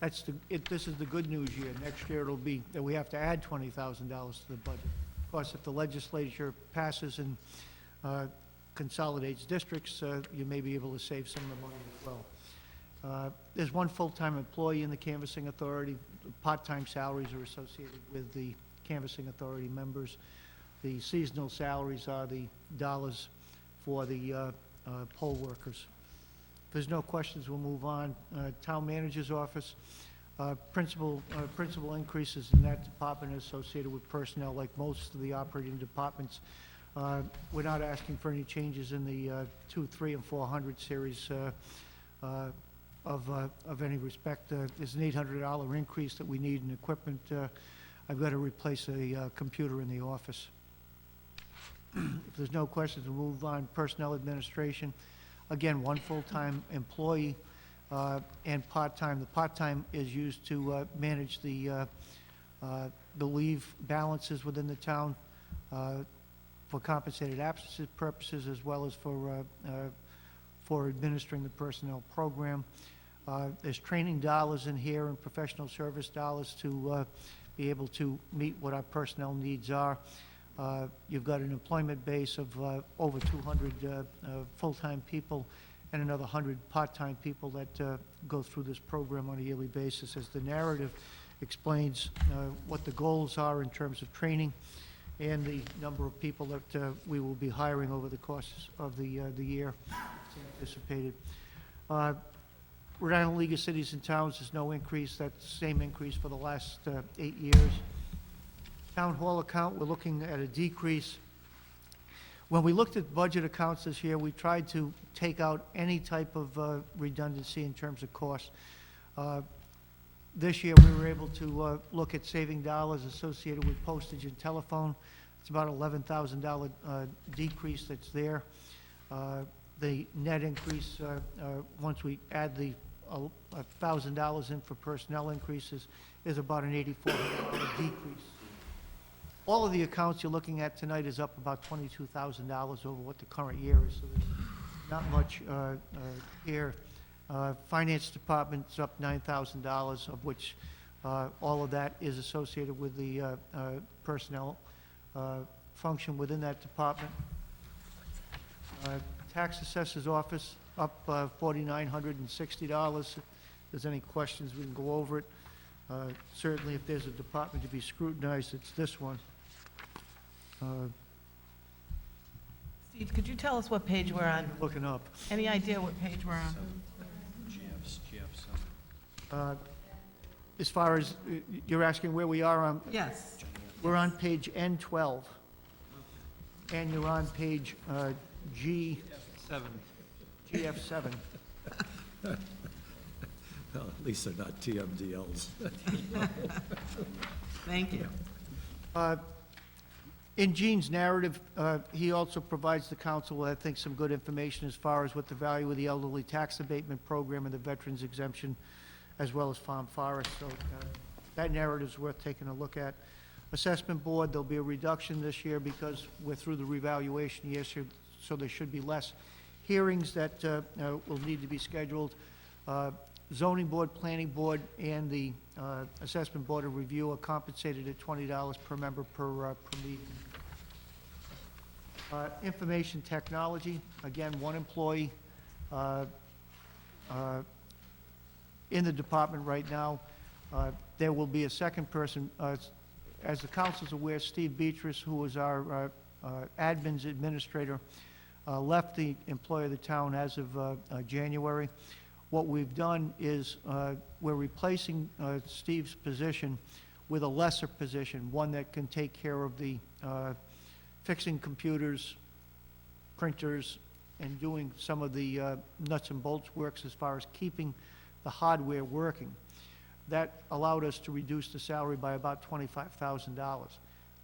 This is the good news year. Next year it'll be that we have to add $20,000 to the budget. Of course, if the legislature passes and consolidates districts, you may be able to save some of the money as well. There's one full-time employee in the Canvassing Authority. Part-time salaries are associated with the Canvassing Authority members. The seasonal salaries are the dollars for the poll workers. If there's no questions, we'll move on. Town Manager's Office, principal increases in that department are associated with personnel, like most of the operating departments. We're not asking for any changes in the 200, 300, and 400 series of any respect. There's an $800 increase that we need in equipment. I've got to replace a computer in the office. If there's no questions, we'll move on. Personnel Administration, again, one full-time employee and part-time. The part-time is used to manage the leave balances within the town for compensated absences purposes, as well as for administering the personnel program. There's training dollars in here and professional service dollars to be able to meet what our personnel needs are. You've got an employment base of over 200 full-time people and another 100 part-time people that go through this program on a yearly basis. As the narrative explains what the goals are in terms of training and the number of people that we will be hiring over the course of the year, it's anticipated. Rhode Island League of Cities and Towns, there's no increase. That's the same increase for the last 8 years. Town Hall account, we're looking at a decrease. When we looked at budget accounts this year, we tried to take out any type of redundancy in terms of cost. This year, we were able to look at saving dollars associated with postage and telephone. It's about $11,000 decrease that's there. The net increase, once we add the $1,000 in for personnel increases, is about an $8,400 decrease. All of the accounts you're looking at tonight is up about $22,000 over what the current year is, so there's not much here. Finance Department's up $9,000, of which all of that is associated with the personnel function within that department. Tax Assessor's Office up $4,960. If there's any questions, we can go over it. Certainly, if there's a department to be scrutinized, it's this one. Steve, could you tell us what page we're on? Looking up. Any idea what page we're on? As far as, you're asking where we are on, Yes. we're on page N12. And you're on page GF7. Well, at least they're not TMDLs. Thank you. In Gene's narrative, he also provides the council with, I think, some good information as far as what the value of the elderly tax abatement program and the veterans exemption, as well as farm forest. So that narrative's worth taking a look at. Assessment Board, there'll be a reduction this year because we're through the revaluation year, so there should be less hearings that will need to be scheduled. Zoning Board, Planning Board, and the Assessment Board of Review are compensated at $20 per member per meeting. Information technology, again, one employee in the department right now. There will be a second person. As the council's aware, Steve Beatrice, who was our admin's administrator, left the employ of the town as of January. What we've done is we're replacing Steve's position with a lesser position, one that can take care of the fixing computers, printers, and doing some of the nuts and bolts works as far as keeping the hardware working. That allowed us to reduce the salary by about $25,000.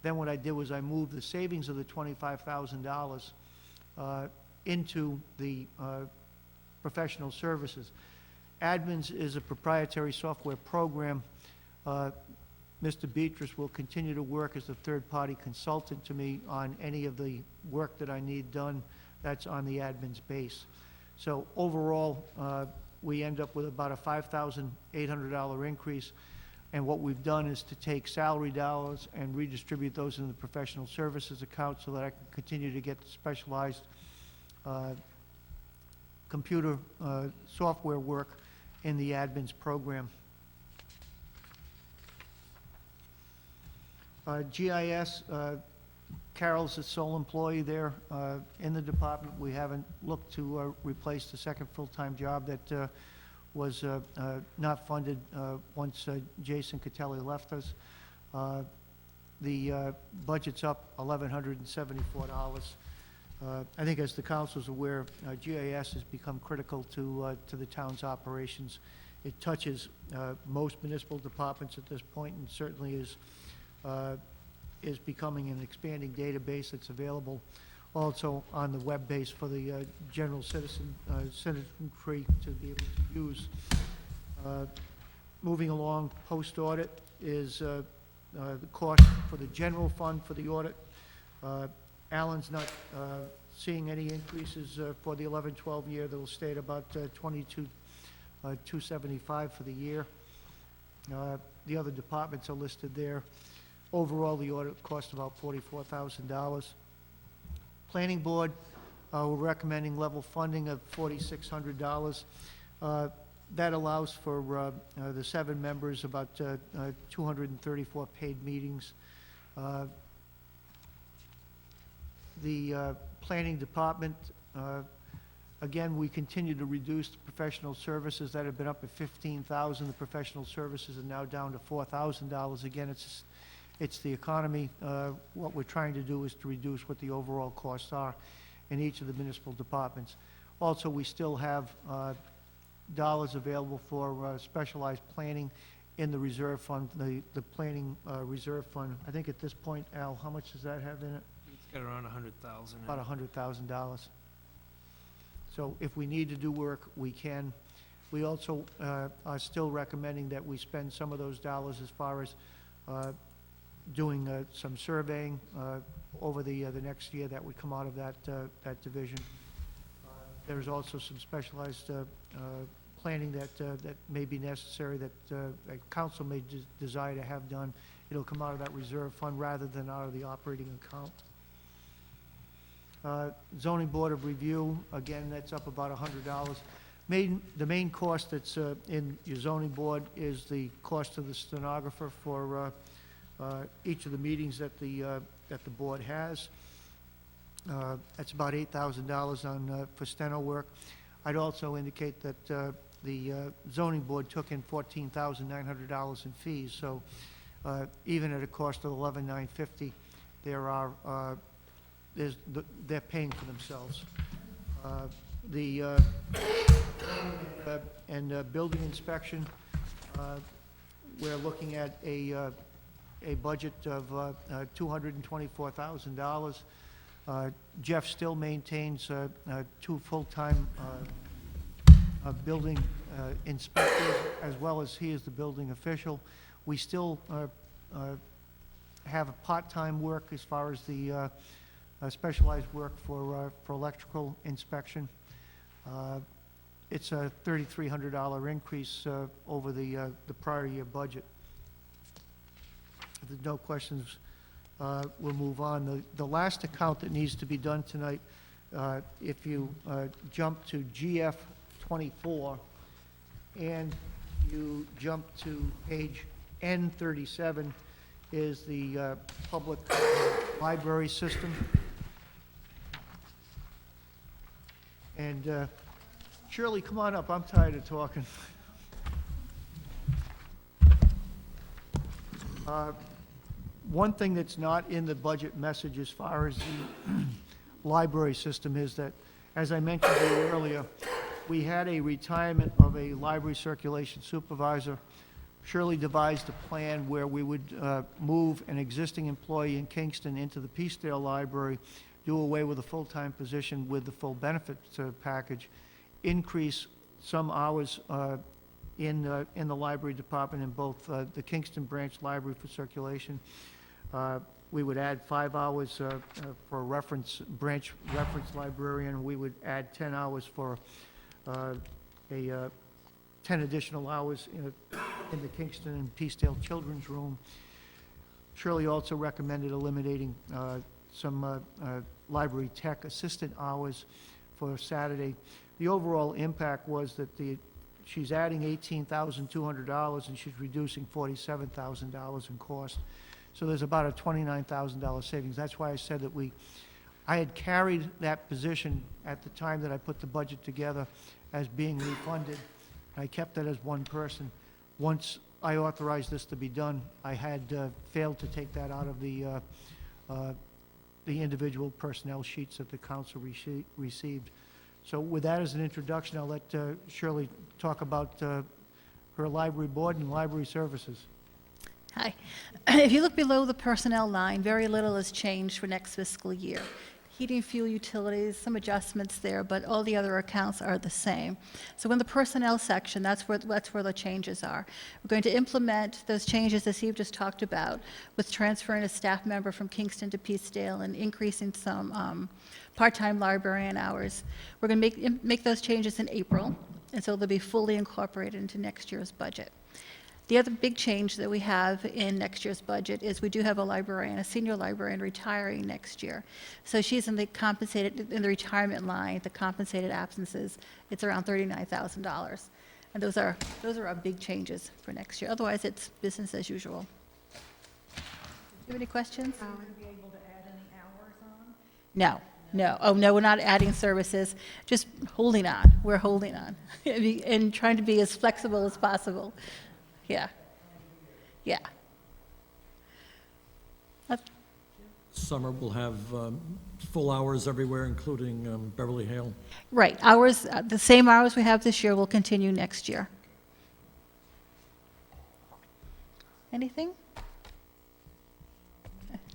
Then what I did was I moved the savings of the $25,000 into the professional services. Admins is a proprietary software program. Mr. Beatrice will continue to work as a third-party consultant to me on any of the work that I need done that's on the admin's base. So overall, we end up with about a $5,800 increase. And what we've done is to take salary dollars and redistribute those in the professional services account so that I can continue to get specialized computer software work in the admin's program. GIS, Carol's the sole employee there in the department. We haven't looked to replace the second full-time job that was not funded once Jason Catelli left us. The budget's up $1,174. I think as the council's aware, GIS has become critical to the town's operations. It touches most municipal departments at this point, and certainly is becoming an expanding database that's available also on the web base for the general citizenry to be able to use. Moving along, post-audit is the cost for the general fund for the audit. Alan's not seeing any increases for the 11-12 year. They'll stay at about $22,275 for the year. The other departments are listed there. Overall, the audit cost about $44,000. Planning Board, we're recommending level funding of $4,600. That allows for the 7 members about 234 paid meetings. The Planning Department, again, we continue to reduce the professional services that have been up at $15,000. The professional services are now down to $4,000. Again, it's the economy. What we're trying to do is to reduce what the overall costs are in each of the municipal departments. Also, we still have dollars available for specialized planning in the reserve fund, the planning reserve fund. I think at this point, Al, how much does that have in it? It's got around 100,000. About $100,000. So if we need to do work, we can. We also are still recommending that we spend some of those dollars as far as doing some surveying over the next year that would come out of that division. There's also some specialized planning that may be necessary that council may desire to have done. It'll come out of that reserve fund rather than out of the operating account. Zoning Board of Review, again, that's up about $100. The main cost that's in your zoning board is the cost of the stenographer for each of the meetings that the board has. That's about $8,000 for steno work. I'd also indicate that the zoning board took in $14,900 in fees, so even at a cost of $11,950, they're paying for themselves. Building inspection, we're looking at a budget of $224,000. Jeff still maintains 2 full-time building inspectors, as well as he is the building official. We still have a part-time work as far as the specialized work for electrical inspection. it's a $3,300 increase over the prior year budget. If there's no questions, we'll move on. The last account that needs to be done tonight, if you jump to GF 24 and you jump to page N37, is the public library system. And Shirley, come on up, I'm tired of talking. One thing that's not in the budget message as far as the library system is that, as I mentioned to you earlier, we had a retirement of a library circulation supervisor. Shirley devised a plan where we would move an existing employee in Kingston into the Peacedale Library, do away with a full-time position with the full benefits package, increase some hours in the library department in both the Kingston Branch Library for circulation. We would add 5 hours for a branch reference librarian. We would add 10 hours for 10 additional hours in the Kingston and Peacedale Children's Room. Shirley also recommended eliminating some library tech assistant hours for Saturday. The overall impact was that she's adding $18,200 and she's reducing $47,000 in cost. So there's about a $29,000 savings. That's why I said that I had carried that position at the time that I put the budget together as being refunded. I kept that as one person. Once I authorized this to be done, I had failed to take that out of the individual personnel sheets that the council received. So with that as an introduction, I'll let Shirley talk about her library board and library services. Hi. If you look below the personnel line, very little has changed for next fiscal year. Heating, fuel, utilities, some adjustments there, but all the other accounts are the same. So in the personnel section, that's where the changes are. We're going to implement those changes that Steve just talked about with transferring a staff member from Kingston to Peacedale and increasing some part-time librarian hours. We're going to make those changes in April, and so they'll be fully incorporated into next year's budget. The other big change that we have in next year's budget is we do have a senior librarian retiring next year. So she's in the retirement line, the compensated absences. It's around $39,000. And those are our big changes for next year. Otherwise, it's business as usual. Do you have any questions? Are we going to be able to add any hours on? No. No. Oh, no, we're not adding services, just holding on. We're holding on and trying to be as flexible as possible. Yeah. Yeah. Summer will have full hours everywhere, including Beverly Hale. Right. Hours, the same hours we have this year will continue next year. Anything?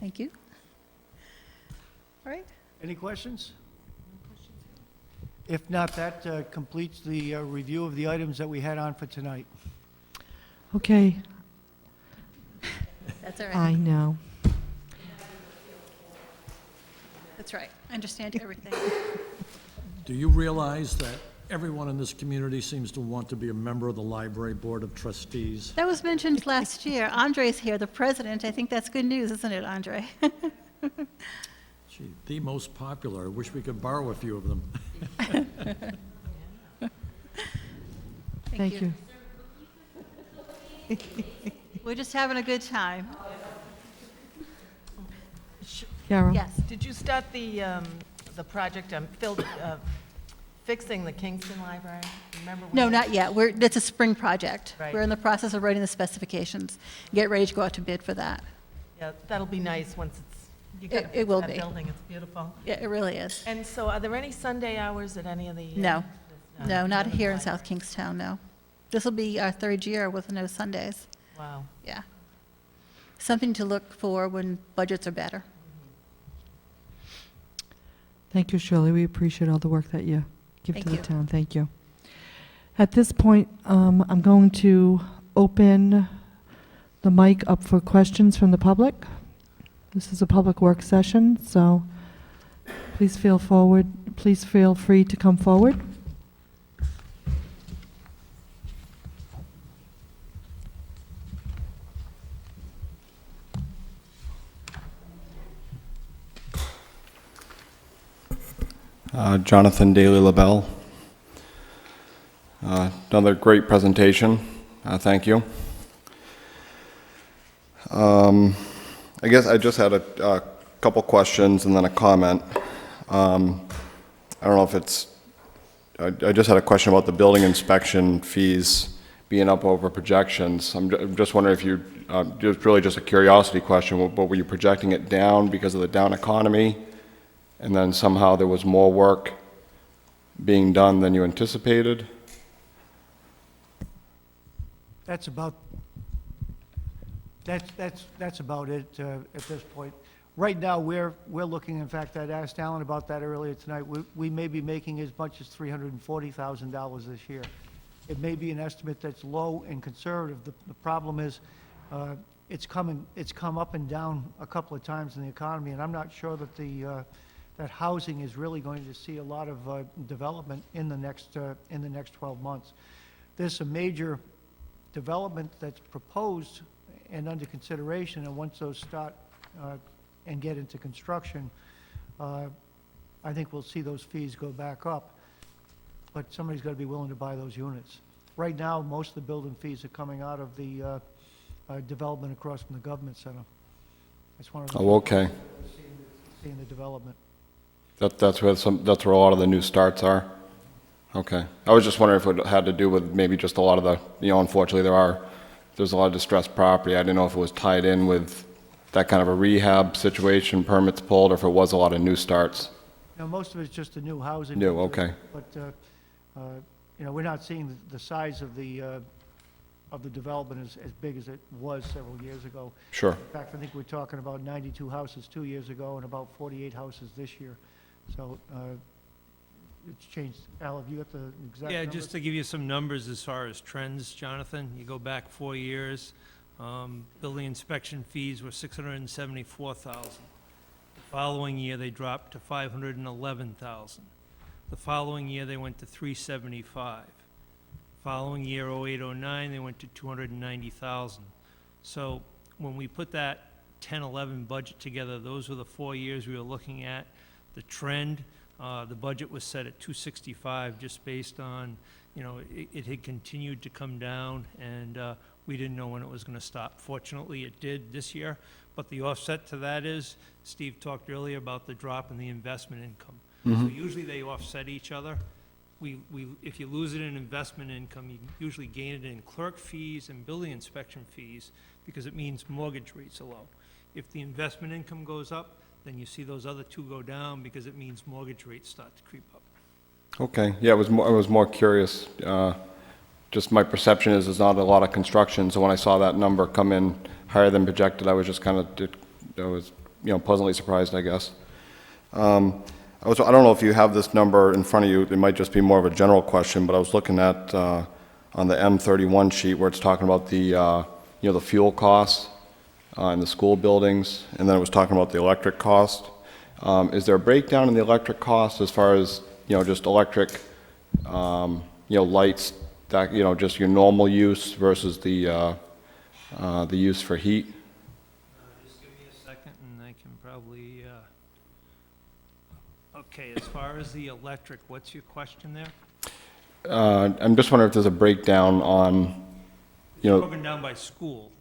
Thank you. All right. Any questions? If not, that completes the review of the items that we had on for tonight. Okay, That's all right. I know. That's right. I understand everything. Do you realize that everyone in this community seems to want to be a member of the Library Board of Trustees? That was mentioned last year. Andre's here, the president. I think that's good news, isn't it, Andre? Gee, the most popular. I wish we could borrow a few of them. Thank you. We're just having a good time. Carol? Yes. Did you start the project fixing the Kingston Library? Remember No, not yet. It's a spring project. Right. We're in the process of writing the specifications. Get ready to go out to bid for that. Yeah, that'll be nice once you It- get it will that be. building. It's beautiful. Yeah, it really is. And so are there any Sunday hours at any of the? No. No, not here in libraries? South Kingstown, no. This will be our third year with no Sundays. Wow. Yeah. Something to look for when budgets are better. Thank you, Shirley. We appreciate all the work that you give to Thank the you. town. Thank you. At this point, I'm going to open the mic up for questions from the public. This is a public work session, so please feel free to come forward. Jonathan Daly LaBelle. Another great presentation. Thank you. I guess I just had a couple questions and then a comment. I don't know if it's, I just had a question about the building inspection fees being up over projections. I'm just wondering if you, just a curiosity question, what were you projecting it down because of the down economy? And then somehow there was more work being done than you anticipated? That's about, that's about it at this point. Right now, we're looking, in fact, I'd asked Alan about that earlier tonight. We may be making as much as $340,000 this year. It may be an estimate that's low and conservative. The problem is, it's come up and down a couple of times in the economy, and I'm not sure that that housing is really going to see a lot of development in the next 12 months. There's some major development that's proposed and under consideration, and once those start and get into construction, I think we'll see those fees go back up. But somebody's got to be willing to buy those units. Right now, most of the building fees are coming out of the development across from the government center. That's one of the Oh, okay. seeing the development. That's where a lot of the new starts are? Okay. I was just wondering if it had to do with maybe just a lot of the, unfortunately there's a lot of distressed property. I didn't know if it was tied in with that kind of a rehab situation, permits pulled, or if it was a lot of new starts. Now, most of it's just the new housing. New, okay. But, we're not seeing the size of the development as big as it was several years ago. Sure. In fact, I think we're talking about 92 houses 2 years ago and about 48 houses this year. So, it's changed. Al, have you got the exact Yeah, numbers? just to give you some numbers as far as trends, Jonathan, you go back 4 years, building inspection fees were $674,000. The following year, they dropped to $511,000. The following year, they went to $375,000. Following year, 08-09, they went to $290,000. So when we put that 10-11 budget together, those were the 4 years we were looking at. The trend, the budget was set at $265 just based on, it had continued to come down, and we didn't know when it was going to stop. Fortunately, it did this year, but the offset to that is, Steve talked earlier about the drop in the investment income. So usually they offset each other. If you lose it in investment income, you usually gain it in clerk fees and building inspection fees because it means mortgage rates are low. If the investment income goes up, then you see those other two go down because it means mortgage rates start to creep up. Okay. Yeah, I was more curious. Just my perception is there's not a lot of construction, so when I saw that number come in higher than projected, I was just pleasantly surprised, I guess. I don't know if you have this number in front of you. It might just be more of a general question, but I was looking at on the M31 sheet where it's talking about the the fuel costs in the school buildings, and then it was talking about the electric cost. Is there a breakdown in the electric cost as far as just electric lights that just your normal use versus the use for heat? Just give me a second and I can probably, okay, as far as the electric, what's your question there? I'm just wondering if there's a breakdown on Broken down by school.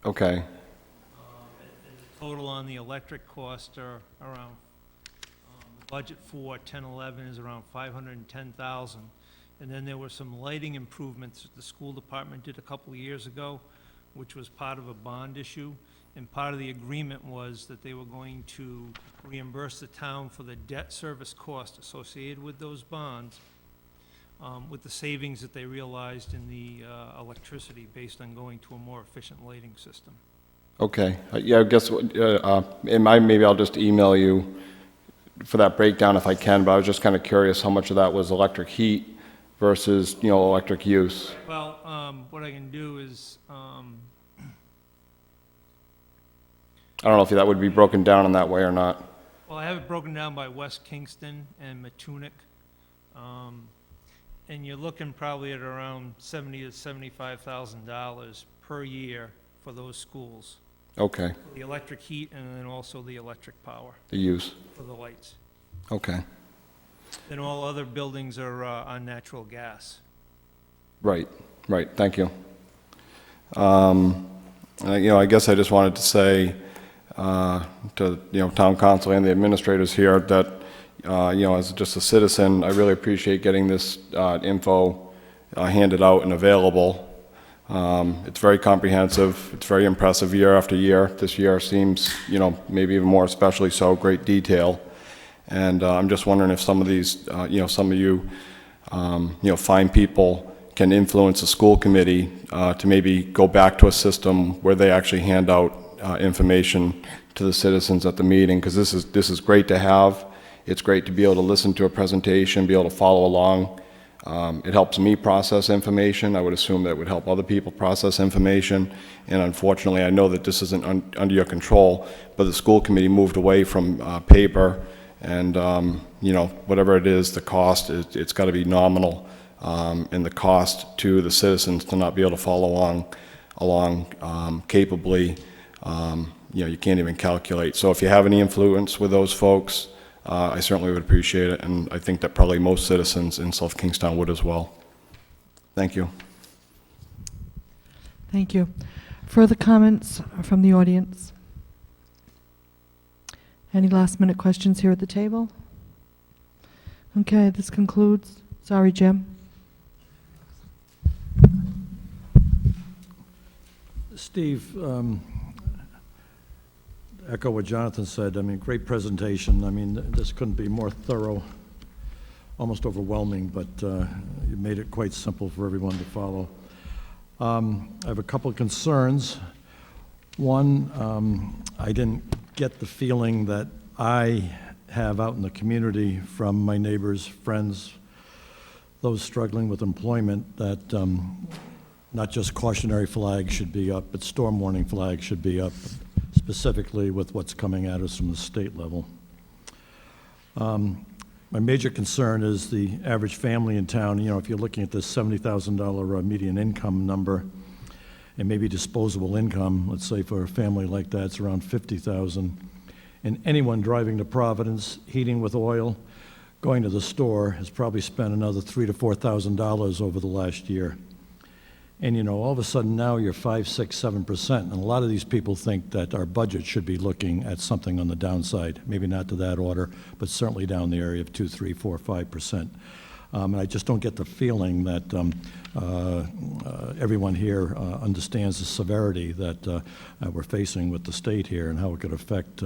Okay. And the total on the electric cost are around, the budget for 10-11 is around $510,000. And then there were some lighting improvements that the school department did a couple of years ago, which was part of a bond issue. And part of the agreement was that they were going to reimburse the town for the debt service cost associated with those bonds, with the savings that they realized in the electricity based on going to a more efficient lighting system. Okay. Yeah, I guess maybe I'll just email you for that breakdown if I can, but I was just kind of curious how much of that was electric heat versus, electric use. Well, what I can do is, I don't know if that would be broken down in that way or not. well, I have it broken down by West Kingston and Matunic. And you're looking probably at around $70,000 to $75,000 per year for those schools. Okay, The electric heat and then also the electric power the use. for the lights. Okay. then all other buildings are on natural gas. Right, right, thank you. I guess I just wanted to say to, town council and the administrators here that, as just a citizen, I really appreciate getting this info handed out and available. It's very comprehensive, it's very impressive year after year. This year seems, maybe even more especially so, great detail. And I'm just wondering if some of these, some of you, fine people can influence the school committee to maybe go back to a system where they actually hand out information to the citizens at the meeting, because this is great to have. It's great to be able to listen to a presentation, be able to follow along. It helps me process information. I would assume that it would help other people process information. And unfortunately, I know that this isn't under your control, but the school committee moved away from paper, and whatever it is, the cost, it's got to be nominal. And the cost to the citizens to not be able to follow along capably, you can't even calculate. So if you have any influence with those folks, I certainly would appreciate it, and I think that probably most citizens in South Kingstown would as well. Thank you. Thank you. Further comments from the audience? Any last-minute questions here at the table? Okay, this concludes. Sorry, Jim. Steve, echo what Jonathan said. I mean, great presentation. I mean, this couldn't be more thorough, almost overwhelming, but you made it quite simple for everyone to follow. I have a couple of concerns. One, I didn't get the feeling that I have out in the community from my neighbors, friends, those struggling with employment, that not just cautionary flags should be up, but storm warning flags should be up, specifically with what's coming at us from the state level. My major concern is the average family in town. If you're looking at this $70,000 median income number, and maybe disposable income, let's say for a family like that, it's around $50,000. And anyone driving to Providence, heating with oil, going to the store, has probably spent another $3,000 to $4,000 over the last year. And all of a sudden now you're 5, 6, 7%. And a lot of these people think that our budget should be looking at something on the downside, maybe not to that order, but certainly down the area of 2, 3, 4, 5%. And I just don't get the feeling that everyone here understands the severity that we're facing with the state here and how it could affect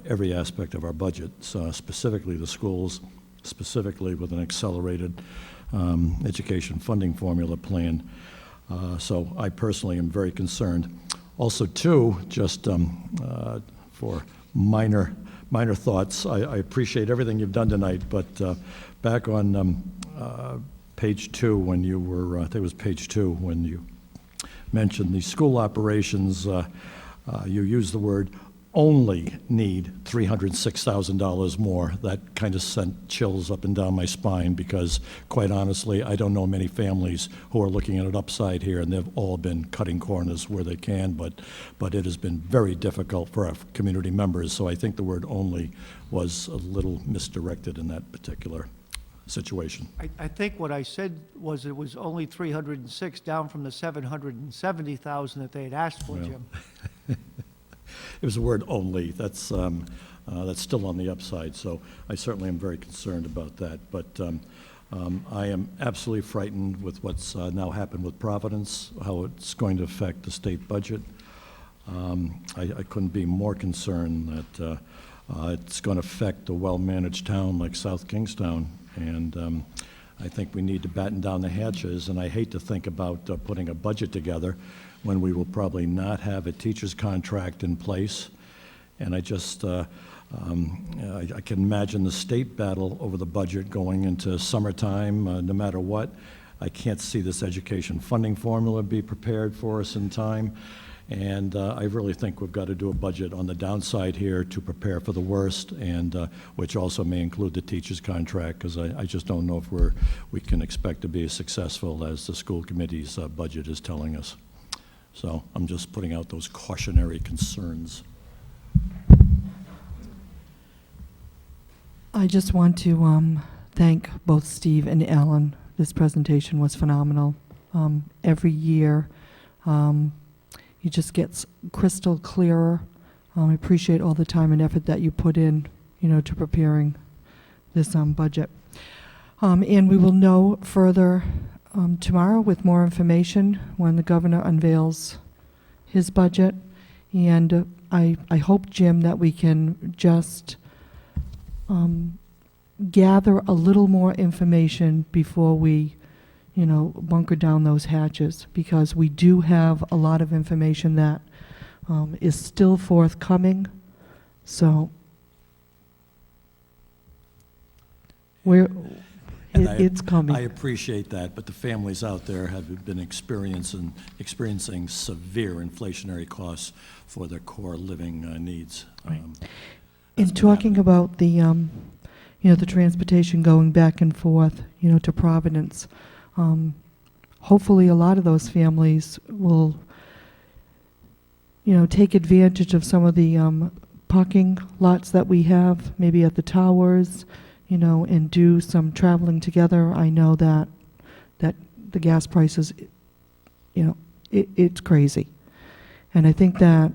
every aspect of our budget, specifically the schools, specifically with an accelerated education funding formula plan. So I personally am very concerned. Also, too, just for minor thoughts, I appreciate everything you've done tonight, but back on page 2, when you were, I think it was page 2, when you mentioned the school operations, you used the word only need $306,000 more. That kind of sent chills up and down my spine, because quite honestly, I don't know many families who are looking at it upside here, and they've all been cutting corners where they can, but it has been very difficult for our community members. So I think the word only was a little misdirected in that particular situation. I think what I said was it was only 306, down from the 770,000 that they had asked for, Well. Jim. It was the word only. That's still on the upside, so I certainly am very concerned about that. But I am absolutely frightened with what's now happened with Providence, how it's going to affect the state budget. I couldn't be more concerned that it's going to affect a well-managed town like South Kingstown, and I think we need to batten down the hatches, and I hate to think about putting a budget together when we will probably not have a teacher's contract in place. And I just, I can imagine the state battle over the budget going into summertime, no matter what. I can't see this education funding formula be prepared for us in time. And I really think we've got to do a budget on the downside here to prepare for the worst, and which also may include the teacher's contract, because I just don't know if we can expect to be as successful as the school committee's budget is telling us. So I'm just putting out those cautionary concerns. I just want to thank both Steve and Alan. This presentation was phenomenal. Every year, it just gets crystal clearer. I appreciate all the time and effort that you put in, to preparing this budget. And we will know further tomorrow with more information when the governor unveils his budget. And I hope, Jim, that we can just gather a little more information before we, bunker down those hatches, because we do have a lot of information that is still forthcoming. So And it's coming. I appreciate that, but the families out there have been experiencing severe inflationary costs for their core living needs. Right. That's In been talking happening. about the, the transportation going back and forth, to Providence, hopefully a lot of those families will, take advantage of some of the parking lots that we have, maybe at the towers, and do some traveling together. I know that the gas prices, it's crazy. And I think that,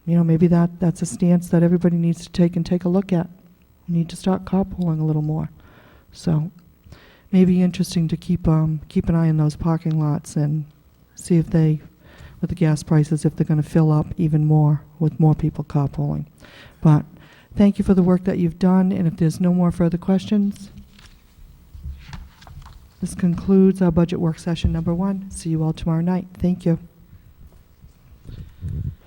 maybe that's a stance that everybody needs to take and take a look at. We need to start carpooling a little more. So maybe interesting to keep an eye on those parking lots and see if they, with the gas prices, if they're going to fill up even more with more people carpooling. But thank you for the work that you've done, and if there's no more further questions, this concludes our budget work session number 1. See you all tomorrow night. Thank you.